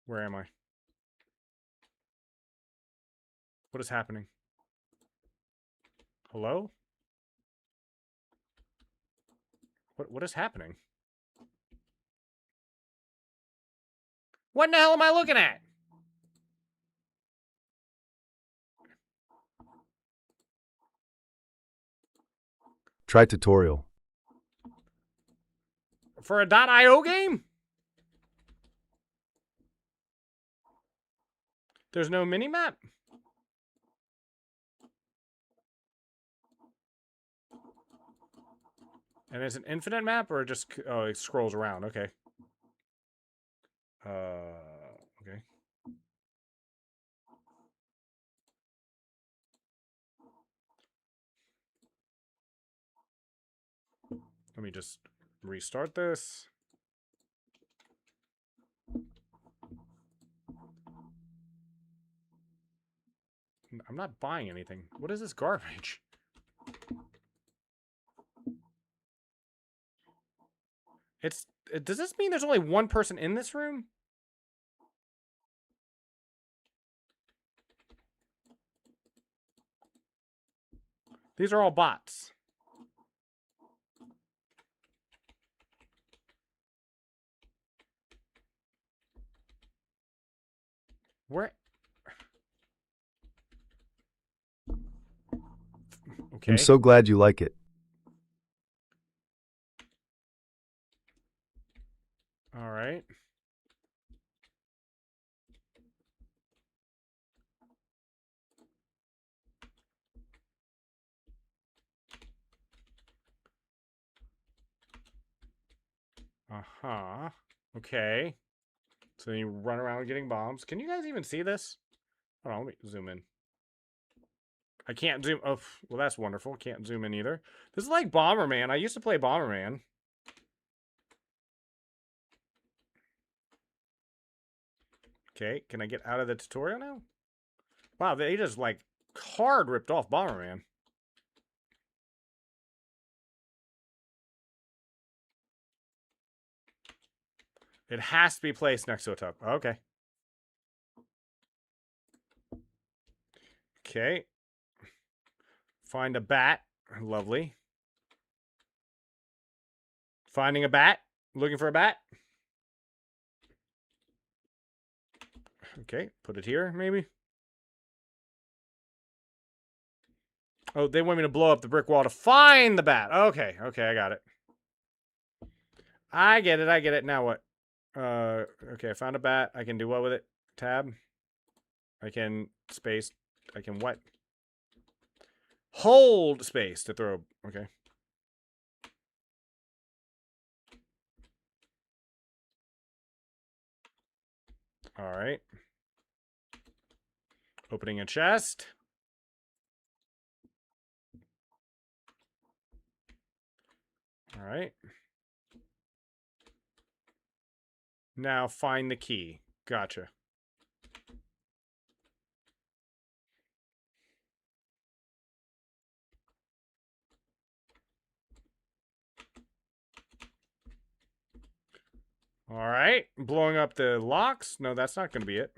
Where am I? What is happening? Hello? What is happening? What in the hell am I looking at? Try tutorial. For a .io game? There's no minimap? And it's an infinite map or just oh, it scrolls around. Okay. Okay. Let me just restart this. I'm not buying anything. What is this garbage? Does this mean there's only one person in this room? These are all bots. Where? Okay. I'm so glad you like it. All right. Uh-huh. Okay. So you run around getting bombs. Can you guys even see this? Hold on, let me zoom in. I can't zoom. Oh, well, that's wonderful. Can't zoom in either. This is like Bomberman. I used to play Bomberman. Okay, can I get out of the tutorial now? Wow, they just like hard ripped off Bomberman. It has to be placed next to a tub. Okay. Okay. Find a bat. Lovely. Finding a bat. Looking for a bat. Okay, put it here, maybe. Oh, they want me to blow up the brick wall to find the bat. Okay, okay, I got it. I get it, I get it. Now what? Okay, I found a bat. I can do what with it? Tab. I can space. I can what? Hold space to throw. Okay. All right. Opening a chest. All right. Now find the key. Gotcha. All right. Blowing up the locks. No, that's not going to be it.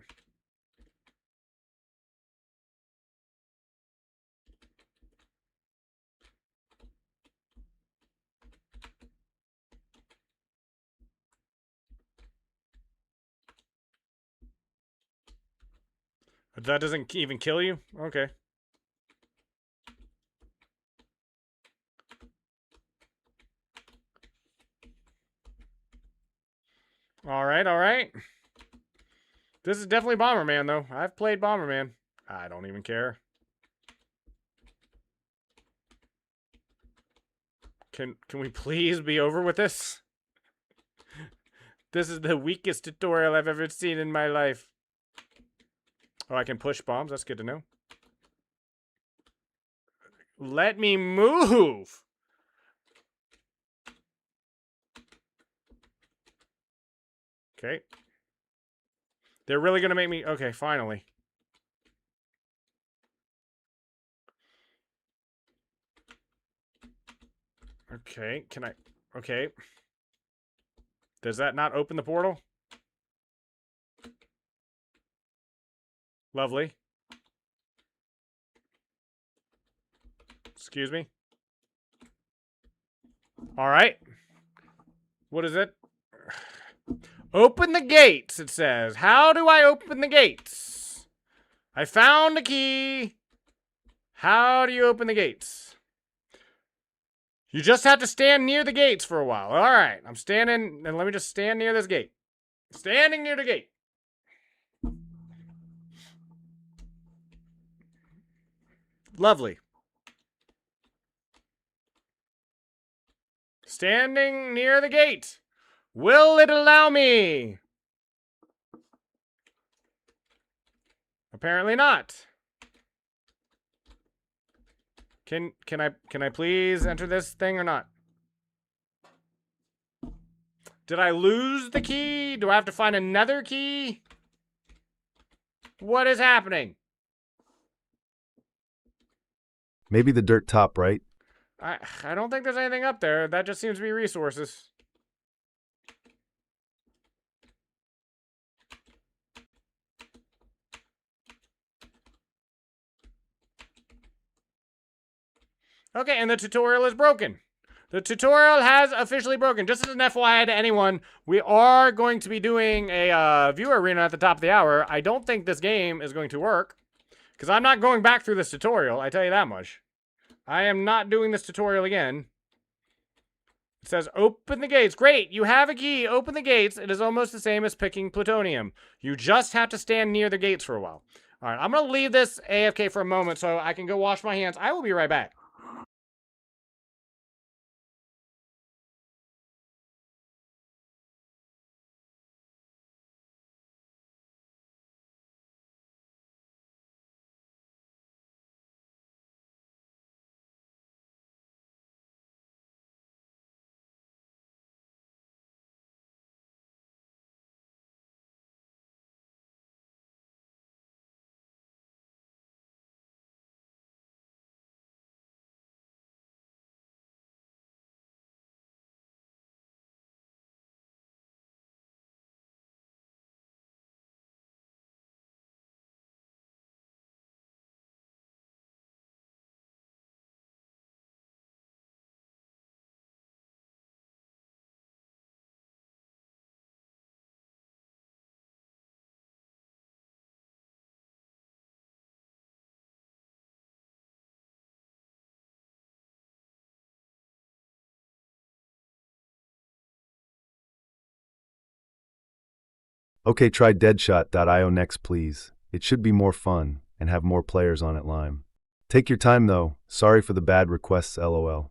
That doesn't even kill you? Okay. All right, all right. This is definitely Bomberman, though. I've played Bomberman. I don't even care. Can we please be over with this? This is the weakest tutorial I've ever seen in my life. Oh, I can push bombs. That's good to know. Let me move. Okay. They're really going to make me... Okay, finally. Okay, can I... Okay. Does that not open the portal? Lovely. Excuse me. All right. What is it? Open the gates, it says. How do I open the gates? I found a key. How do you open the gates? You just have to stand near the gates for a while. All right. I'm standing, and let me just stand near this gate. Standing near the gate. Lovely. Standing near the gate. Will it allow me? Apparently not. Can I please enter this thing or not? Did I lose the key? Do I have to find another key? What is happening? Maybe the dirt top, right? I don't think there's anything up there. That just seems to be resources. Okay, and the tutorial is broken. The tutorial has officially broken. Just as an FYI to anyone, we are going to be doing a viewer arena at the top of the hour. I don't think this game is going to work, because I'm not going back through this tutorial, I tell you that much. I am not doing this tutorial again. It says, open the gates. Great, you have a key. Open the gates. It is almost the same as picking plutonium. You just have to stand near the gates for a while. All right, I'm going to leave this AFK for a moment so I can go wash my hands. I will be right back. Okay, try Deadshot.io next, please. It should be more fun and have more players on it, Lime. Take your time, though. Sorry for the bad requests, lol.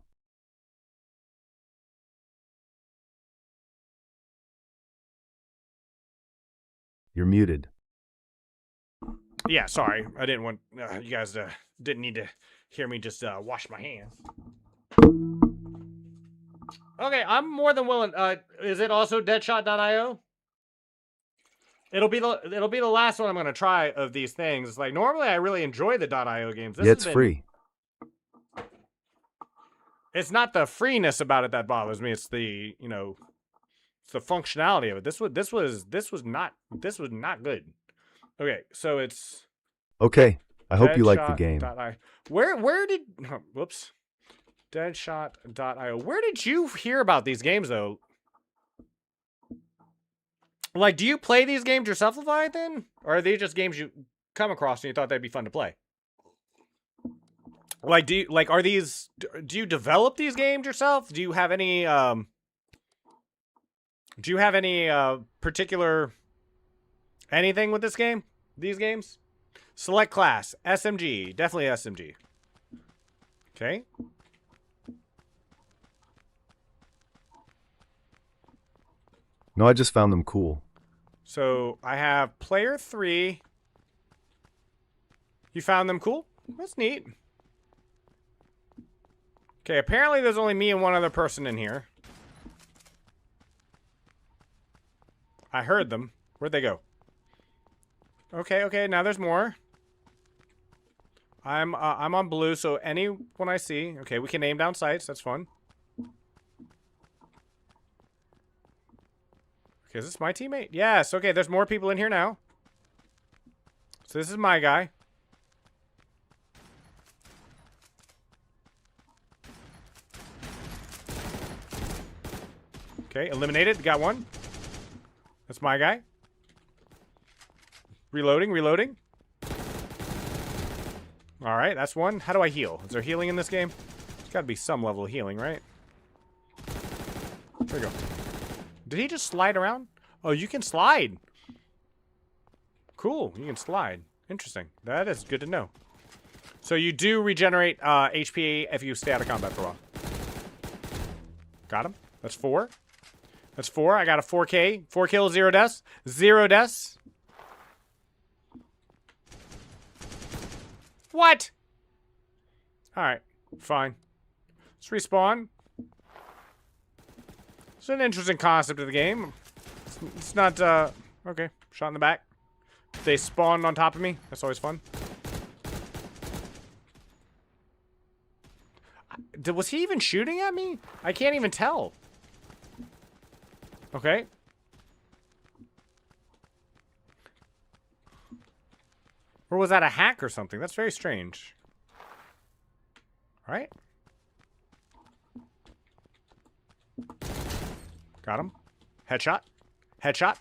You're muted. Yeah, sorry. I didn't want you guys didn't need to hear me just wash my hands. Okay, I'm more than willing. Is it also Deadshot.io? It'll be the last one I'm gonna try of these things. Like normally, I really enjoy the .io games. This Yeah, has it's been- free. It's not the freeness about it that bothers me. It's the it's the functionality of it. This was not good. Okay, so it's Okay, I hope you like the game. Deadshot.io. Where did whoops. Deadshot.io. Where did you hear about these games though? Like, do you play these games yourself, Leviathan? Or are they just games you come across and you thought they'd be fun to play? Like, do you develop these games yourself? Do you have any particular anything with this game? These games? Select class, SMG, definitely SMG. Okay. No, I just found them cool. So I have player 3. You found them cool? That's neat. Okay, apparently there's only me and one other person in here. I heard them. Where'd they go? Okay, now there's more. I'm on blue, so anyone I see. Okay, we can aim down sights. That's fun. Okay, is this my teammate? Yes. Okay, there's more people in here now. So this is my guy. Okay, eliminated. Got one. That's my guy. Reloading. All right, that's one. How do I heal? Is there healing in this game? There's got to be some level of healing, right? There we go. Did he just slide around? Oh, you can slide. Cool, you can slide. Interesting. That is good to know. So you do regenerate HP if you stay out of combat for a while. Got him. That's 4. That's 4. I got a 4K. 4 kills, 0 deaths. 0 deaths. What? Alright, fine. Let's respawn. It's an interesting concept of the game. It's not, okay. Shot in the back. They spawned on top of me. That's always fun. Was he even shooting at me? I can't even tell. Okay. Or was that a hack or something? That's very strange. All right. Got him. Headshot. Headshot.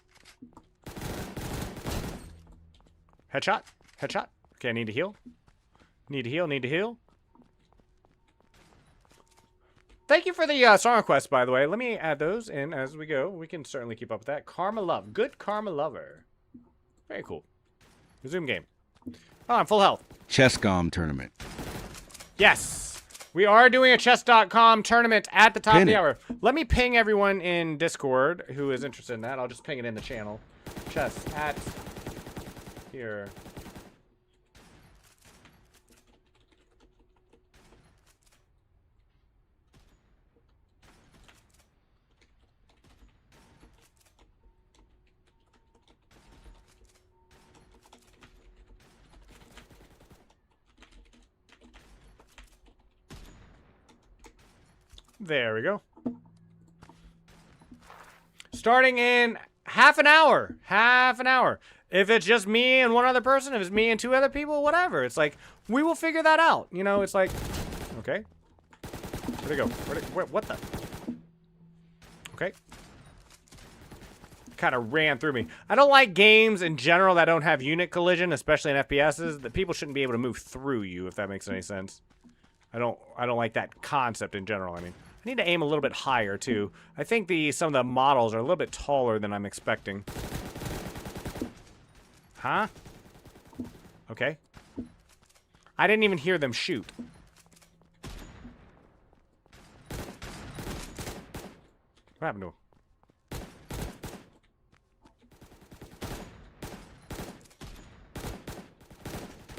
Headshot. Headshot. Okay, I need to heal. Need to heal. Thank you for the song request, by the way. Let me add those in as we go. We can certainly keep up with that. Karma Love. Good Karma Lover. Very cool. Resume game. Oh, I'm full health. Chess.com tournament. Yes. We are doing a chess.com tournament at the top Pin of the it. hour. Let me ping everyone in Discord who is interested in that. I'll just ping it in the channel. Chess at here. There we go. Starting in half an hour. Half an hour. If it's just me and one other person, if it's me and 2 other people, whatever. It's like, we will figure that out. You know, it's like, okay. Where'd it go? What the? Okay. Kind of ran through me. I don't like games in general that don't have unit collision, especially in FPSs. That people shouldn't be able to move through you, if that makes any sense. I don't like that concept in general. I mean, I need to aim a little bit higher too. I think some of the models are a little bit taller than I'm expecting. Huh? Okay. I didn't even hear them shoot. What happened to him?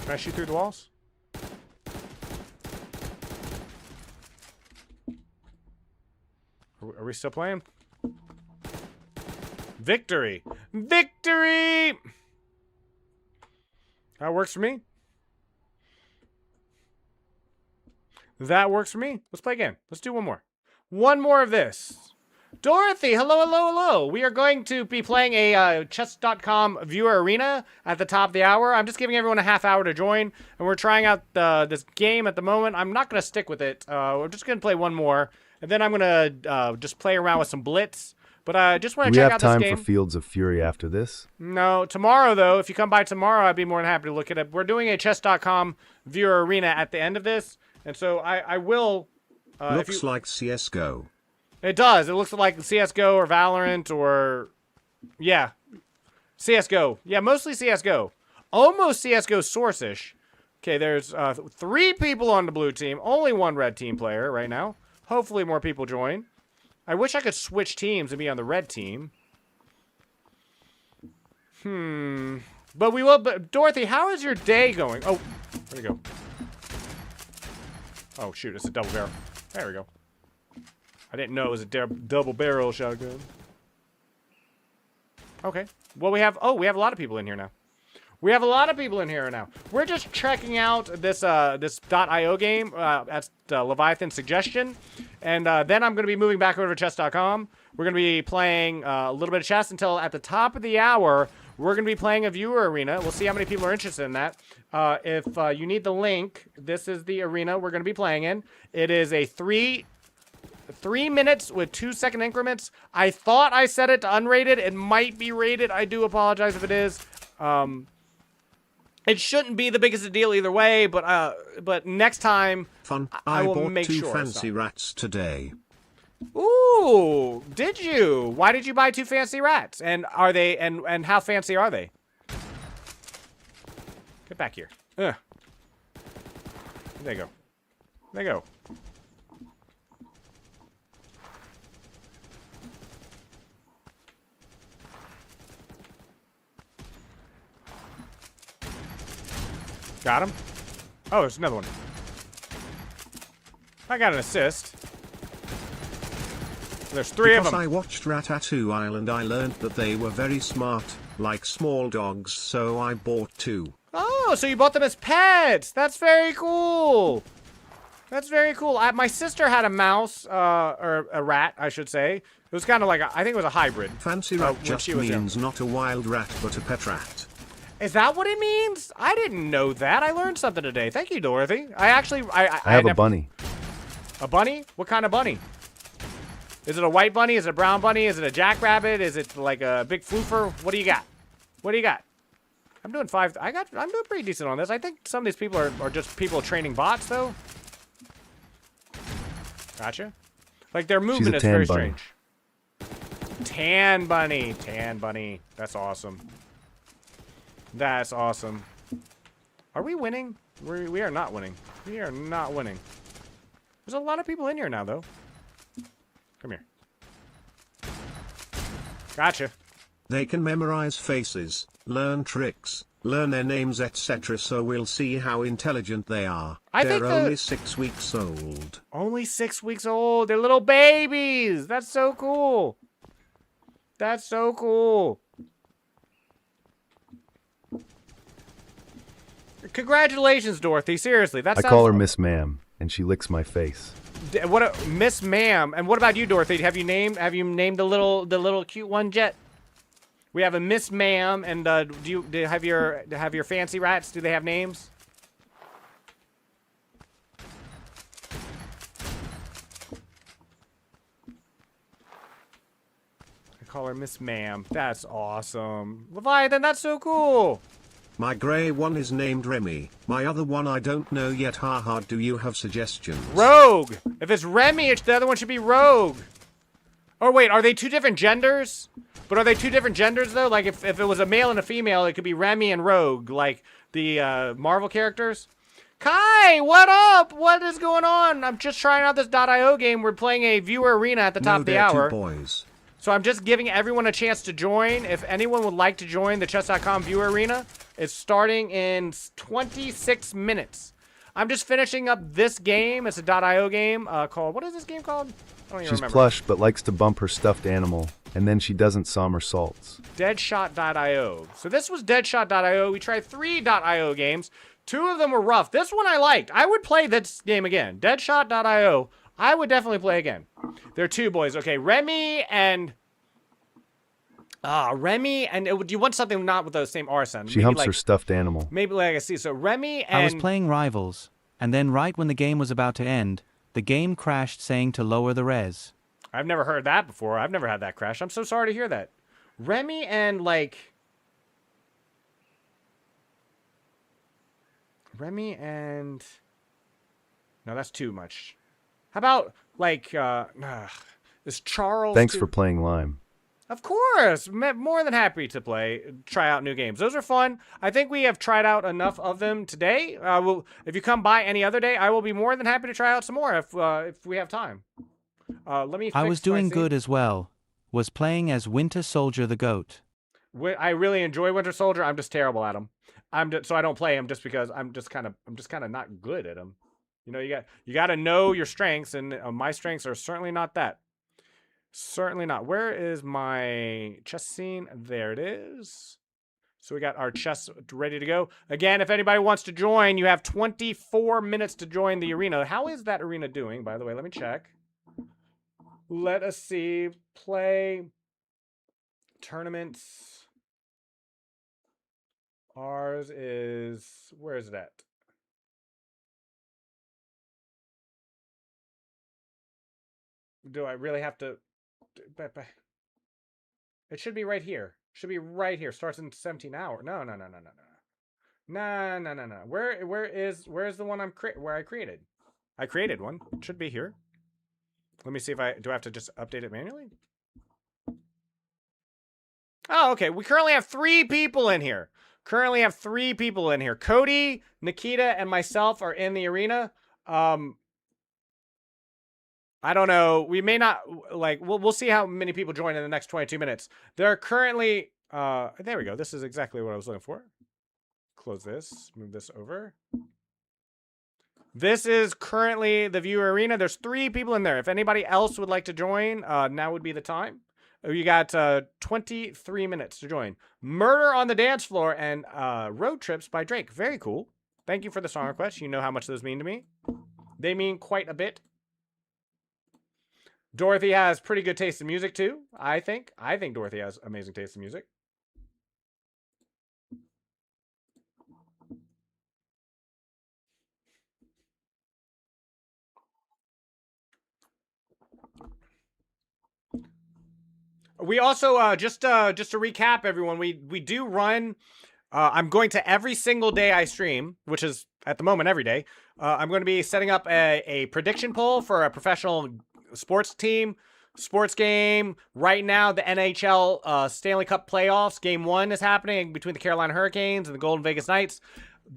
Can I shoot through the walls? Are we still playing? Victory! Victory! That works for me. That works for me. Let's play again. Let's do one more. One more of this. Dorothy, hello, hello, hello. We are going to be playing a chess.com viewer arena at the top of the hour. I'm just giving everyone a half hour to join, and we're trying out this game at the moment. I'm not going to stick with it. We're just going to play one more, and then I'm going to just play around with some blitz. But I just want to check out this game. Do we have time for Fields of Fury after this? No, tomorrow, though. If you come by tomorrow, I'd be more than happy to look at it. We're doing a chess.com viewer arena at the end of this, and so I will... Looks like CSGO. It does. It looks like CSGO or Valorant or... Yeah. CSGO. Yeah, mostly CSGO. Almost CSGO source-ish. Okay, there's 3 people on the blue team. Only 1 red team player right now. Hopefully more people join. I wish I could switch teams and be on the red team. But we will... But Dorothy, how is your day going? Oh, where'd it go? Oh, shoot. It's a double barrel. There we go. I didn't know it was a double barrel shotgun. Okay. Well, we have a lot of people in here now. We have a lot of people in here now. We're just checking out this this .io game. That's Leviathan's suggestion. And then I'm going to be moving back over to chess.com. We're going to be playing a little bit of chess until at the top of the hour. We're going to be playing a viewer arena. We'll see how many people are interested in that. If you need the link, this is the arena we're going to be playing in. It is a 3 minutes with 2-second increments. I thought I set it to unrated. It might be rated. I do apologize if it is. It shouldn't be the biggest deal either way, but next time I will bought make 2 sure. fancy rats today. Ooh, did you? Why did you buy 2 fancy rats? And are they and how fancy are they? Get back here. There you go. There you go. Got him. Oh, there's another one. I got an assist. There's 3 of them. Because I watched Ratatouille Island, I learned that they were very smart, like small dogs, so I bought 2. Oh, so you bought them as pets. That's very cool. That's very cool. My sister had a mouse, or a rat, I should say. It was kind of like, I think it was a hybrid. Fancy rat just means not a wild rat, but a pet rat. Is that what it means? I didn't know that. I learned something today. Thank you, Dorothy. I have a bunny. A bunny? What kind of bunny? Is it a white bunny? Is it a brown bunny? Is it a jackrabbit? Is it like a big floofer? What do you got? What do you got? I'm doing 5. I'm doing pretty decent on this. I think some of these people are just people training bots, though. Gotcha. Like, their movement is very strange. Tan bunny. Tan bunny. That's awesome. That's awesome. Are we winning? We are not winning. We are not winning. There's a lot of people in here now, though. Come here. Gotcha. They can memorize faces, learn tricks, learn their names, etc. So we'll see how intelligent they are. They're only 6 weeks old. Only 6 weeks old. They're little babies. That's so cool. That's so cool. Congratulations, Dorothy. Seriously, that's. I call her Miss Ma'am, and she licks my face. Miss Ma'am? And what about you, Dorothy? Have you named the little cute one yet? We have a Miss Ma'am, and do you have your fancy rats? Do they have names? I call her Miss Ma'am. That's awesome, Leviathan. That's so cool. My grey one is named Remy. My other one I don't know yet. Haha, do you have suggestions? Rogue. If it's Remy, the other one should be Rogue. Or wait, are they two different genders? But are they two different genders though? Like if it was a male and a female, it could be Remy and Rogue, like the Marvel characters. Kai, what up? What is going on? I'm just trying out this .io game. We're playing a viewer arena at the top of the hour. Boys. So I'm just giving everyone a chance to join. If anyone would like to join the chess.com viewer arena, it's starting in 26 minutes. I'm just finishing up this game. It's a .io game called, what is this game called? I don't even She's remember. plush but likes to bump her stuffed animal, and then she doesn't somersaults. Deadshot.io. So this was Deadshot.io. We tried 3 .io games. 2 of them were rough. This one I liked. I would play this game again. Deadshot.io. I would definitely play again. There are 2 boys. Okay, Remy and... do you want something not with the same R sound? She humps her stuffed animal. Maybe like I see. So Remy and... I was playing Rivals, and then right when the game was about to end, the game crashed saying to lower the res. I've never heard that before. I've never had that crash. I'm so sorry to hear that. Remy and like... Remy and... No, that's too much. How about, like, is Charles... Thanks for playing Lime. Of course! More than happy to try out new games. Those are fun. I think we have tried out enough of them today. If you come by any other day, I will be more than happy to try out some more if we have time. Let me. I was doing good as well. Was playing as Winter Soldier the Goat. I really enjoy Winter Soldier. I'm just terrible at him. So I don't play him just because I'm just kind of not good at him. You know, you got to know your strengths, and my strengths are certainly not that. Certainly not. Where is my chess scene? There it is. So we got our chess ready to go. Again, if anybody wants to join, you have 24 minutes to join the arena. How is that arena doing, by the way? Let me check. Let us see. Play. Tournaments. Ours is... Where is it at? Do I really have to... It should be right here. Should be right here. Starts in 17 hours. No. No. Where is the one where I created? I created one. It should be here. Let me see if do I have to just update it manually? Oh, okay. We currently have 3 people in here. Cody, Nikita, and myself are in the arena. I don't know. We may not, we'll see how many people join in the next 22 minutes. There are currently, there we go. This is exactly what I was looking for. Close this, move this over. This is currently the viewer arena. There's 3 people in there. If anybody else would like to join, now would be the time. You got 23 minutes to join. Murder on the Dance Floor and Road Trips by Drake. Very cool. Thank you for the song request. You know how much those mean to me. They mean quite a bit. Dorothy has pretty good taste in music too, I think. I think Dorothy has amazing taste in music. We also just to recap everyone, we do run I'm going to every single day I stream, which is at the moment every day. I'm going to be setting up a prediction poll for a professional sports team, sports game. Right now, the NHL Stanley Cup playoffs, game 1 is happening between the Carolina Hurricanes and the Golden Vegas Knights.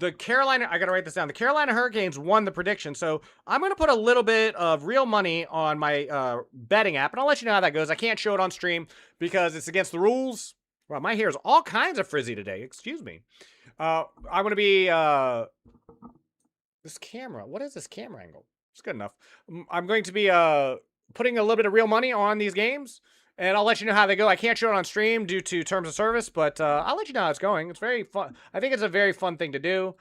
I got to write this down. The Carolina Hurricanes won the prediction, so I'm going to put a little bit of real money on my betting app, and I'll let you know how that goes. I can't show it on stream because it's against the rules. Wow, my hair is all kinds of frizzy today. Excuse me. I'm going to be... this camera. What is this camera angle? It's good enough. I'm going to be putting a little bit of real money on these games, and I'll let you know how they go. I can't show it on stream due to terms of service, but I'll let you know how it's going. It's very fun. I think it's a very fun thing to do,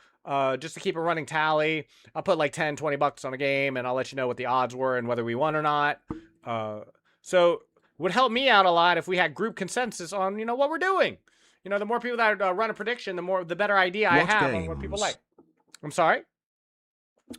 just to keep a running tally. I'll put like 10, 20 bucks on a game, and I'll let you know what the odds were and whether we won or not. So would help me out a lot if we had group consensus on, you know, what we're doing. You know, the more people that run a prediction, the better idea I have on what people like. I'm sorry?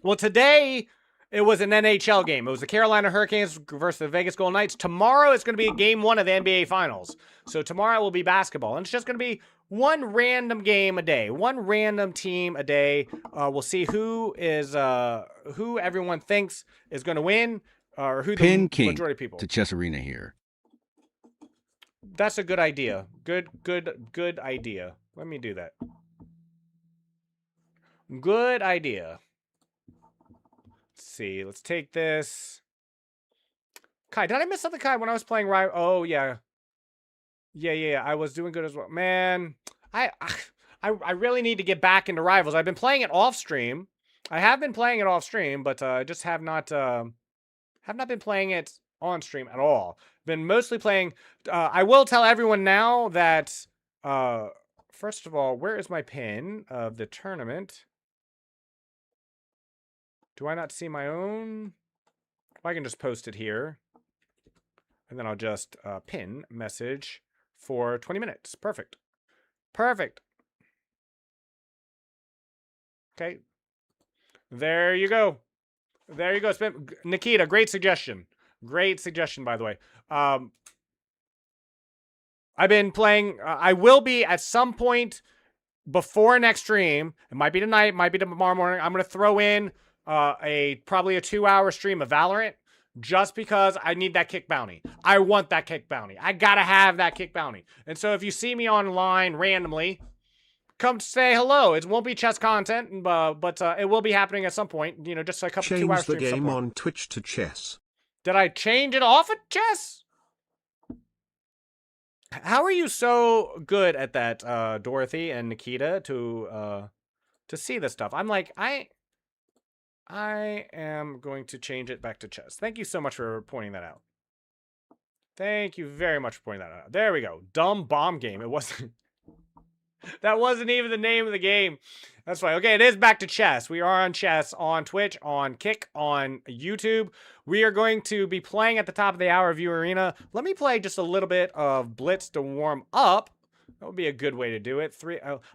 Well, today it was an NHL game. It was the Carolina Hurricanes versus the Vegas Golden Knights. Tomorrow it's going to be game 1 of the NBA Finals. So tomorrow will be basketball. And it's just going to be one random game a day. One random team a day. We'll see who everyone thinks is going to win. Or who Pin the King majority of people. to Chess Arena here. That's a good idea. Good idea. Let me do that. Good idea. Let's see. Let's take this. Kai, did I miss something, Kai, when I was playing Rival? Oh, yeah. Yeah. I was doing good as well. Man, I really need to get back into Rivals. I've been playing it off stream. I have been playing it off stream, but I just have not been playing it on stream at all. Been mostly playing. I will tell everyone now that first of all, where is my pin of the tournament? Do I not see my own? I can just post it here. And then I'll just pin message for 20 minutes. Perfect. Perfect. Okay. There you go. There you go. Nikita, great suggestion. Great suggestion, by the way. I've been playing. I will be at some point before next stream. It might be tonight, might be tomorrow morning. I'm going to throw in probably a 2-hour stream of Valorant just because I need that kick bounty. I want that kick bounty. I got to have that kick bounty. And so if you see me online randomly, come say hello. It won't be chess content, but it will be happening at some point. You know, just a couple 2 hours. Change the game on Twitch to chess. Did I change it off of chess? How are you so good at that, Dorothy and Nikita, to see this stuff? I'm like, I am going to change it back to chess. Thank you so much for pointing that out. Thank you very much for pointing that out. There we go. Dumb bomb game. It wasn't. That wasn't even the name of the game. That's fine. Okay, it is back to chess. We are on chess on Twitch, on Kick, on YouTube. We are going to be playing at the top of the hour, View Arena. Let me play just a little bit of Blitz to warm up. That would be a good way to do it.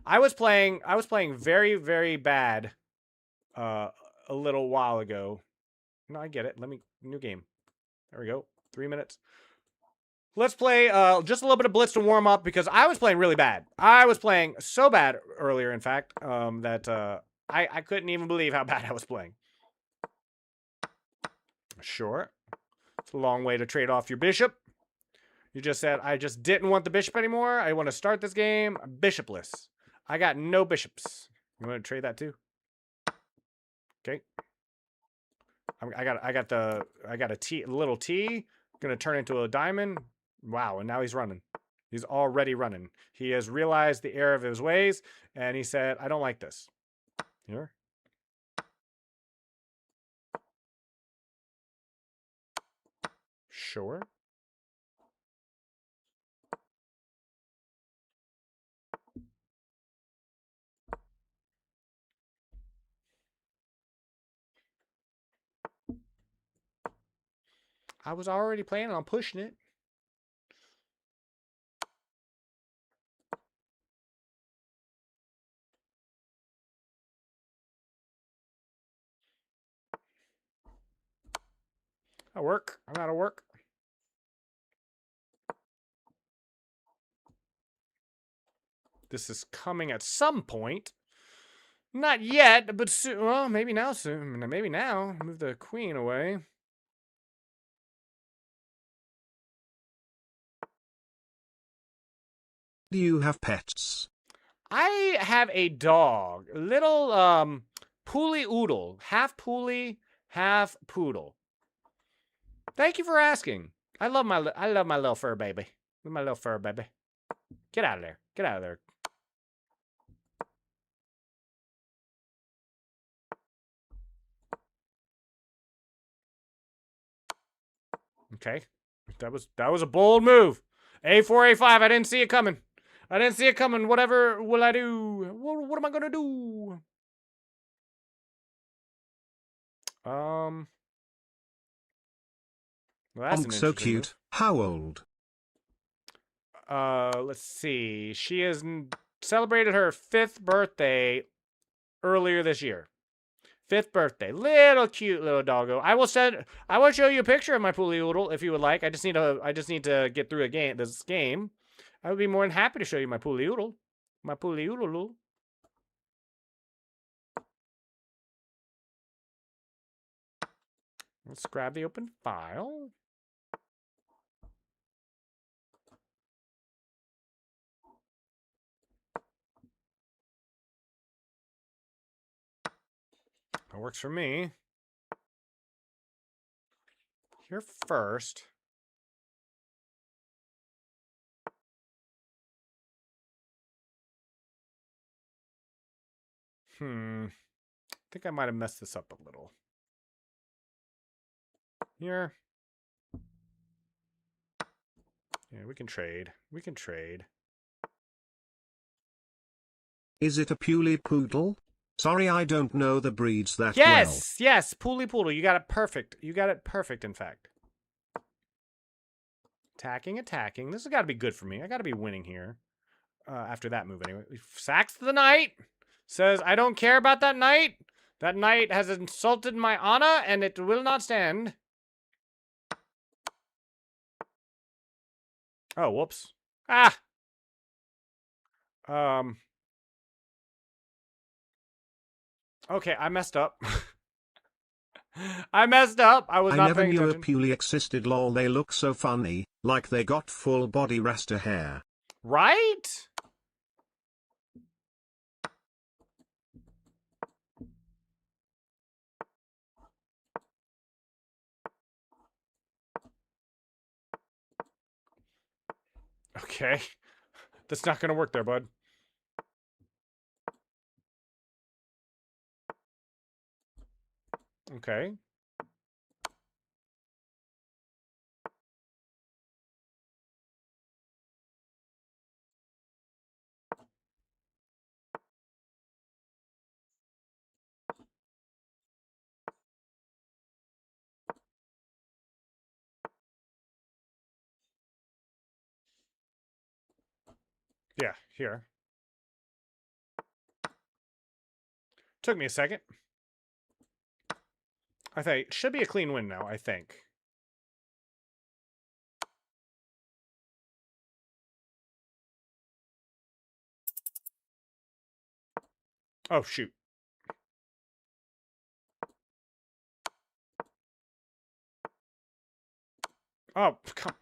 I was playing very, very bad a little while ago. No, I get it. New game. There we go. 3 minutes. Let's play just a little bit of Blitz to warm up because I was playing really bad. I was playing so bad earlier, in fact, that I couldn't even believe how bad I was playing. Sure. It's a long way to trade off your bishop. You just said, I just didn't want the bishop anymore. I want to start this game bishopless. I got no bishops. You want to trade that too? Okay. I got a little T. Gonna turn into a diamond. Wow, and now he's running. He's already running. He has realized the error of his ways, and he said, I don't like this. Here. Sure. I was already planning on pushing it. I work. I'm out of work. This is coming at some point. Not yet, but soon. Well, maybe now soon. Maybe now. Move the queen away. Do you have pets? I have a dog. Little Poolie Oodle. Half Poolie, half Poodle. Thank you for asking. I love my little fur baby. My little fur baby. Get out of there. Get out of there. Okay. That was a bold move. A4, A5. I didn't see it coming. I didn't see it coming. Whatever will I do? What am I gonna do? Well, that's an so interesting cute. move. How old? Let's see. She has celebrated her 5th birthday earlier this year. 5th birthday. Little cute little doggo. I will show you a picture of my Poolie Oodle if you would like. I just need to get through this game. I would be more than happy to show you my Poolie Oodle. My Poolie Oodle. Let's grab the open file. That works for me. Here first. I think I might have messed this up a little. Here. Yeah, we can trade. We can trade. Is it a Puli Poodle? Sorry, I don't know the breeds that yes, well. Yes, Puli Poodle. You got it perfect. You got it perfect, in fact. Attacking. This has got to be good for me. I got to be winning here. After that move, anyway. Sacks the knight. Says, I don't care about that knight. That knight has insulted my honor, and it will not stand. Oh, whoops. Ah! Okay, I messed up. I messed up. I was not paying attention. I never knew a Puli existed, lol. They look so funny, like they got full body Rasta hair. Right? Okay. That's not going to work there, bud. Okay. Yeah, here. Took me a second. I think it should be a clean win now, I think. Oh, shoot. Oh, come.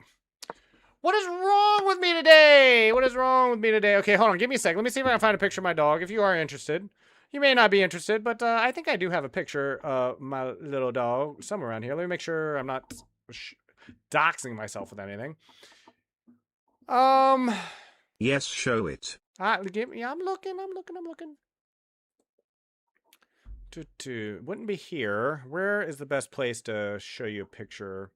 What is wrong with me today? What is wrong with me today? Okay, hold on. Give me a sec. Let me see if I can find a picture of my dog. If you are interested. You may not be interested, but I think I do have a picture of my little dog somewhere around here. Let me make sure I'm not doxing myself with anything. Yes, show it. Give me. I'm looking. Wouldn't be here. Where is the best place to show you a picture?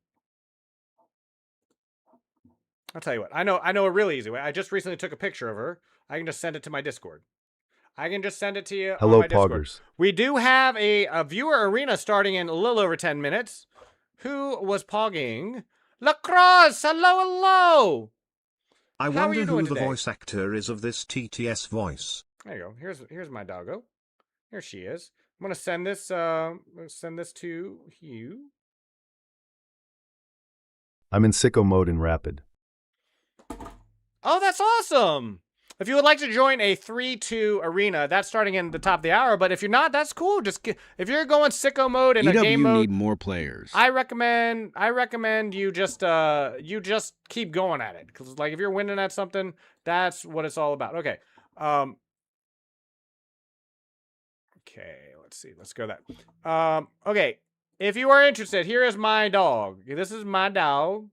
I'll tell you what. I know a really easy way. I just recently took a picture of her. I can just send it to my Discord. I can just send it to you Hello, on my Discord. Poggers. We do have a viewer arena starting in a little over 10 minutes. Who was pogging? Lacrosse! Hello! I wonder who the voice actor is of this TTS voice. There you go. Here's my doggo. Here she is. I'm gonna send this to you. I'm in sicko mode in Rapid. Oh, that's awesome! If you would like to join a 3-2 arena, that's starting in the top of the hour. But if you're not, that's cool. Just if you're going sicko mode in a game mode, need more players. I recommend you just keep going at it, because like if you're winning at something, that's what it's all about. Okay. Okay. Let's see. Let's go that. Okay. If you are interested, here is my dog. This is my dog.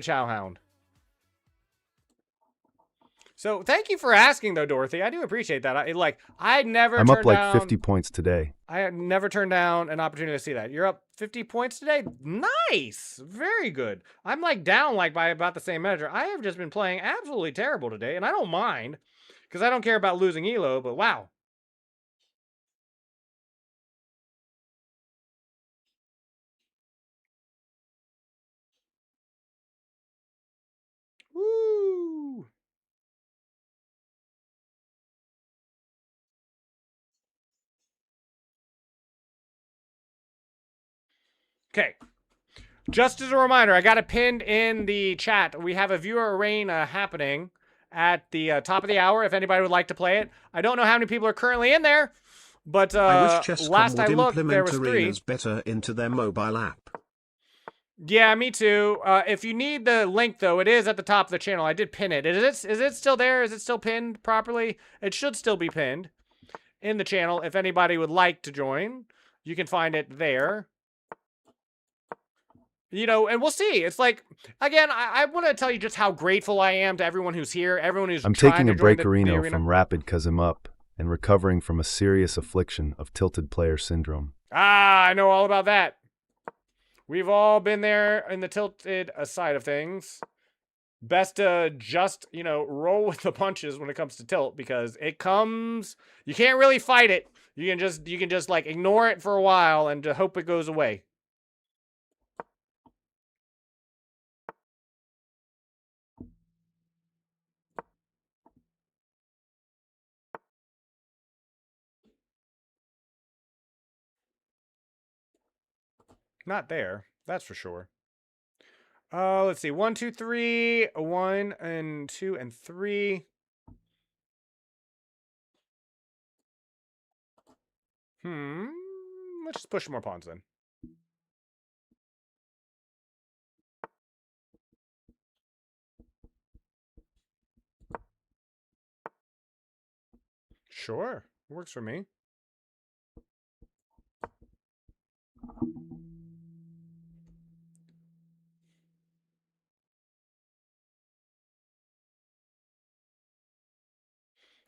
Chow Hound. So thank you for asking, though, Dorothy. I do appreciate that. I'm up like 50 points today. I had never turned down an opportunity to see that. You're up 50 points today? Nice! Very good. I'm like down like by about the same measure. I have just been playing absolutely terrible today, and I don't mind, because I don't care about losing Elo, but wow. Woo! Okay. Just as a reminder, I got it pinned in the chat. We have a viewer arena happening at the top of the hour if anybody would like to play it. I don't know how many people are currently in there, but I wish Chess.com last I would looked, there implement was 3. arenas better into their mobile app. Yeah, me too. If you need the link, though, it is at the top of the channel. I did pin it. Is it still there? Is it still pinned properly? It should still be pinned in the channel. If anybody would like to join, you can find it there. You know, and we'll see. It's like, again, I want to tell you just how grateful I am to everyone who's here, everyone who's I'm trying taking to a join break, the Arena, arena. from Rapid 'cause I'm up and recovering from a serious affliction of tilted player syndrome. Ah, I know all about that. We've all been there in the tilted side of things. Best to just, you know, roll with the punches when it comes to tilt, because it comes, you can't really fight it. You can just like ignore it for a while and hope it goes away. Not there, that's for sure. Let's see. 1, 2, 3. 1 and 2 and 3. Let's just push more pawns then. Sure, works for me.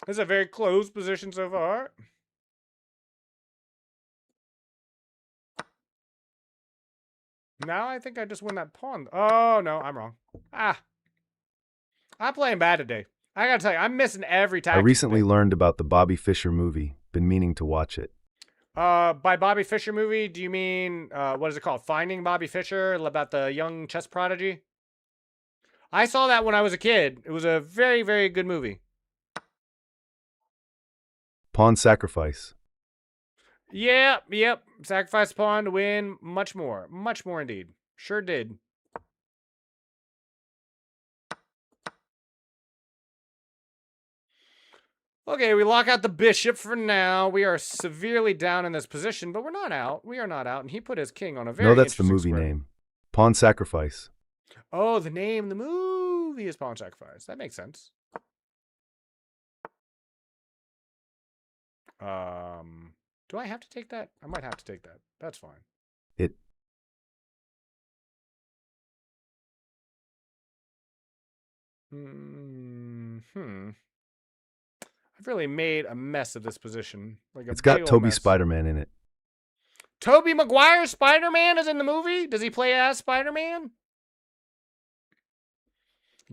This is a very close position so far. Now I think I just win that pawn. Oh, no, I'm wrong. Ah. I'm playing bad today. I gotta tell you, I'm missing every tactic. I recently learned about the Bobby Fischer movie. Been meaning to watch it. By Bobby Fischer movie, do you mean, what is it called? Finding Bobby Fischer, about the young chess prodigy? I saw that when I was a kid. It was a very, very good movie. Pawn sacrifice. Yep. Sacrifice pawn to win much more. Much more indeed. Sure did. Okay, we lock out the bishop for now. We are severely down in this position, but we're not out. We are not out. And he put his king on a very No, that's the interesting movie square. name. Pawn sacrifice. Oh, the name of the movie is Pawn Sacrifice. That makes sense. Do I have to take that? I might have to take that. That's fine. I've really made a mess of this position. Like It's got Toby Spider-Man in it. Tobey Maguire Spider-Man is in the movie? Does he play as Spider-Man?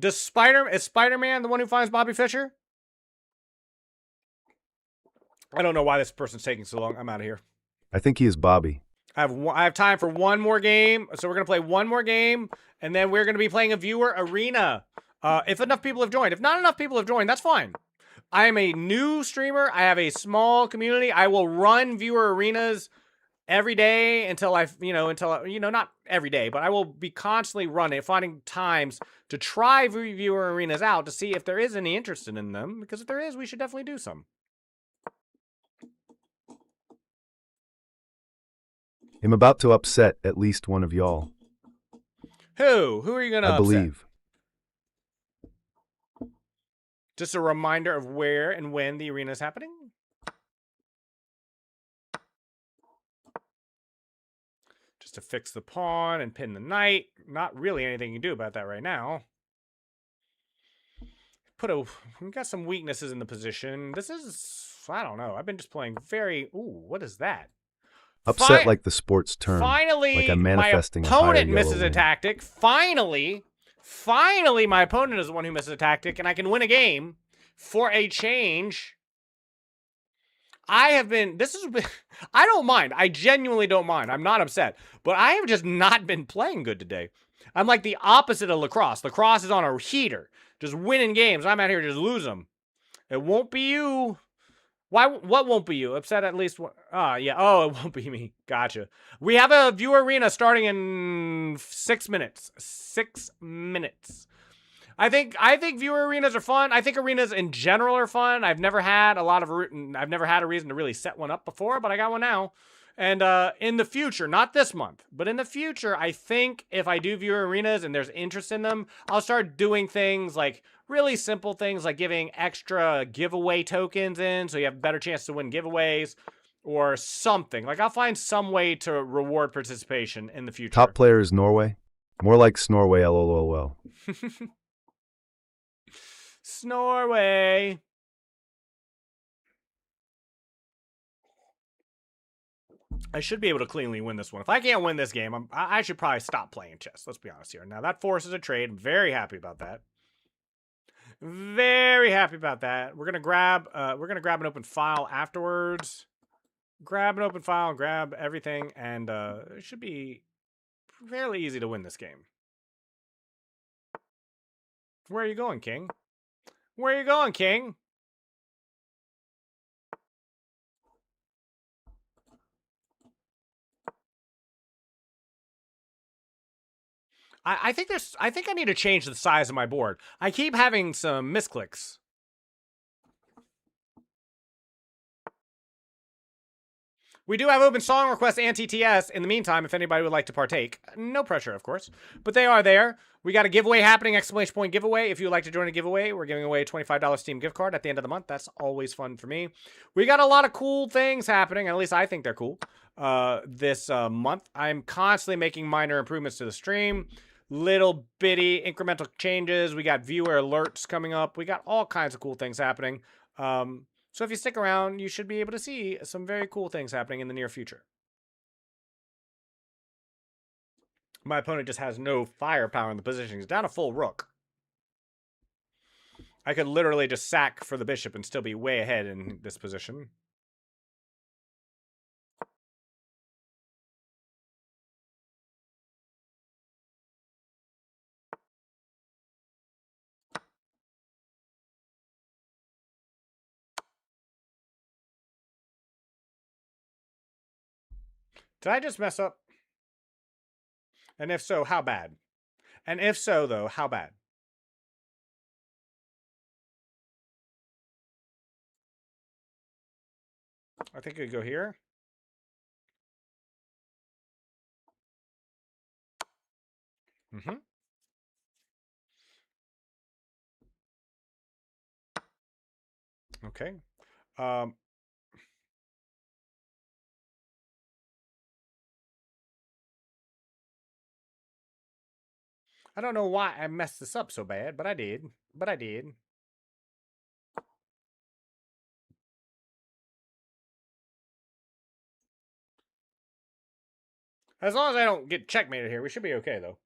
Is Spider-Man the one who finds Bobby Fischer? I don't know why this person's taking so long. I'm out of here. I think he is Bobby. I have time for one more game. So we're going to play one more game, and then we're going to be playing a viewer arena. If enough people have joined. If not enough people have joined, that's fine. I am a new streamer. I have a small community. I will run viewer arenas every day until not every day, but I will be constantly running, finding times to try viewer arenas out to see if there is any interest in them. Because if there is, we should definitely do some. I'm about to upset at least one of y'all. Who? Who are you going to upset? I believe. Just a reminder of where and when the arena is happening. Just to fix the pawn and pin the knight. Not really anything you can do about that right now. We got some weaknesses in the position. This is, I don't know. I've been just playing very, what is that? Upset like the sports term. Finally, like I'm manifesting my a higher opponent yellow misses a win. tactic. Finally, my opponent is the one who misses a tactic, and I can win a game for a change. I don't mind. I genuinely don't mind. I'm not upset. But I have just not been playing good today. I'm like the opposite of lacrosse. Lacrosse is on a heater, just winning games. I'm out here just lose them. It won't be you. Why? What won't be you? Upset at least one? Yeah. Oh, it won't be me. Gotcha. We have a viewer arena starting in 6 minutes. 6 minutes. I think viewer arenas are fun. I think arenas in general are fun. I've never had a reason to really set one up before, but I got one now. And in the future, not this month, but in the future, I think if I do viewer arenas and there's interest in them, I'll start doing things like really simple things like giving extra giveaway tokens in so you have a better chance to win giveaways or something. Like I'll find some way to reward participation in the future. Top player is Norway. More like Snorway, LOL. Snorway. I should be able to cleanly win this one. If I can't win this game, I should probably stop playing chess. Let's be honest here. Now, that forces a trade. I'm very happy about that. Very happy about that. We're gonna grab an open file afterwards. Grab an open file, grab everything, and it should be fairly easy to win this game. Where are you going, King? Where are you going, King? I think I need to change the size of my board. I keep having some misclicks. We do have open song requests and TTS in the meantime, if anybody would like to partake. No pressure, of course. But they are there. We got a giveaway happening, exclamation point giveaway. If you would like to join a giveaway, we're giving away a $25 Steam gift card at the end of the month. That's always fun for me. We got a lot of cool things happening, at least I think they're cool, this month. I'm constantly making minor improvements to the stream. Little bitty incremental changes. We got viewer alerts coming up. We got all kinds of cool things happening. So if you stick around, you should be able to see some very cool things happening in the near future. My opponent just has no firepower in the position. He's down a full rook. I could literally just sack for the bishop and still be way ahead in this position. Did I just mess up? And if so, how bad? And if so, though, how bad? I think I could go here. Okay. I don't know why I messed this up so bad, but I did. But I did. As long as I don't get checkmated here, we should be okay, though.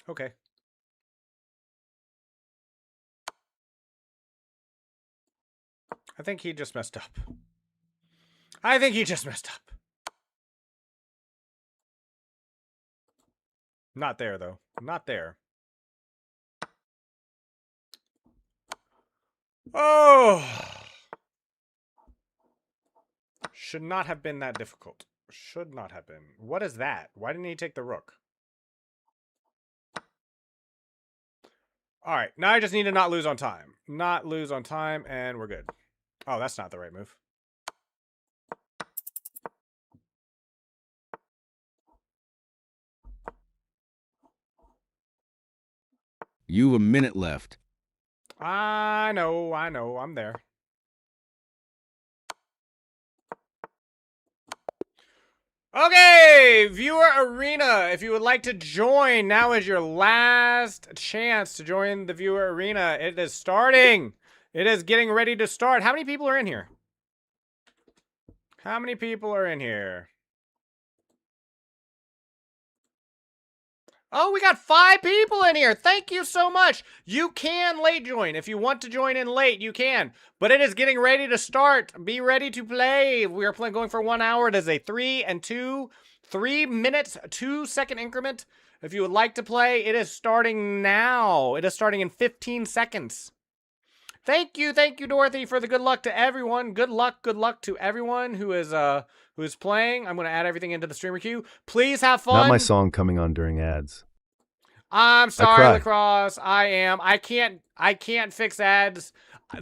Okay. I think he just messed up. I think he just messed up. Not there, though. Not there. Oh! Should not have been that difficult. Should not have been. What is that? Why didn't he take the rook? All right. Now I just need to not lose on time. Not lose on time, and we're good. Oh, that's not the right move. You've a minute left. I know, I'm there. Okay, viewer arena. If you would like to join, now is your last chance to join the viewer arena. It is starting. It is getting ready to start. How many people are in here? How many people are in here? Oh, we got 5 people in here. Thank you so much. You can late join. If you want to join in late, you can. But it is getting ready to start. Be ready to play. We are going for 1 hour. It is a 3 and 2 3 minutes, 2-second increment. If you would like to play, it is starting now. It is starting in 15 seconds. Thank you, Dorothy, for the good luck to everyone. Good luck to everyone who is playing. I'm going to add everything into the streamer queue. Please have fun. Not my song coming on during ads. I'm sorry, cry. Lacrosse. I can't fix ads.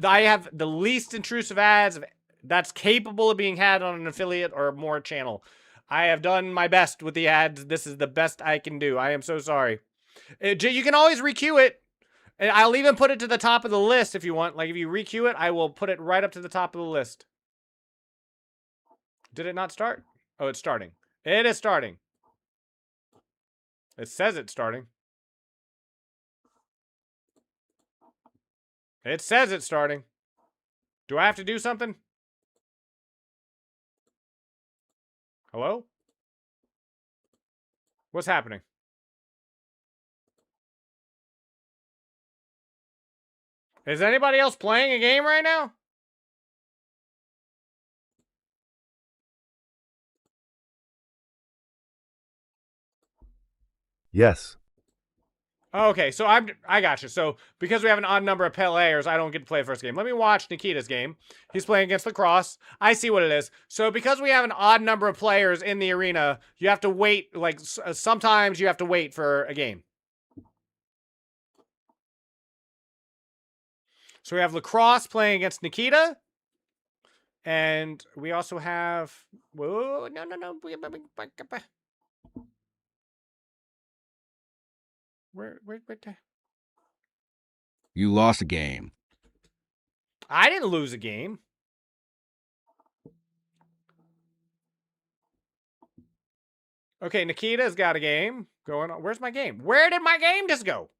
I have the least intrusive ads that's capable of being had on an affiliate or more channel. I have done my best with the ads. This is the best I can do. I am so sorry. You can always requeue it. And I'll even put it to the top of the list if you want. Like, if you requeue it, I will put it right up to the top of the list. Did it not start? Oh, it's starting. It is starting. It says it's starting. It says it's starting. Do I have to do something? Hello? What's happening? Is anybody else playing a game right now? Yes. Okay, so I got you. So because we have an odd number of players, I don't get to play the first game. Let me watch Nikita's game. He's playing against Lacrosse. I see what it is. So because we have an odd number of players in the arena, you have to wait. Like sometimes you have to wait for a game. So we have Lacrosse playing against Nikita. And we also have... Whoa, no. Where the... You lost a game. I didn't lose a game. Okay, Nikita's got a game going on. Where's my game? Where did my game just go?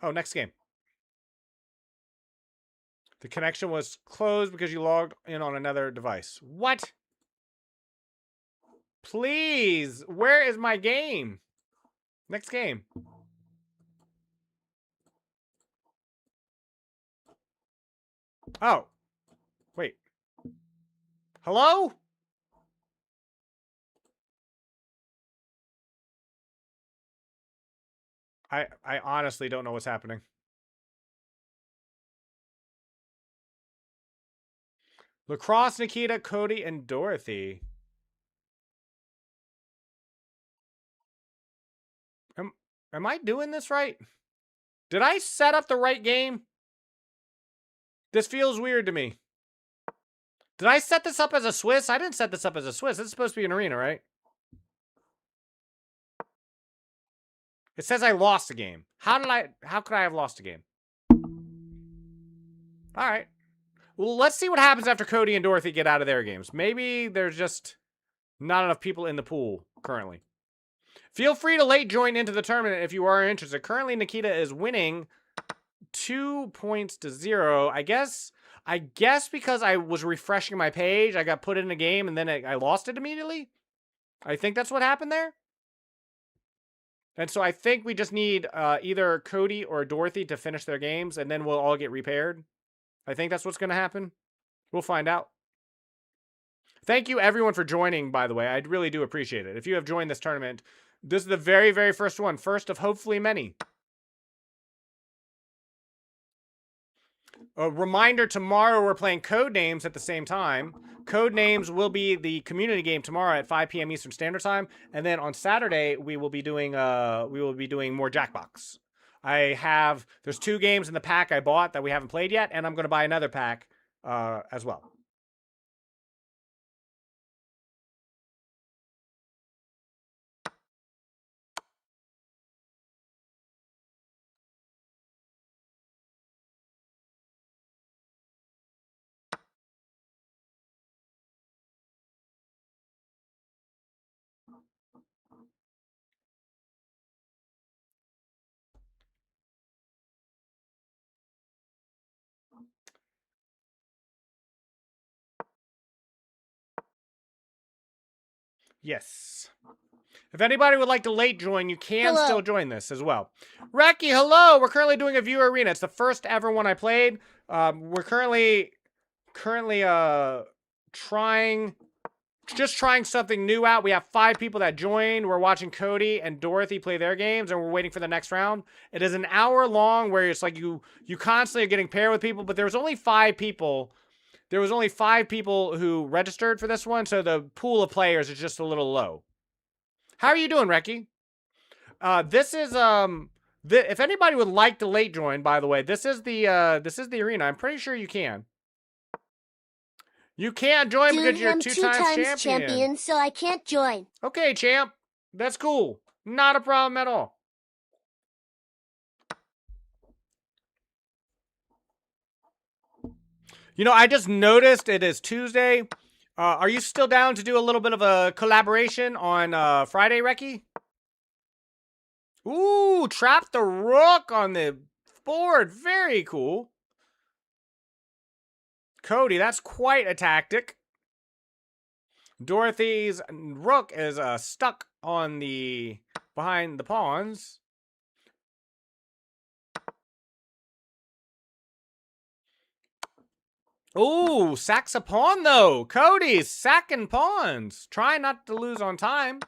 Oh, next game. The connection was closed because you logged in on another device. What? Please, where is my game? Next game. Oh. Wait. Hello? I honestly don't know what's happening. Lacrosse, Nikita, Cody, and Dorothy. Am I doing this right? Did I set up the right game? This feels weird to me. Did I set this up as a Swiss? I didn't set this up as a Swiss. It's supposed to be an arena, right? It says I lost the game. How could I have lost a game? All right. Well, let's see what happens after Cody and Dorothy get out of their games. Maybe there's just not enough people in the pool currently. Feel free to late join into the tournament if you are interested. Currently, Nikita is winning 2 points to 0. I guess because I was refreshing my page, I got put in a game and then I lost it immediately. I think that's what happened there. And so I think we just need either Cody or Dorothy to finish their games, and then we'll all get repaired. I think that's what's going to happen. We'll find out. Thank you, everyone, for joining, by the way. I really do appreciate it. If you have joined this tournament, this is the very, very first one. First of hopefully many. A reminder, tomorrow we're playing Codenames at the same time. Codenames will be the community game tomorrow at 5 p.m. Eastern Standard Time, and then on Saturday we will be doing more Jackbox. There's 2 games in the pack I bought that we haven't played yet, and I'm going to buy another pack as well. Yes. If anybody would like to late join, you can Hello. still join this as well. Reki, hello. We're currently doing a viewer arena. It's the first ever one I played. We're currently trying something new out. We have 5 people that joined. We're watching Cody and Dorothy play their games, and we're waiting for the next round. It is an hour long where it's like you constantly are getting paired with people, but there was only 5 people. There was only 5 people who registered for this one, so the pool of players is just a little low. How are you doing, Reki? This is if anybody would like to late join, by the way, this is the arena. I'm pretty sure you can. You can't join Dude, because you're I'm 2 2 times champion, so I can't join. Okay, champ. That's cool. Not a problem at all. You know, I just noticed it is Tuesday. Are you still down to do a little bit of a collaboration on Friday, Reki? Ooh, trap the rook on the board. Very cool. Cody, that's quite a tactic. Dorothy's rook is stuck on behind the pawns. Ooh, sacks a pawn though. Cody's sacking pawns. Try not to lose on time.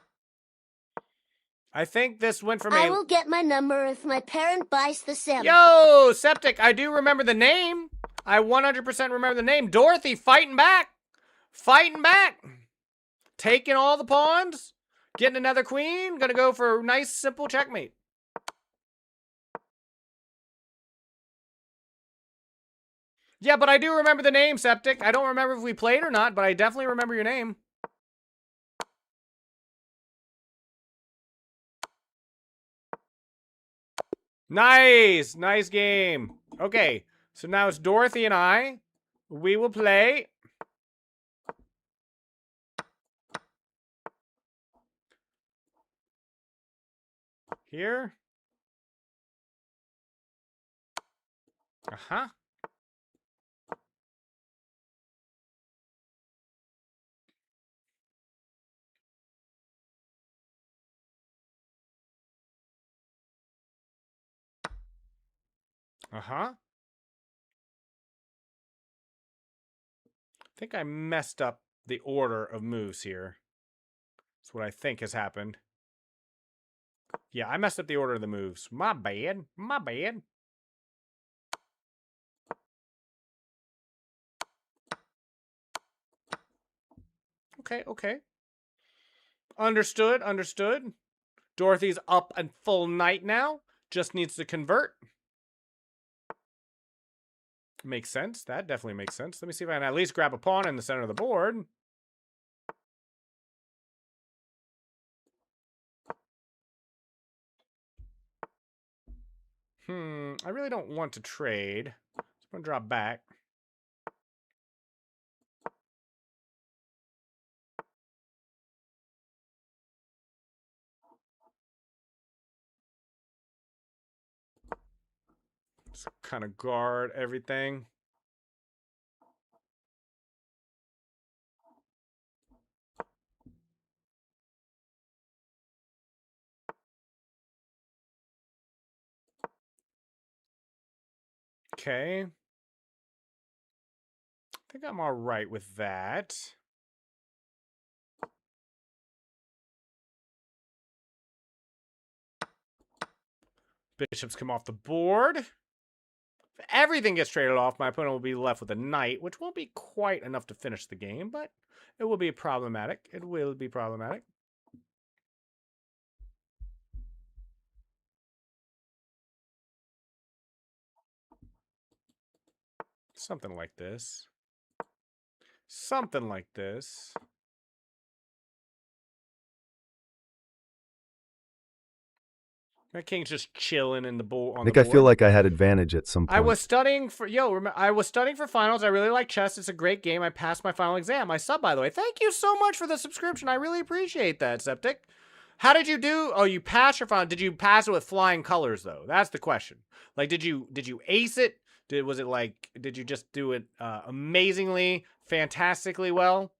I think this went from I will get my number if my parent buys the sim. Yo, Septic, I do remember the name. I 100% remember the name. Dorothy fighting back. Fighting back. Taking all the pawns. Getting another queen. Gonna go for a nice, simple checkmate. Yeah, but I do remember the name, Septic. I don't remember if we played or not, but I definitely remember your name. Nice. Nice game. Okay, so now it's Dorothy and I. We will play. Here. Uh-huh. Uh-huh. I think I messed up the order of moves here. That's what I think has happened. Yeah, I messed up the order of the moves. My bad. My bad. Okay, okay. Understood, understood. Dorothy's up and full knight now. Just needs to convert. Makes sense. That definitely makes sense. Let me see if I can at least grab a pawn in the center of the board. I really don't want to trade. So I'm going to drop back. Just kind of guard everything. Okay. I think I'm all right with that. Bishops come off the board. If everything gets traded off, my opponent will be left with a knight, which won't be quite enough to finish the game, but it will be problematic. It will be problematic. Something like this. Something like this. That king's just chilling in the board. Nick, I feel like I had advantage at some point. I was studying for I was studying for finals. I really like chess. It's a great game. I passed my final exam. I sub, by the way. Thank you so much for the subscription. I really appreciate that, Septic. How did you do? Oh, you passed your final. Did you pass it with flying colors though? That's the question. Like, did you ace it? Did you just do it amazingly, fantastically well?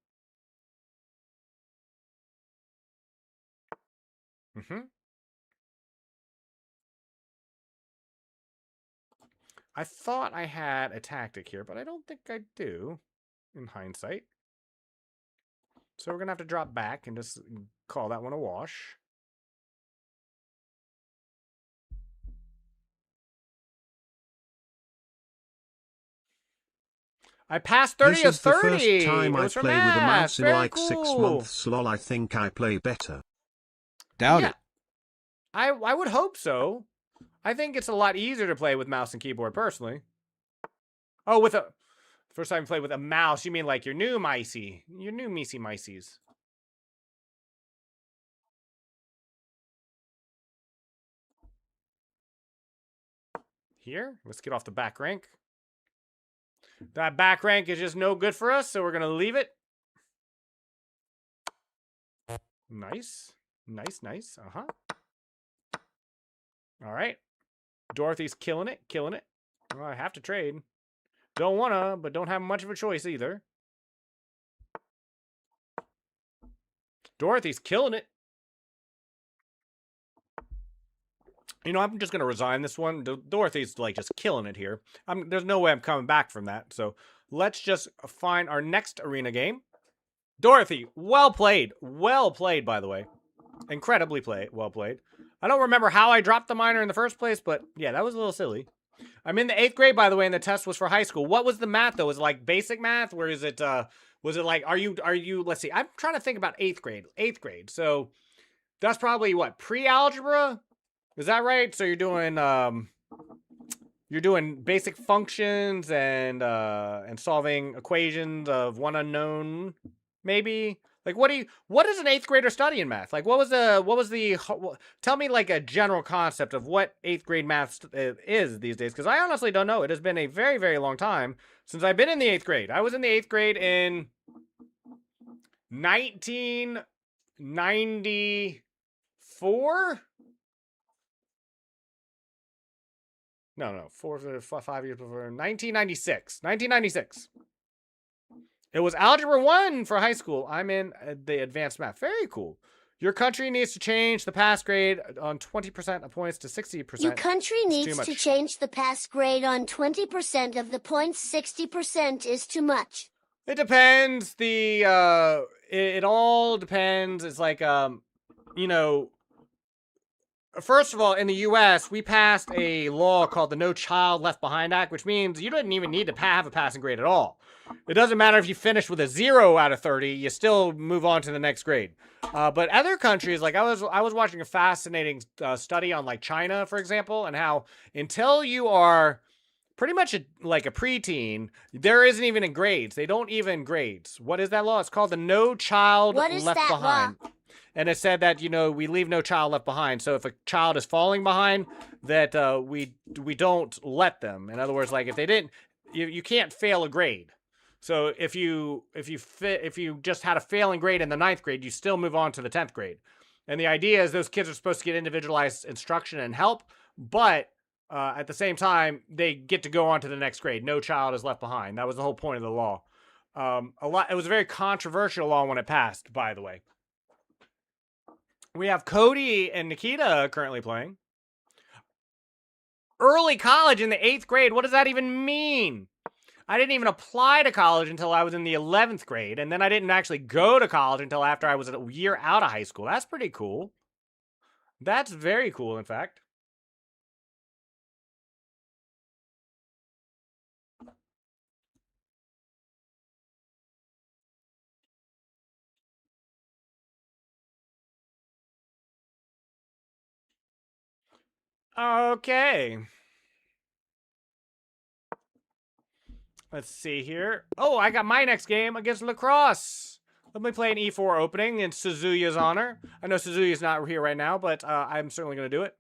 I thought I had a tactic here, but I don't think I do, in hindsight. So we're going to have to drop back and just call that one a wash. I passed 30 This is of 30. the first time I play with a mouse in Very like cool. 6 months. Lol, I think I play better. Doubt it. I would hope so. I think it's a lot easier to play with mouse and keyboard, personally. Oh, with a... First time you play with a mouse, you mean like your new micey. Your new Micey. Here, let's get off the back rank. That back rank is just no good for us, so we're going to leave it. Nice. Nice. Uh-huh. All right. Dorothy's killing it. Well, I have to trade. Don't wanna, but don't have much of a choice either. Dorothy's killing it. You know, I'm just going to resign this one. Dorothy's, like, just killing it here. There's no way I'm coming back from that. So let's just find our next arena game. Dorothy, well played. Well played, by the way. Incredibly well played. I don't remember how I dropped the minor in the first place, but yeah, that was a little silly. I'm in the 8th grade, by the way, and the test was for high school. What was the math, though? Was it like basic math? Where is it, was it like, are you, let's see, I'm trying to think about 8th grade. 8th grade. So that's probably what, pre-algebra? Is that right? So you're doing basic functions and solving equations of one unknown, maybe? Like, what does an 8th grader study in math? Like, tell me like a general concept of what 8th grade math is these days, because I honestly don't know. It has been a very, very long time since I've been in the 8th grade. I was in the 8th grade in 1994? No, 5 years before, 1996. 1996. It was Algebra 1 for high school. I'm in the advanced math. Very cool. Your country needs to change the pass grade on 20% of points to 60%. Your country needs to change the pass grade on 20% of the points. 60% is too much. It depends. It all depends. It's like, you know, first of all, in the U.S., we passed a law called the No Child Left Behind Act, which means you didn't even need to have a passing grade at all. It doesn't matter if you finish with a 0 out of 30, you still move on to the next grade. But other countries, like I was watching a fascinating study on like China, for example, and how until you are pretty much like a preteen, there isn't even in grades. They don't even grades. What is that law? It's called the No Child Left Behind. Law? And it said that, you know, we leave no child left behind. So if a child is falling behind, that we don't let them. In other words, like if they didn't, you can't fail a grade. So if you just had a failing grade in the 9th grade, you still move on to the 10th grade. And the idea is those kids are supposed to get individualized instruction and help, but at the same time, they get to go on to the next grade. No child is left behind. That was the whole point of the law. It was a very controversial law when it passed, by the way. We have Cody and Nikita currently playing. Early college in the 8th grade. What does that even mean? I didn't even apply to college until I was in the 11th grade, and then I didn't actually go to college until after I was a year out of high school. That's pretty cool. That's very cool, in fact. Okay. Let's see here. Oh, I got my next game against Lacrosse. Let me play an E4 opening in Suzuya's honor. I know Suzuya's not here right now, but I'm certainly going to do it.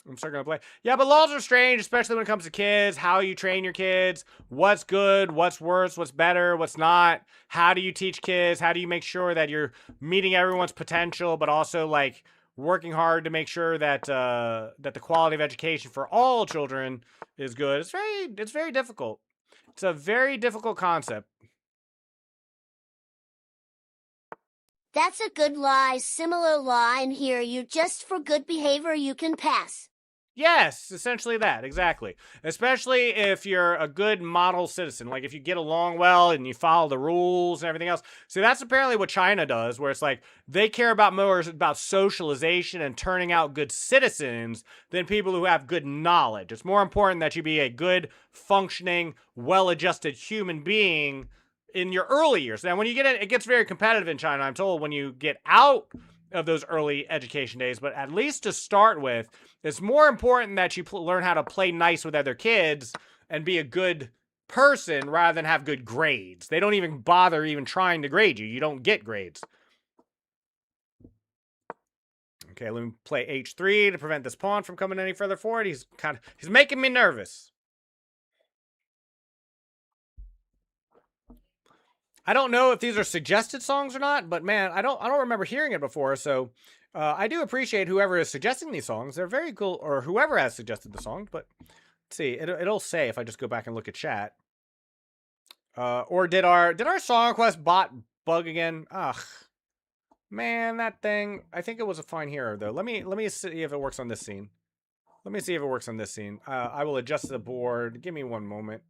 I'm certainly going to play. Yeah, but laws are strange, especially when it comes to kids, how you train your kids, what's good, what's worse, what's better, what's not. How do you teach kids? How do you make sure that you're meeting everyone's potential, but also, like, working hard to make sure that that the quality of education for all children is good? It's very difficult. It's a very difficult concept. That's a good lie. Similar line here. You just for good behavior you can pass. Yes, essentially that, exactly. Especially if you're a good model citizen, like if you get along well and you follow the rules and everything else. See, that's apparently what China does, where it's like they care about more about socialization and turning out good citizens than people who have good knowledge. It's more important that you be a good, functioning, well-adjusted human being in your early years. Now, when you get in, it gets very competitive in China, I'm told, when you get out of those early education days, but at least to start with, it's more important that you learn how to play nice with other kids and be a good person rather than have good grades. They don't even bother even trying to grade you. You don't get grades. Okay, let me play h3 to prevent this pawn from coming any further forward. He's making me nervous. I don't know if these are suggested songs or not, but man, I don't remember hearing it before. So I do appreciate whoever is suggesting these songs. They're very cool, or whoever has suggested the songs. But let's see, it'll say if I just go back and look at chat. Or did our song request bot bug again? Ugh, man, that thing. I think it was a fine hero though. Let me see if it works on this scene. Let me see if it works on this scene. I will adjust the board. Give me one moment.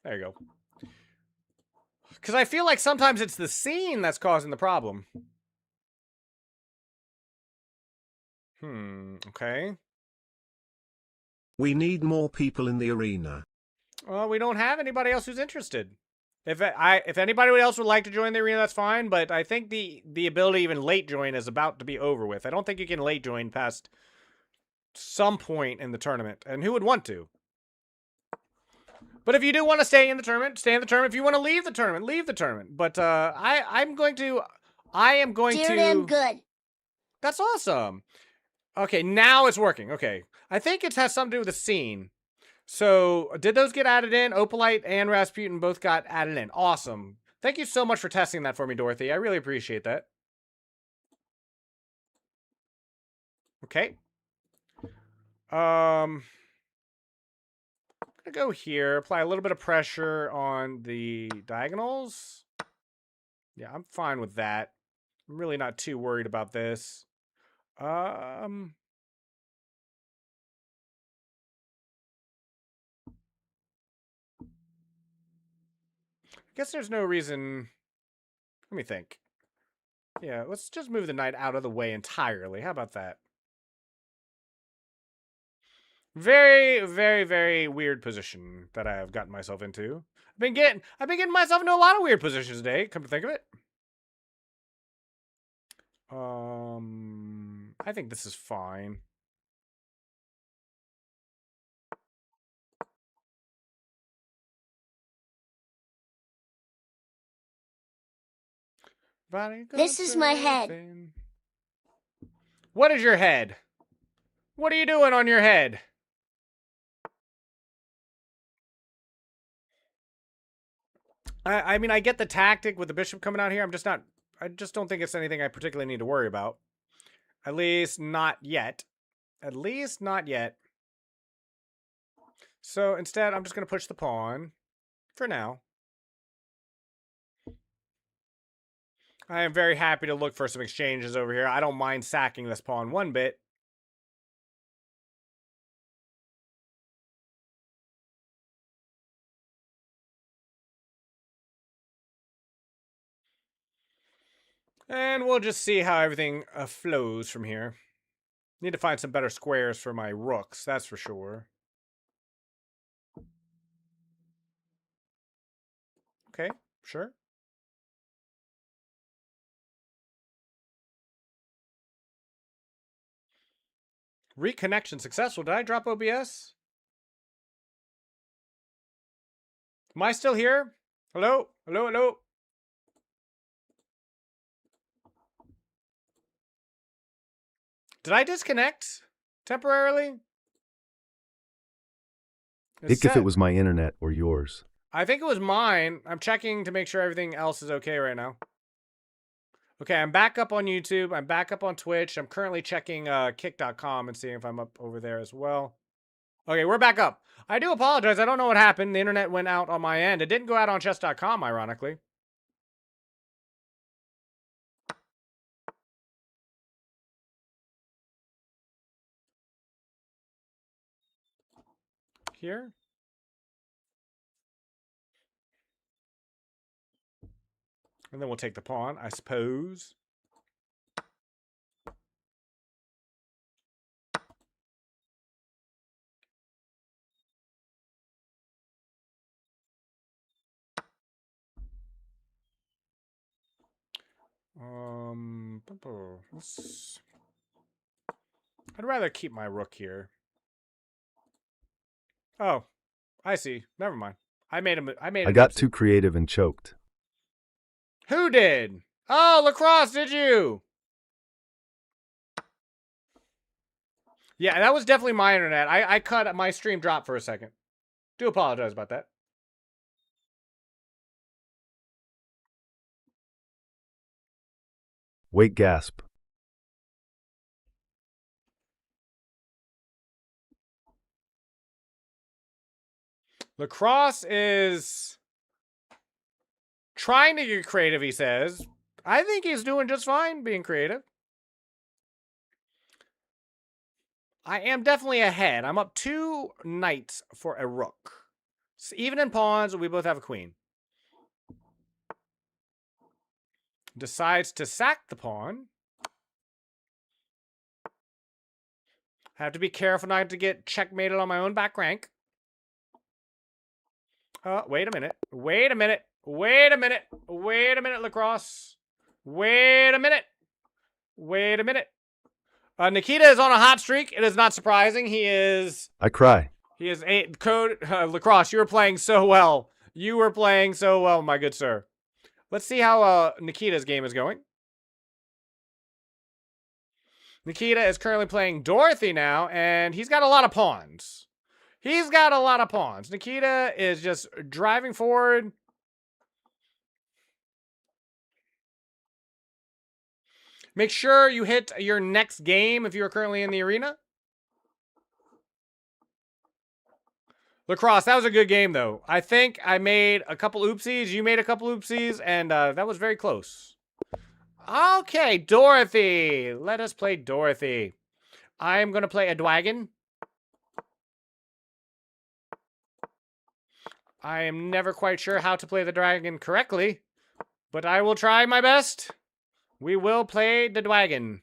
There you go. Because I feel like sometimes it's the scene that's causing the problem. Okay. We need more people in the arena. Well, we don't have anybody else who's interested. If anybody else would like to join the arena, that's fine. But I think the ability to even late join is about to be over with. I don't think you can late join past some point in the tournament. And who would want to? But if you do want to stay in the tournament, stay in the tournament. If you want to leave the tournament, leave the tournament. But I am going to. Dear damn good. That's awesome. Okay, now it's working. Okay, I think it has something to do with the scene. So did those get added in? Opalite and Rasputin both got added in. Awesome. Thank you so much for testing that for me, Dorothy. I really appreciate that. Okay. I'm gonna go here, apply a little bit of pressure on the diagonals. Yeah, I'm fine with that. I'm really not too worried about this. I guess there's no reason. Let me think. Yeah, let's just move the knight out of the way entirely. How about that? Very, very, very weird position that I have gotten myself into. I've been getting myself into a lot of weird positions today, come to think of it. I think this is fine. This is my head. What is your head? What are you doing on your head? I mean, I get the tactic with the bishop coming out here. I just don't think it's anything I particularly need to worry about. At least not yet. At least not yet. So instead, I'm just going to push the pawn for now. I am very happy to look for some exchanges over here. I don't mind sacking this pawn one bit. And we'll just see how everything flows from here. Need to find some better squares for my rooks, that's for sure. Okay, sure. Reconnection successful. Did I drop OBS? Am I still here? Hello? Hello, hello? Did I disconnect temporarily? If it was my internet or yours. I think it was mine. I'm checking to make sure everything else is okay right now. Okay, I'm back up on YouTube. I'm back up on Twitch. I'm currently checking kick.com and seeing if I'm up over there as well. Okay, we're back up. I do apologize. I don't know what happened. The internet went out on my end. It didn't go out on chess.com, ironically. Here. And then we'll take the pawn, I suppose. I'd rather keep my rook here. Oh, I see. Never mind. I got too creative and choked. Who did? Oh, Lacrosse, did you? Yeah, that was definitely my internet. I cut my stream drop for a second. Do apologize about that. Wait, gasp. Lacrosse is trying to get creative, he says. I think he's doing just fine being creative. I am definitely ahead. I'm up 2 knights for a rook. So even in pawns, we both have a queen. Decides to sack the pawn. Have to be careful not to get checkmated on my own back rank. Wait a minute. Wait a minute. Wait a minute. Wait a minute, Lacrosse. Wait a minute. Wait a minute. Nikita is on a hot streak. It is not surprising. He is... I cry. He is Lacrosse, you were playing so well. You were playing so well, my good sir. Let's see how Nikita's game is going. Nikita is currently playing Dorothy now, and he's got a lot of pawns. He's got a lot of pawns. Nikita is just driving forward. Make sure you hit your next game if you're currently in the arena. Lacrosse, that was a good game, though. I think I made a couple oopsies. You made a couple oopsies, and that was very close. Okay, Dorothy. Let us play Dorothy. I am going to play a dragon. I am never quite sure how to play the dragon correctly, but I will try my best. We will play the dragon.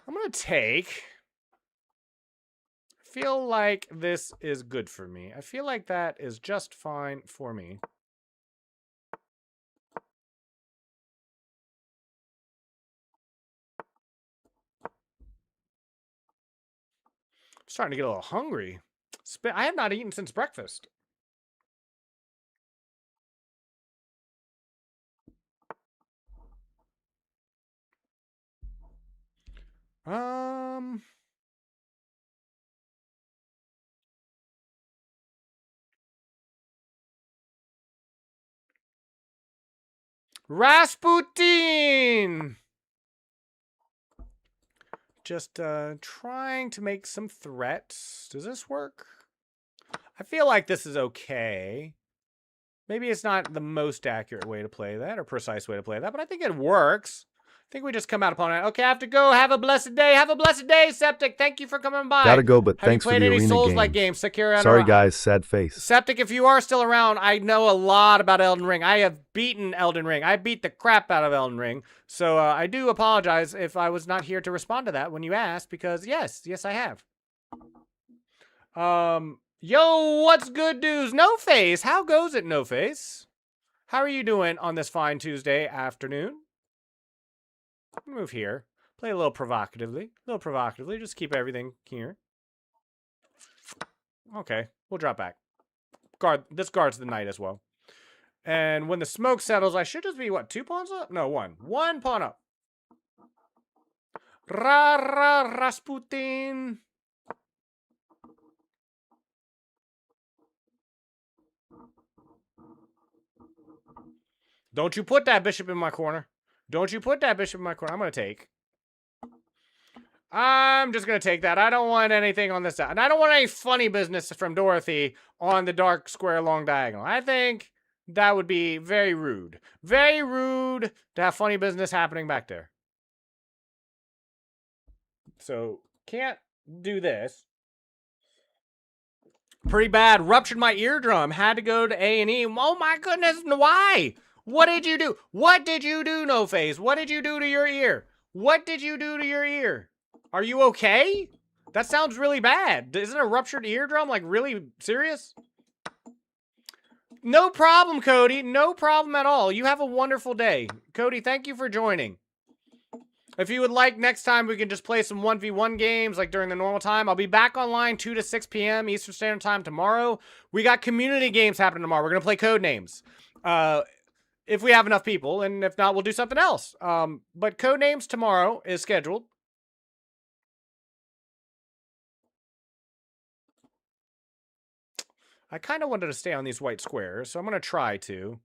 I'm going to take... I feel like this is good for me. I feel like that is just fine for me. I'm starting to get a little hungry. I have not eaten since breakfast. Rasputin! Just trying to make some threats. Does this work? I feel like this is okay. Maybe it's not the most accurate way to play that or precise way to play that, but I think it works. I think we just come out upon it. Okay, I have to go. Have a blessed day. Have a blessed day, Septic. Thank you for coming by. Gotta go, but thanks for the arena games. Have you played any Souls-like games? Sekiro? Sorry, guys. Sad face. Septic, if you are still around, I know a lot about Elden Ring. I have beaten Elden Ring. I beat the crap out of Elden Ring. So I do apologize if I was not here to respond to that when you asked, because yes, I have. Yo, what's good, dudes? No Face. How goes it, No Face? How are you doing on this fine Tuesday afternoon? Move here. Play a little provocatively. Just keep everything here. Okay, we'll drop back. This guards the knight as well. And when the smoke settles, I should just be, what, 2 pawns up? No, 1. 1 pawn up. Rasputin. Don't you put that bishop in my corner. Don't you put that bishop in my corner. I'm going to take. I'm just going to take that. I don't want anything on this side. And I don't want any funny business from Dorothy on the dark square long diagonal. I think that would be very rude. Very rude to have funny business happening back there. So, can't do this. Pretty bad. Ruptured my eardrum. Had to go to A&E. Oh my goodness, why? What did you do? What did you do, No Face? What did you do to your ear? What did you do to your ear? Are you okay? That sounds really bad. Isn't a ruptured eardrum like really serious? No problem, Cody. No problem at all. You have a wonderful day. Cody, thank you for joining. If you would like, next time we can just play some 1v1 games like during the normal time. I'll be back online 2 to 6 p.m. Eastern Standard Time tomorrow. We got community games happening tomorrow. We're going to play Codenames. If we have enough people, and if not, we'll do something else. But Codenames tomorrow is scheduled. I kind of wanted to stay on these white squares, so I'm going to try to.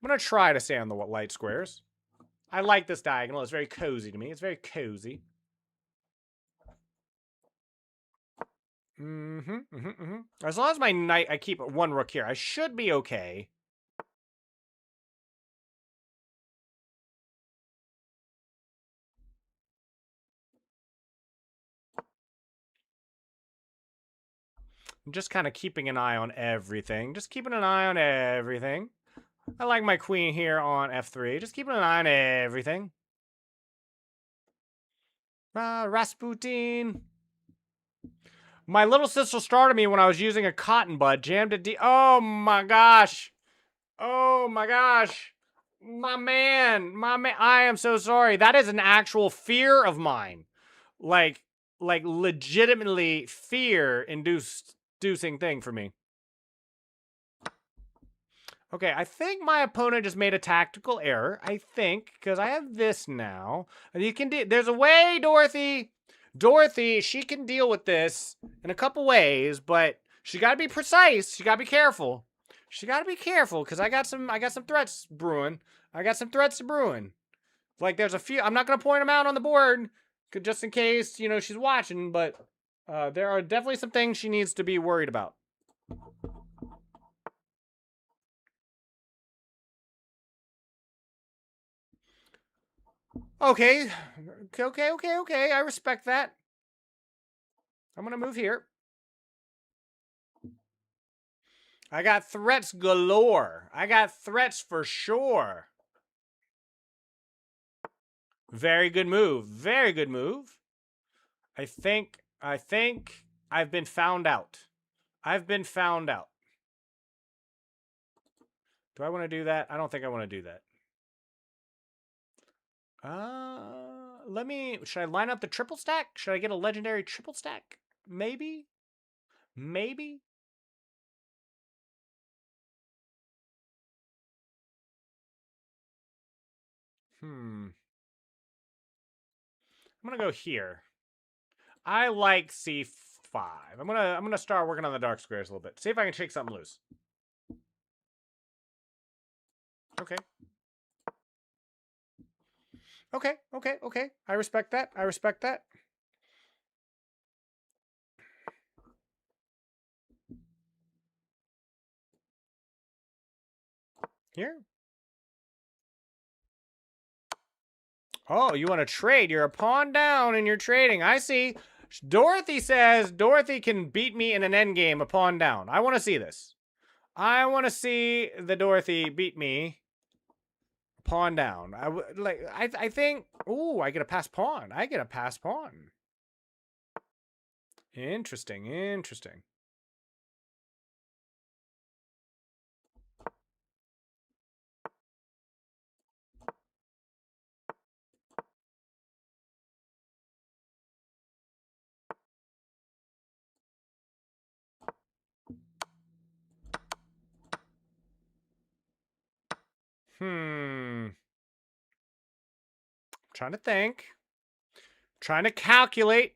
I'm going to try to stay on the light squares. I like this diagonal. It's very cozy to me. It's very cozy. As long as my knight, I keep one rook here, I should be okay. I'm just kind of keeping an eye on everything. Just keeping an eye on everything. I like my queen here on f3. Just keeping an eye on everything. Rasputin. My little sister started me when I was using a cotton bud. Jammed it. Oh my gosh. Oh my gosh. My man. I am so sorry. That is an actual fear of mine. Like legitimately fear-inducing thing for me. Okay, I think my opponent just made a tactical error. I think, because I have this now. And you can there's a way, Dorothy. Dorothy, she can deal with this in a couple ways, but she got to be precise. She got to be careful. She got to be careful, because I got some threats brewing. I got some threats brewing. Like, there's a few. I'm not going to point them out on the board, just in case, you know, she's watching, but there are definitely some things she needs to be worried about. Okay. Okay. I respect that. I'm going to move here. I got threats galore. I got threats for sure. Very good move. Very good move. I think I've been found out. I've been found out. Do I want to do that? I don't think I want to do that. Should I line up the triple stack? Should I get a legendary triple stack? Maybe? Maybe? I'm gonna go here. I like C5. I'm gonna start working on the dark squares a little bit. See if I can shake something loose. Okay. Okay. I respect that. I respect that. Here. Oh, you want to trade? You're a pawn down and you're trading. I see. Dorothy says Dorothy can beat me in an endgame a pawn down. I want to see this. I want to see the Dorothy beat me pawn down. I think. Ooh, I get a pass pawn. I get a pass pawn. Interesting. Interesting. Trying to think. Trying to calculate.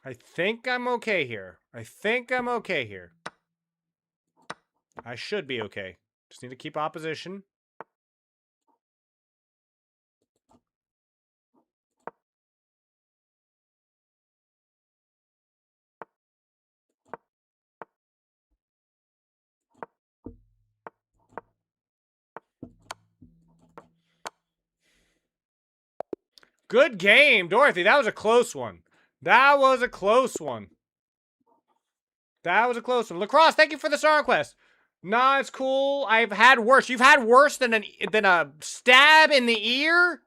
I think I'm okay here. I think I'm okay here. I should be okay. Just need to keep opposition. Good game, Dorothy. That was a close one. That was a close one. That was a close one. Lacrosse, thank you for the star request. Nah, it's cool. I've had worse. You've had worse than a stab in the ear?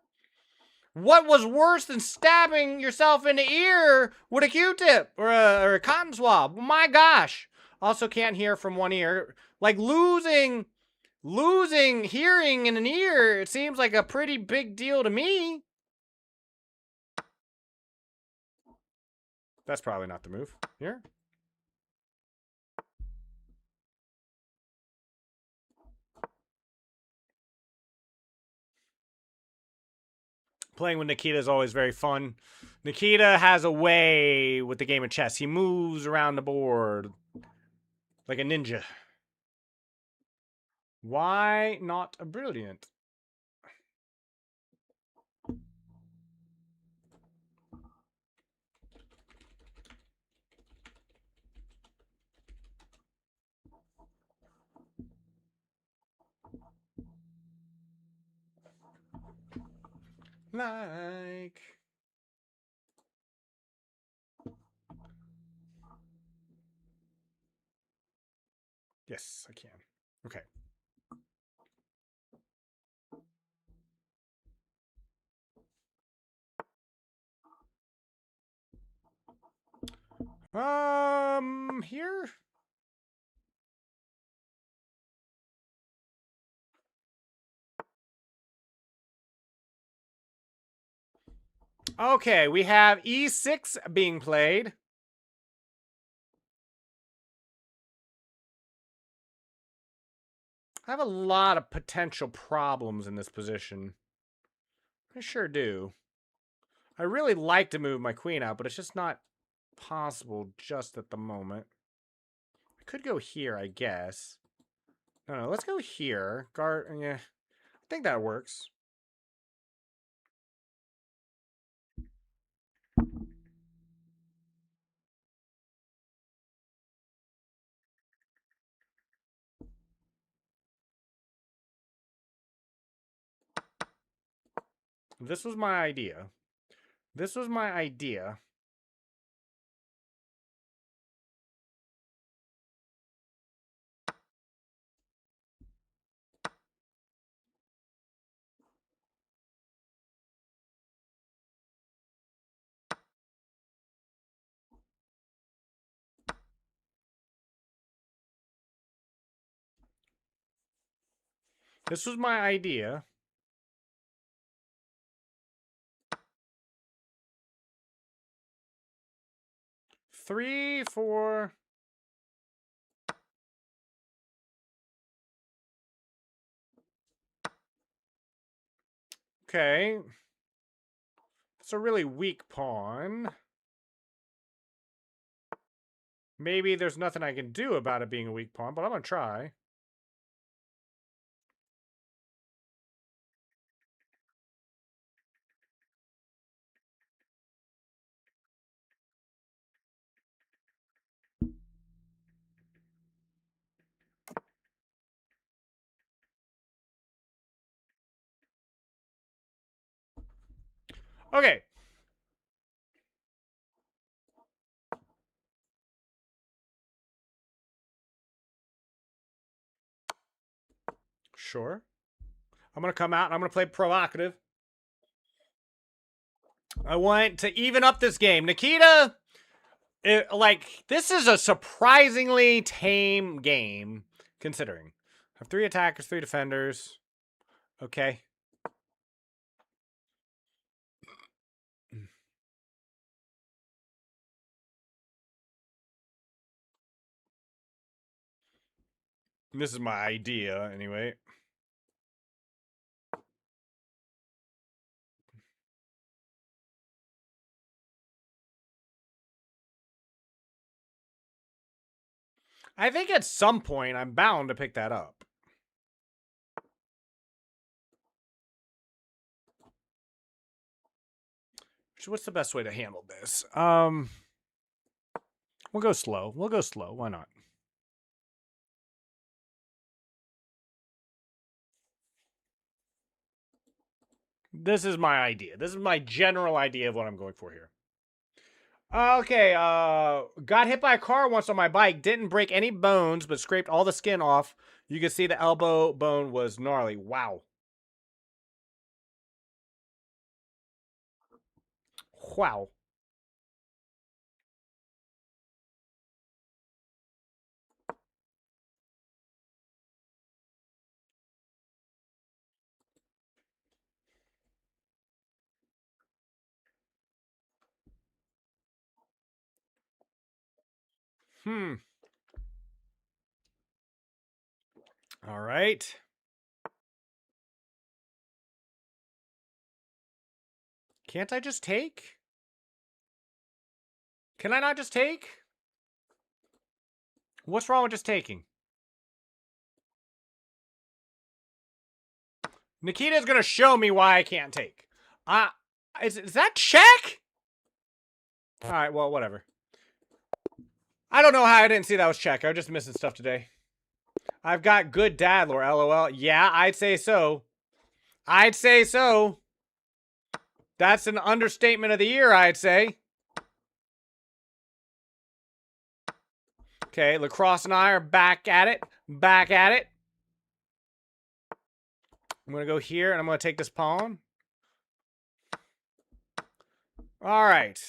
What was worse than stabbing yourself in the ear with a Q-tip or a cotton swab? My gosh. Also can't hear from one ear. Like losing hearing in an ear, it seems like a pretty big deal to me. That's probably not the move. Here. Playing with Nikita is always very fun. Nikita has a way with the game of chess. He moves around the board like a ninja. Why not a brilliant? Like... Yes, I can. Okay. Here? Okay, we have E6 being played. I have a lot of potential problems in this position. I sure do. I really like to move my queen out, but it's just not possible just at the moment. I could go here, I guess. No, let's go here. Yeah, I think that works. This was my idea. This was my idea. This was my idea. Three, four. Okay. It's a really weak pawn. Maybe there's nothing I can do about it being a weak pawn, but I'm going to try. Okay. Sure. I'm going to come out and I'm going to play provocative. I want to even up this game. Nikita, this is a surprisingly tame game, considering. I have 3 attackers, 3 defenders. Okay. This is my idea, anyway. I think at some point I'm bound to pick that up. So what's the best way to handle this? We'll go slow. We'll go slow. Why not? This is my idea. This is my general idea of what I'm going for here. Okay, got hit by a car once on my bike. Didn't break any bones, but scraped all the skin off. You can see the elbow bone was gnarly. Wow. Wow. All right. Can't I just take? Can I not just take? What's wrong with just taking? Nikita's gonna show me why I can't take. Is that check? All right, well, whatever. I don't know how I didn't see that was check. I was just missing stuff today. I've got good dad lore, LOL. Yeah, I'd say so. I'd say so. That's an understatement of the year, I'd say. Okay, Lacrosse and I are back at it. Back at it. I'm going to go here, and I'm going to take this pawn. All right.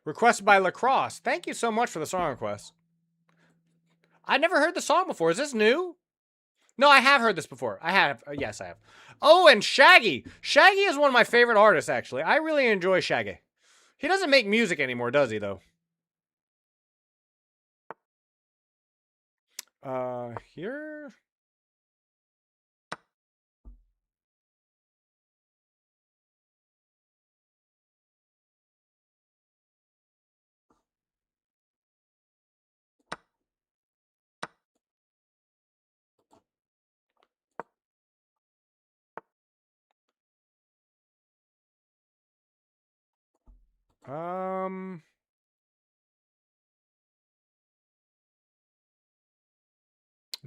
Requested by Lacrosse. Thank you so much for the song request. I never heard the song before. Is this new? No, I have heard this before. I have. Yes, I have. Oh, and Shaggy. Shaggy is one of my favorite artists, actually. I really enjoy Shaggy. He doesn't make music anymore, does he, though? Here...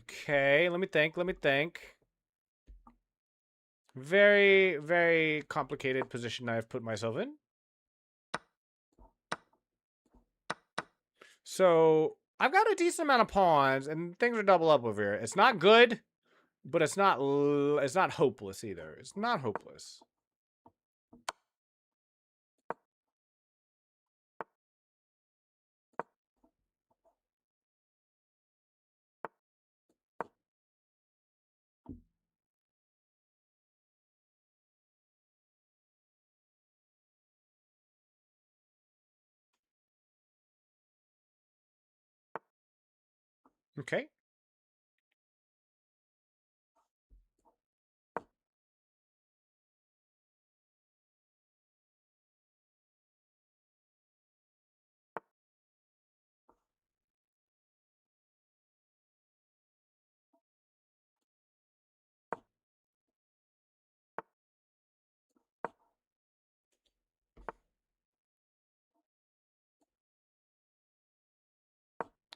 Okay, let me think. Very, very complicated position I've put myself in. So, I've got a decent amount of pawns, and things are double up over here. It's not good, but it's not hopeless either. It's not hopeless. Okay.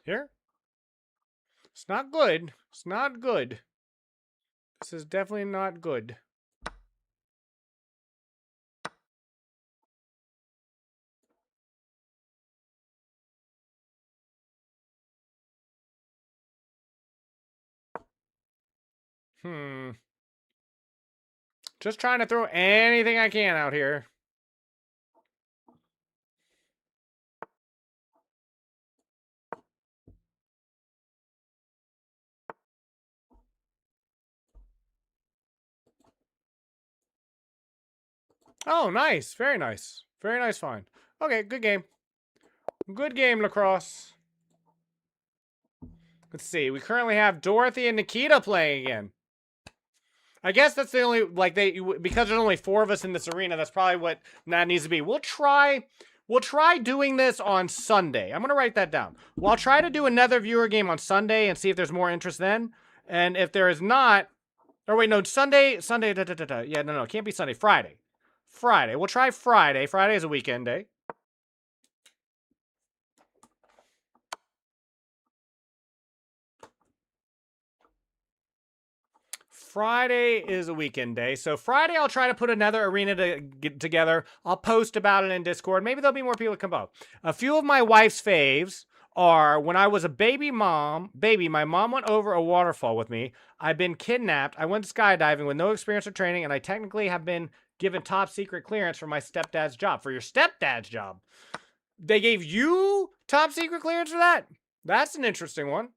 Here. It's not good. It's not good. This is definitely not good. Just trying to throw anything I can out here. Oh, nice. Very nice. Very nice find. Okay, good game. Good game, Lacrosse. Let's see. We currently have Dorothy and Nikita playing again. I guess that's the only, like, because there's only 4 of us in this arena, that's probably what that needs to be. We'll try doing this on Sunday. I'm going to write that down. Well, I'll try to do another viewer game on Sunday and see if there's more interest then. And if there is not, or wait, no, Sunday, yeah, no, it can't be Sunday, Friday. We'll try Friday. Friday is a weekend day. Friday is a weekend day. So Friday, I'll try to put another arena to get together. I'll post about it in Discord. Maybe there'll be more people that come up. A few of my wife's faves are when I was a baby, my mom went over a waterfall with me. I've been kidnapped. I went skydiving with no experience or training, and I technically have been given top secret clearance for my stepdad's job. For your stepdad's job? They gave you top secret clearance for that? That's an interesting one.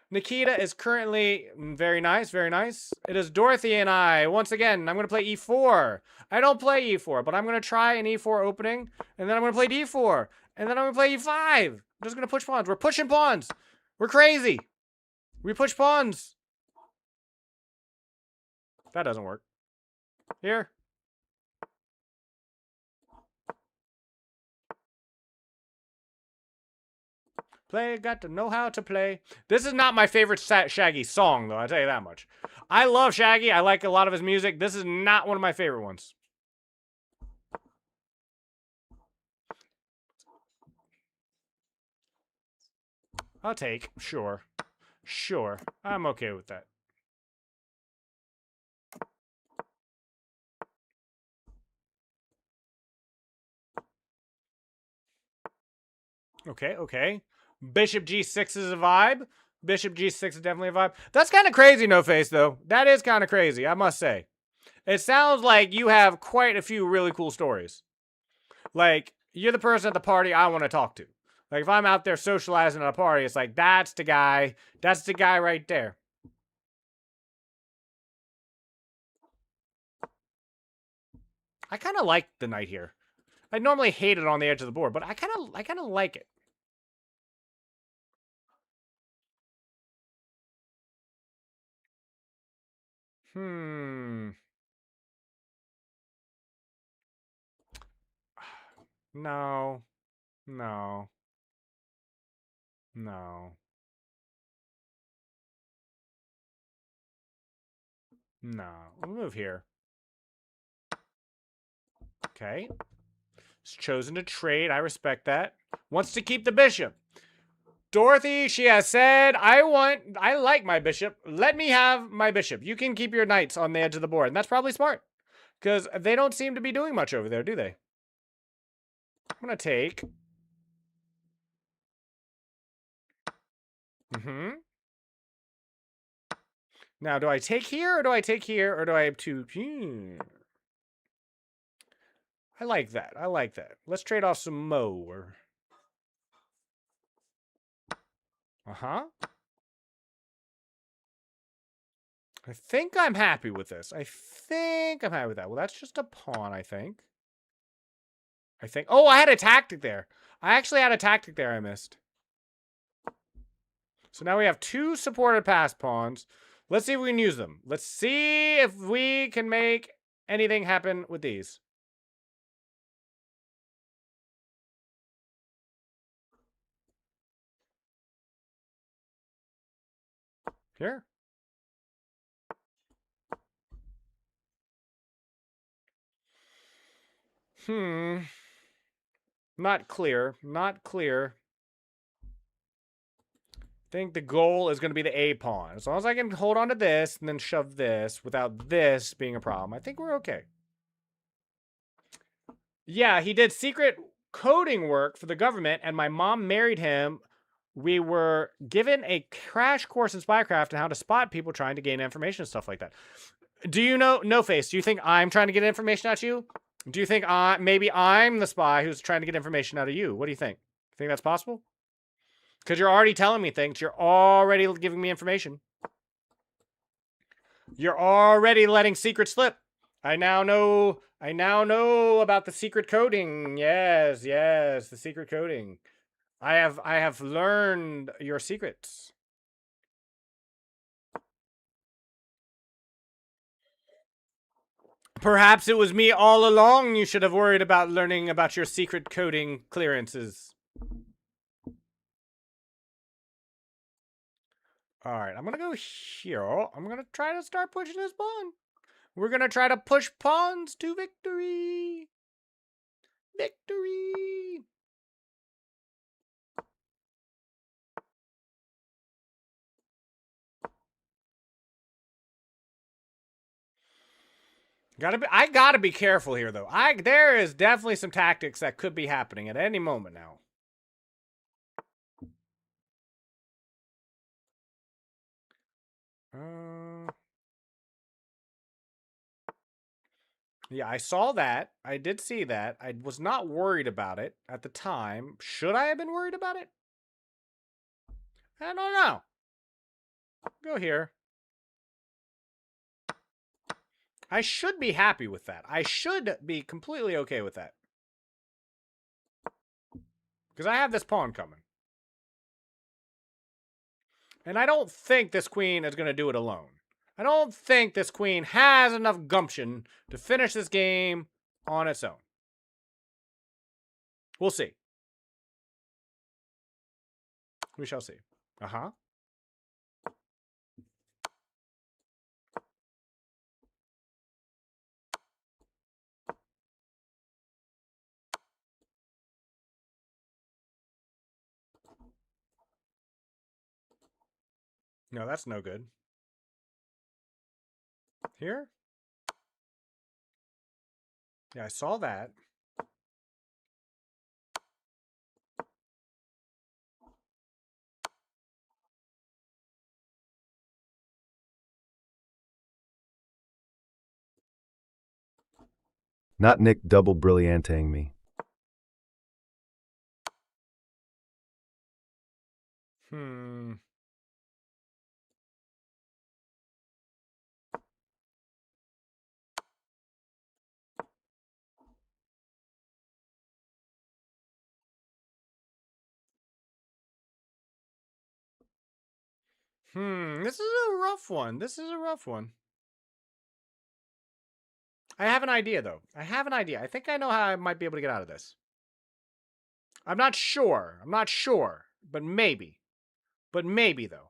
Nikita is currently very nice, very nice. It is Dorothy and I. Once again, I'm going to play E4. I don't play E4, but I'm going to try an E4 opening, and then I'm going to play D4, and then I'm going to play E5. I'm just going to push pawns. We're pushing pawns. We're crazy. We push pawns. That doesn't work. Here. Play, got to know how to play. This is not my favorite Shaggy song, though, I'll tell you that much. I love Shaggy. I like a lot of his music. This is not one of my favorite ones. I'll take. Sure. Sure. I'm okay with that. Okay, okay. Bishop G6 is a vibe. Bishop G6 is definitely a vibe. That's kind of crazy, No Face, though. That is kind of crazy, I must say. It sounds like you have quite a few really cool stories. Like, you're the person at the party I want to talk to. Like, if I'm out there socializing at a party, it's like, that's the guy. That's the guy right there. I kind of like the knight here. I normally hate it on the edge of the board, but I kind of like it. No. No. No. No. We'll move here. Okay. He's chosen to trade. I respect that. Wants to keep the bishop. Dorothy, she has said, I like my bishop. Let me have my bishop. You can keep your knights on the edge of the board. And that's probably smart. Because they don't seem to be doing much over there, do they? I'm going to take. Now, do I take here, or do I take here, or do I have two? I like that. I like that. Let's trade off some more. Uh-huh. I think I'm happy with this. I think I'm happy with that. Well, that's just a pawn, I think. Oh, I had a tactic there. I actually had a tactic there I missed. So now we have 2 supported pass pawns. Let's see if we can use them. Let's see if we can make anything happen with these. Here. Not clear. Not clear. I think the goal is going to be the A pawn. As long as I can hold on to this and then shove this without this being a problem, I think we're okay. Yeah, he did secret coding work for the government, and my mom married him. We were given a crash course in spycraft and how to spot people trying to gain information and stuff like that. Do you know, No Face, do you think I'm trying to get information out of you? Do you think maybe I'm the spy who's trying to get information out of you? What do you think? Think that's possible? Because you're already telling me things. You're already giving me information. You're already letting secrets slip. I now know about the secret coding. Yes, the secret coding. I have learned your secrets. Perhaps it was me all along you should have worried about learning about your secret coding clearances. Alright, I'm gonna go here. I'm gonna try to start pushing this pawn. We're gonna try to push pawns to victory. Victory! I gotta be careful here, though. There is definitely some tactics that could be happening at any moment now. Yeah, I saw that. I did see that. I was not worried about it at the time. Should I have been worried about it? I don't know. Go here. I should be happy with that. I should be completely okay with that. Because I have this pawn coming. And I don't think this queen is going to do it alone. I don't think this queen has enough gumption to finish this game on its own. We'll see. We shall see. Uh-huh. No, that's no good. Here? Yeah, I saw that. Not Nick double brillianting me. This is a rough one. This is a rough one. I have an idea, though. I have an idea. I think I know how I might be able to get out of this. I'm not sure. I'm not sure. But maybe. But maybe, though.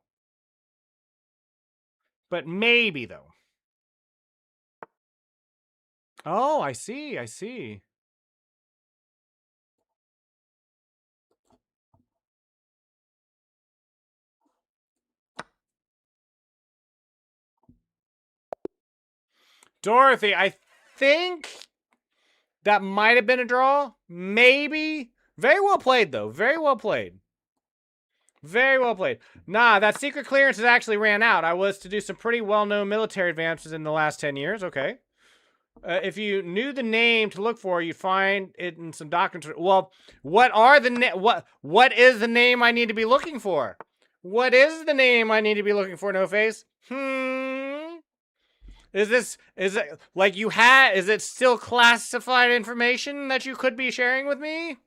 But maybe, though. Oh, I see. I see. Dorothy, I think that might have been a draw. Maybe. Very well played, though. Very well played. Very well played. Nah, that secret clearance has actually ran out. I was to do some pretty well-known military advances in the last 10 years. Okay. If you knew the name to look for, you'd find it in some documents. Well, what is the name I need to be looking for? What is the name I need to be looking for, No Face? Is it still classified information that you could be sharing with me?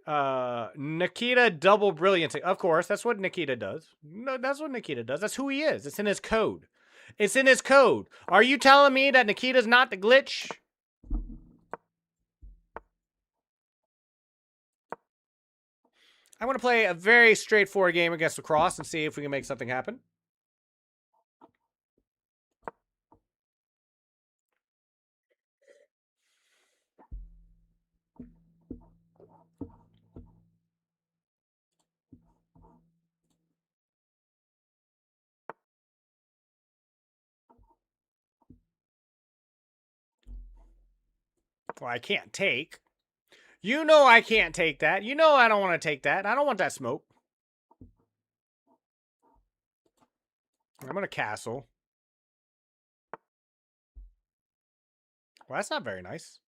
Nikita double brilliancy. Of course, that's what Nikita does. No, that's what Nikita does. That's who he is. It's in his code. It's in his code. Are you telling me that Nikita's not the glitch? I want to play a very straightforward game against the cross and see if we can make something happen. Well, I can't take. You know I can't take that. You know I don't want to take that. I don't want that smoke. I'm going to castle. Well, that's not very nice.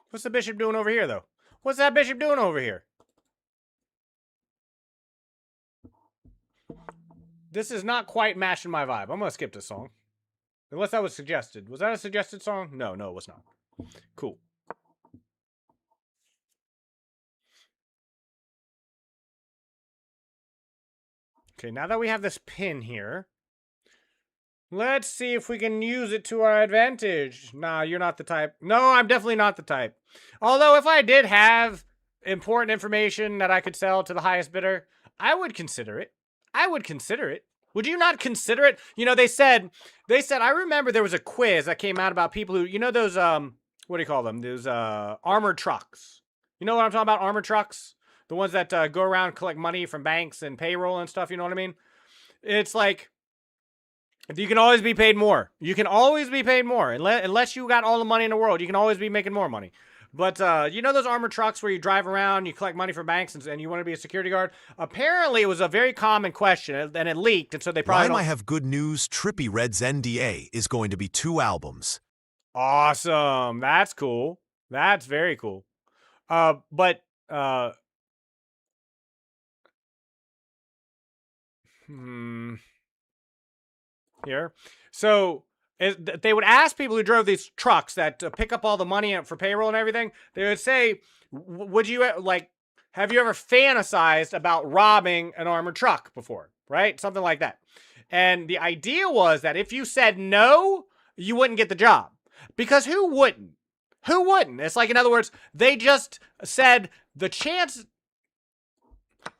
What's the bishop doing over here, though? What's that bishop doing over here? This is not quite matching my vibe. I'm going to skip this song. Unless that was suggested. Was that a suggested song? No, it was not. Cool. Okay, now that we have this pin here, Let's see if we can use it to our advantage. Nah, you're not the type. No, I'm definitely not the type. Although if I did have important information that I could sell to the highest bidder, I would consider it. I would consider it. Would you not consider it? You know, they said, I remember there was a quiz that came out about people who, you know, those, what do you call them? Those, armored trucks. You know what I'm talking about? Armored trucks? The ones that go around and collect money from banks and payroll and stuff. You know what I mean? It's like, you can always be paid more. You can always be paid more. Unless you got all the money in the world, you can always be making more money. But, you know those armored trucks where you drive around, you collect money from banks, and you want to be a security guard? Apparently, it was a very common question, and it leaked, and so they probably Rhyme, I have good news. Trippy Red's NDA is going to be 2 albums. Awesome. That's cool. That's very cool. But, here. So they would ask people who drove these trucks that pick up all the money for payroll and everything. They would say, would you like, have you ever fantasized about robbing an armored truck before? Right? Something like that. And the idea was that if you said no, you wouldn't get the job. Because who wouldn't? Who wouldn't? It's like, in other words, they just said the chance,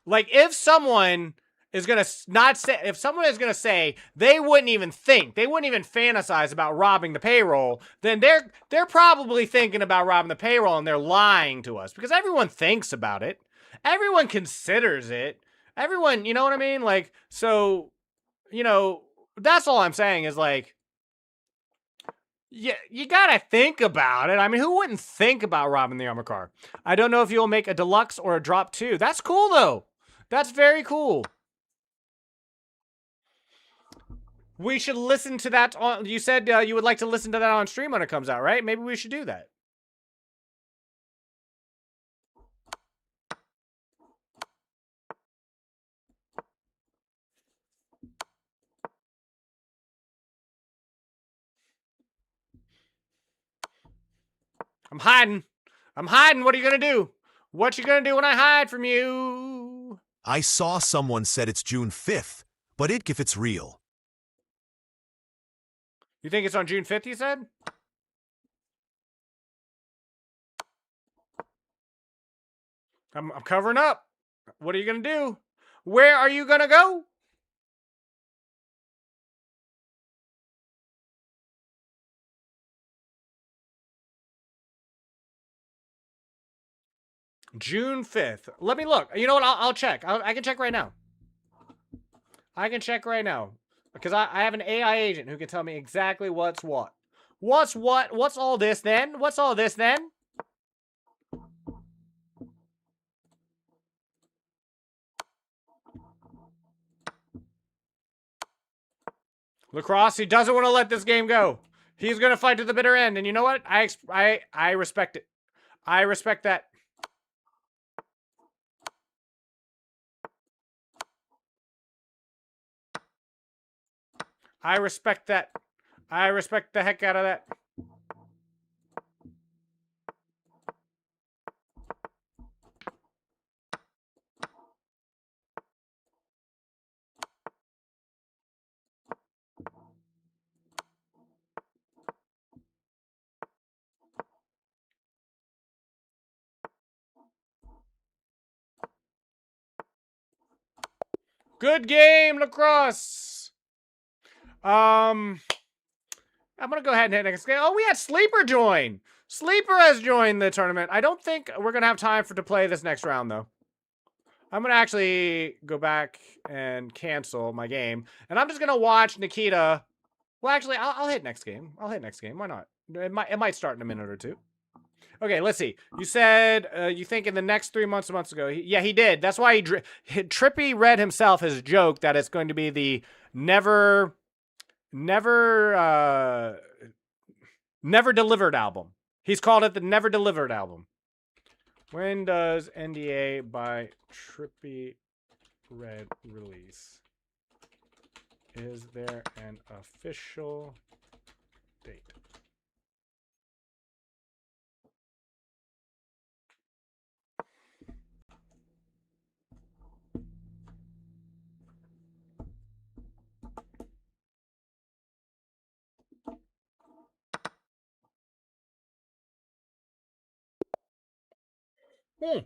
like if someone is going to not say, if someone is going to say they wouldn't even think, they wouldn't even fantasize about robbing the payroll, then they're probably thinking about robbing the payroll and they're lying to us because everyone thinks about it. Everyone considers it. Everyone, you know what I mean? Like, so, you know, that's all I'm saying is like, yeah, you gotta think about it. I mean, who wouldn't think about robbing the armor car? I don't know if you'll make a deluxe or a drop too. That's cool though. That's very cool. We should listen to that on, you said you would like to listen to that on stream when it comes out, right? Maybe we should do that. I'm hiding. I'm hiding. What are you gonna do? What you gonna do when I hide from you? I saw someone said it's June 5th, but if it's real. You think it's on June 5th, you said? I'm covering up. What are you gonna do? Where are you gonna go? June 5th. Let me look. You know what? I'll check. I can check right now. I can check right now. Because I have an AI agent who can tell me exactly what's what. What's what? What's all this then? What's all this then? Lacrosse, he doesn't want to let this game go. He's going to fight to the bitter end. And you know what? I respect it. I respect that. I respect that. I respect the heck out of that. Good game, Lacrosse. I'm gonna go ahead and hit next game. Oh, we had Sleeper join. Sleeper has joined the tournament. I don't think we're gonna have time to play this next round though. I'm gonna actually go back and cancel my game, and I'm just gonna watch Nikita. Well, actually, I'll hit next game. I'll hit next game. Why not? It might start in a minute or two. Okay, let's see. You said you think in the next 3 months ago. Yeah, he did. That's why Trippy Red himself has joked that it's going to be the never delivered album. He's called it the never delivered album. When does NDA by Trippy Red release? Is there an official date? All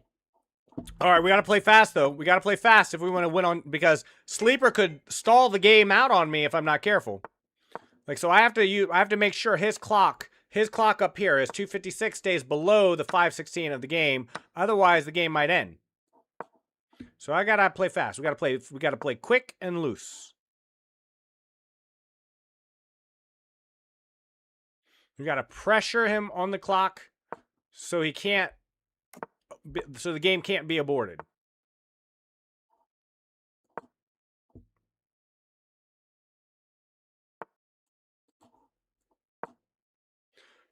right, we got to play fast, though. We got to play fast if we want to win on, because Sleeper could stall the game out on me if I'm not careful. Like, so I have to make sure his clock up here is 2:56 stays below the 5:16 of the game. Otherwise, the game might end. So I got to play fast. We got to play quick and loose. We got to pressure him on the clock so he can't, so the game can't be aborted.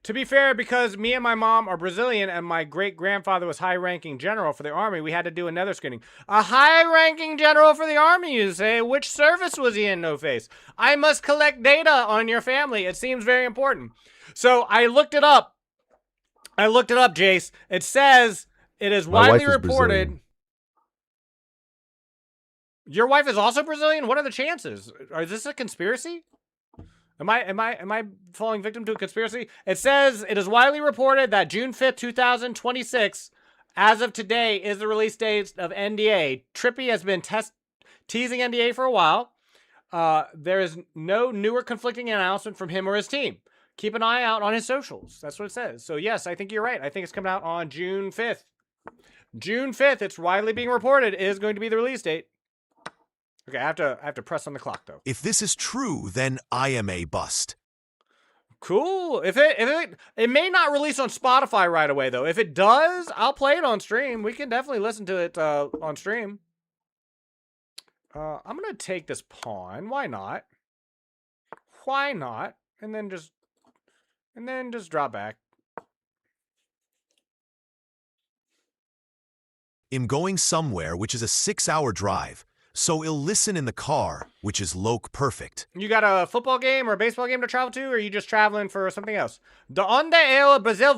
To be fair, because me and my mom are Brazilian and my great-grandfather was high-ranking general for the army, we had to do another screening. A high-ranking general for the army, you say? Which service was he in, No Face? I must collect data on your family. It seems very important. So I looked it up. Jace. It says it is widely reported. Brazilian. Your wife is also Brazilian? What are the chances? Is this a conspiracy? Am I falling victim to a conspiracy? It says it is widely reported that June 5th, 2026, as of today, is the release date of NDA. Trippy has been teasing NDA for a while. There is no newer conflicting announcement from him or his team. Keep an eye out on his socials. That's what it says. So yes, I think you're right. I think it's coming out on June 5th. June 5th, it's widely being reported, is going to be the release date. Okay, I have to press on the clock though. If this is true, then I am a bust. Cool. If it may not release on Spotify right away though. If it does, I'll play it on stream. We can definitely listen to it on stream. I'm gonna take this pawn. Why not? Why not? And then just drop back. I'm going somewhere which is a 6-hour drive, so I'll listen in the car, which is loc perfect. You got a football game or a baseball game to travel to, or are you just traveling for something else? De onde é Brasil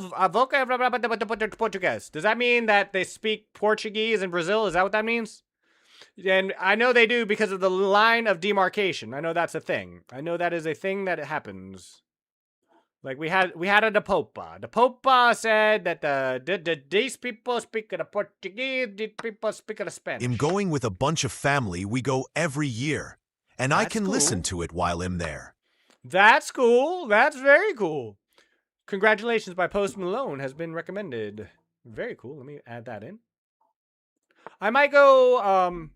Português? Does that mean that they speak Portuguese in Brazil? Is that what that means? And I know they do because of the line of demarcation. I know that's a thing. I know that is a thing that happens. Like we had a the Popa. The Popa said that these people speak the Portuguese, these people speak the Spanish. I'm going with a bunch of family. We go every year, and I can listen to it while I'm there. That's cool. That's very cool. Congratulations by Post Malone has been recommended. Very cool. Let me add that in. I might go,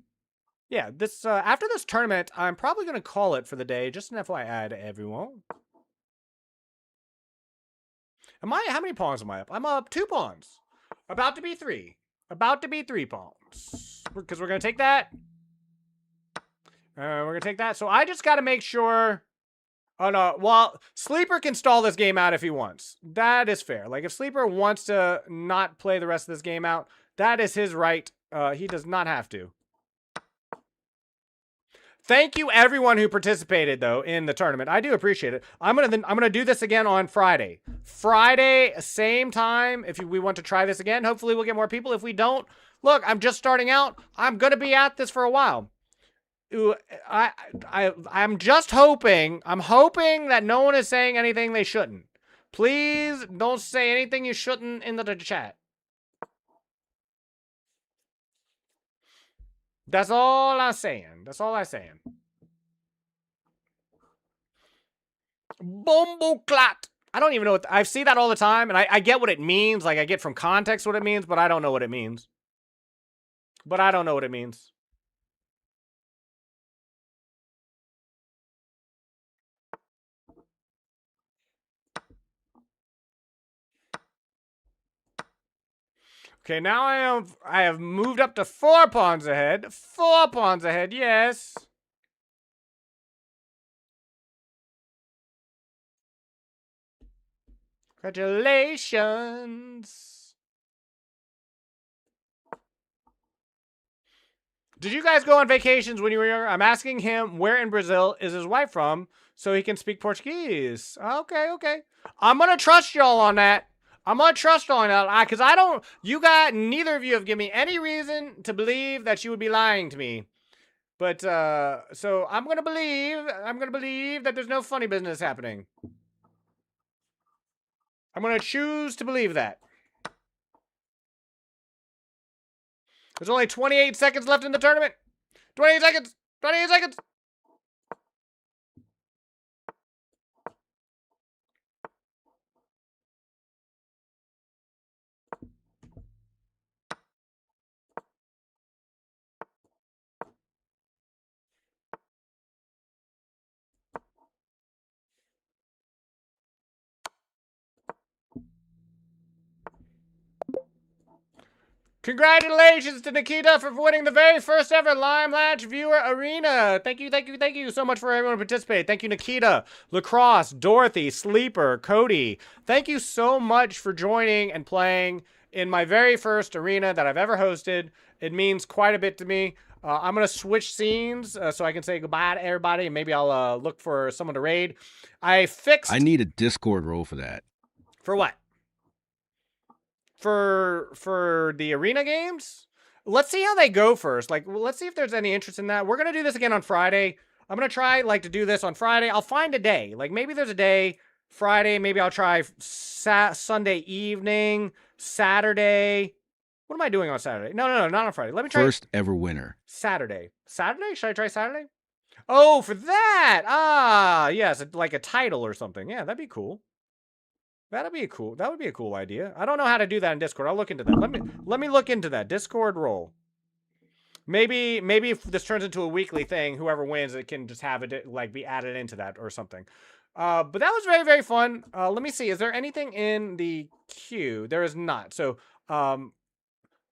yeah, this, after this tournament, I'm probably going to call it for the day. Just an FYI to everyone. How many pawns am I up? I'm up 2 pawns. About to be 3. About to be 3 pawns. Because we're going to take that. We're going to take that. So I just got to make sure. Oh, no. Well, Sleeper can stall this game out if he wants. That is fair. Like, if Sleeper wants to not play the rest of this game out, that is his right. He does not have to. Thank you everyone who participated though in the tournament. I do appreciate it. I'm gonna do this again on Friday. Friday, same time. If we want to try this again, hopefully we'll get more people. If we don't, look, I'm just starting out. I'm gonna be at this for a while. I'm just hoping. I'm hoping that no one is saying anything they shouldn't. Please don't say anything you shouldn't in the chat. That's all I'm saying. That's all I'm saying. Bomboclat. I don't even know what... I see that all the time, and I get what it means. Like, I get from context what it means, but I don't know what it means. But I don't know what it means. Okay, now I have moved up to 4 pawns ahead. 4 pawns ahead, yes. Congratulations. Did you guys go on vacations when you were younger? I'm asking him where in Brazil is his wife from so he can speak Portuguese. Okay, okay. I'm going to trust y'all on that. I'm going to trust on that because neither of you have given me any reason to believe that you would be lying to me. But, so I'm going to believe that there's no funny business happening. I'm going to choose to believe that. There's only 28 seconds left in the tournament. 28 seconds. 28 seconds. Congratulations to Nikita for winning the very first ever Lime Latch Viewer Arena. Thank you so much for everyone who participated. Thank you, Nikita, Lacrosse, Dorothy, Sleeper, Cody. Thank you so much for joining and playing in my very first arena that I've ever hosted. It means quite a bit to me. I'm going to switch scenes so I can say goodbye to everybody, and maybe I'll look for someone to raid. I need a Discord role for that. For what? For the arena games? Let's see how they go first. Like, let's see if there's any interest in that. We're going to do this again on Friday. I'm going to try, like, to do this on Friday. I'll find a day. Like, maybe there's a day, Friday. Maybe I'll try Sunday evening, Saturday. What am I doing on Saturday? No, not on Friday. Let me try. First ever winner. Saturday. Saturday? Should I try Saturday? Oh, for that. Ah, yes, like a title or something. Yeah, that'd be cool. That would be a cool idea. I don't know how to do that in Discord. I'll look into that. Let me look into that. Discord role. Maybe if this turns into a weekly thing, whoever wins, it can just have it like be added into that or something. But that was very, very fun. Let me see. Is there anything in the queue? There is not. So I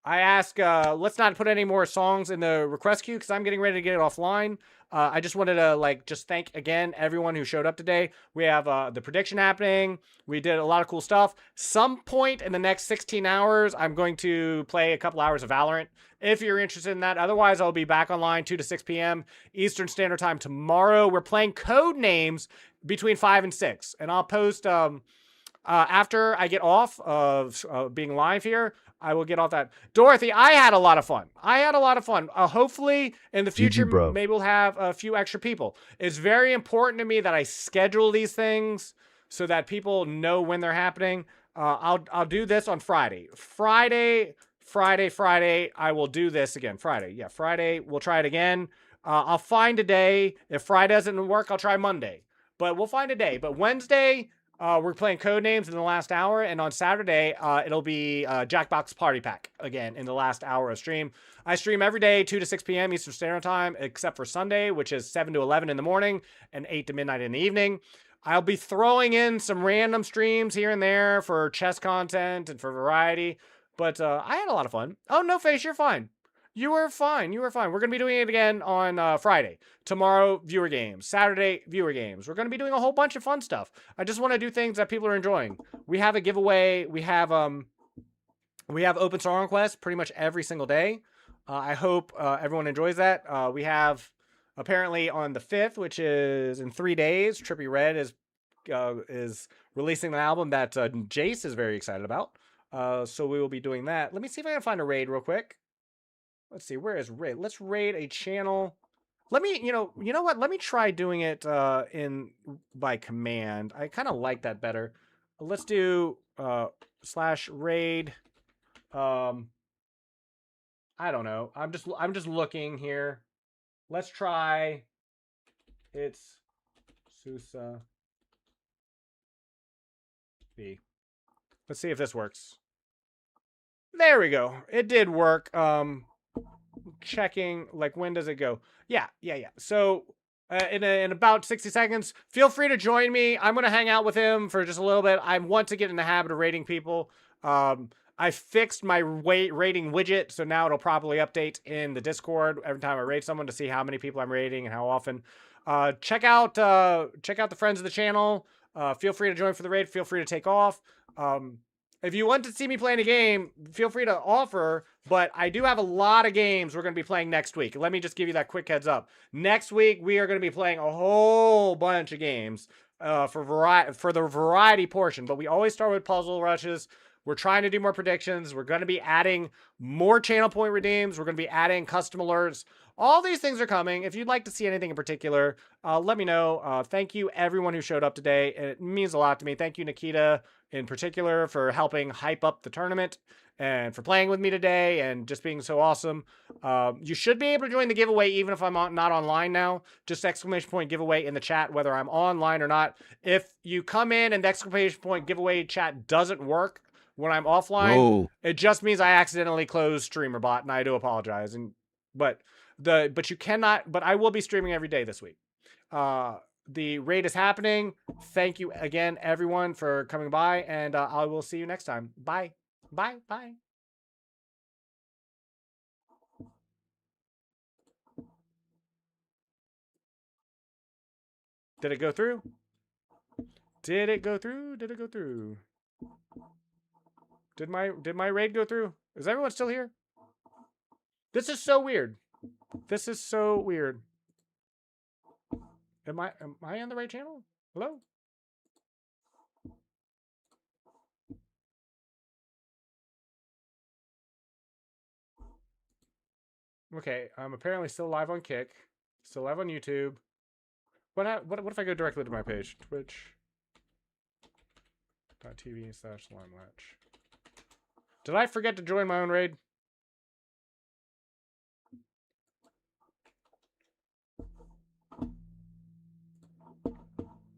ask, let's not put any more songs in the request queue because I'm getting ready to get it offline. I just wanted to just thank again everyone who showed up today. We have the prediction happening. We did a lot of cool stuff. Some point in the next 16 hours, I'm going to play a couple hours of Valorant if you're interested in that. Otherwise, I'll be back online 2 to 6 p.m. Eastern Standard Time tomorrow. We're playing Codenames between 5 and 6, and I'll post after I get off of being live here. I will get off that. Dorothy, I had a lot of fun. Hopefully, in the future, maybe we'll have a few extra people. It's very important to me that I schedule these things so that people know when they're happening. I'll do this on Friday. Friday, I will do this again. Friday, we'll try it again. I'll find a day. If Friday doesn't work, I'll try Monday. But we'll find a day. But Wednesday... we're playing Codenames in the last hour, and on Saturday, it'll be Jackbox Party Pack again in the last hour of stream. I stream every day, 2 to 6 p.m. Eastern Standard Time, except for Sunday, which is 7 to 11 in the morning and 8 to midnight in the evening. I'll be throwing in some random streams here and there for chess content and for variety, but I had a lot of fun. Oh, No Face, you're fine. You were fine. We're going to be doing it again on Friday. Tomorrow, viewer games. Saturday, viewer games. We're going to be doing a whole bunch of fun stuff. I just want to do things that people are enjoying. We have a giveaway. We have Open Song Request pretty much every single day. I hope everyone enjoys that. We have apparently on the 5th, which is in 3 days, Trippie Redd is releasing an album that Jace is very excited about. So we will be doing that. Let me see if I can find a raid real quick. Let's see, where is raid? Let's raid a channel. Let me, you know what? Let me try doing it by command. I kind of like that better. Let's do /raid. I don't know. I'm just looking here. Let's try. It's Sousa B. Let's see if this works. There we go. It did work. Checking, like, when does it go? Yeah. So in about 60 seconds, feel free to join me. I'm going to hang out with him for just a little bit. I want to get in the habit of rating people. I fixed my rating widget, so now it'll probably update in the Discord every time I rate someone to see how many people I'm rating and how often. Check out the friends of the channel. Feel free to join for the raid. Feel free to take off. If you want to see me playing a game, feel free to offer, but I do have a lot of games we're going to be playing next week. Let me just give you that quick heads up. Next week, we are going to be playing a whole bunch of games for the variety portion, but we always start with puzzle rushes. We're trying to do more predictions. We're going to be adding more channel point redeems. We're going to be adding custom alerts. All these things are coming. If you'd like to see anything in particular, let me know. Thank you, everyone who showed up today. It means a lot to me. Thank you, Nikita, in particular, for helping hype up the tournament and for playing with me today and just being so awesome. You should be able to join the giveaway even if I'm not online now. Just exclamation point giveaway in the chat, whether I'm online or not. If you come in and the exclamation point giveaway chat doesn't work when I'm offline, it just means I accidentally closed StreamerBot, and I do apologize. But you cannot. But I will be streaming every day this week. The raid is happening. Thank you again, everyone, for coming by, and I will see you next time. Bye. Bye. Bye. Did it go through? Did it go through? Did it go through? Did my raid go through? Is everyone still here? This is so weird. This is so weird. Am I on the right channel? Hello? Okay, I'm apparently still live on Kick. Still live on YouTube. What if I go directly to my page? Twitch.tv/limelatch. Did I forget to join my own raid?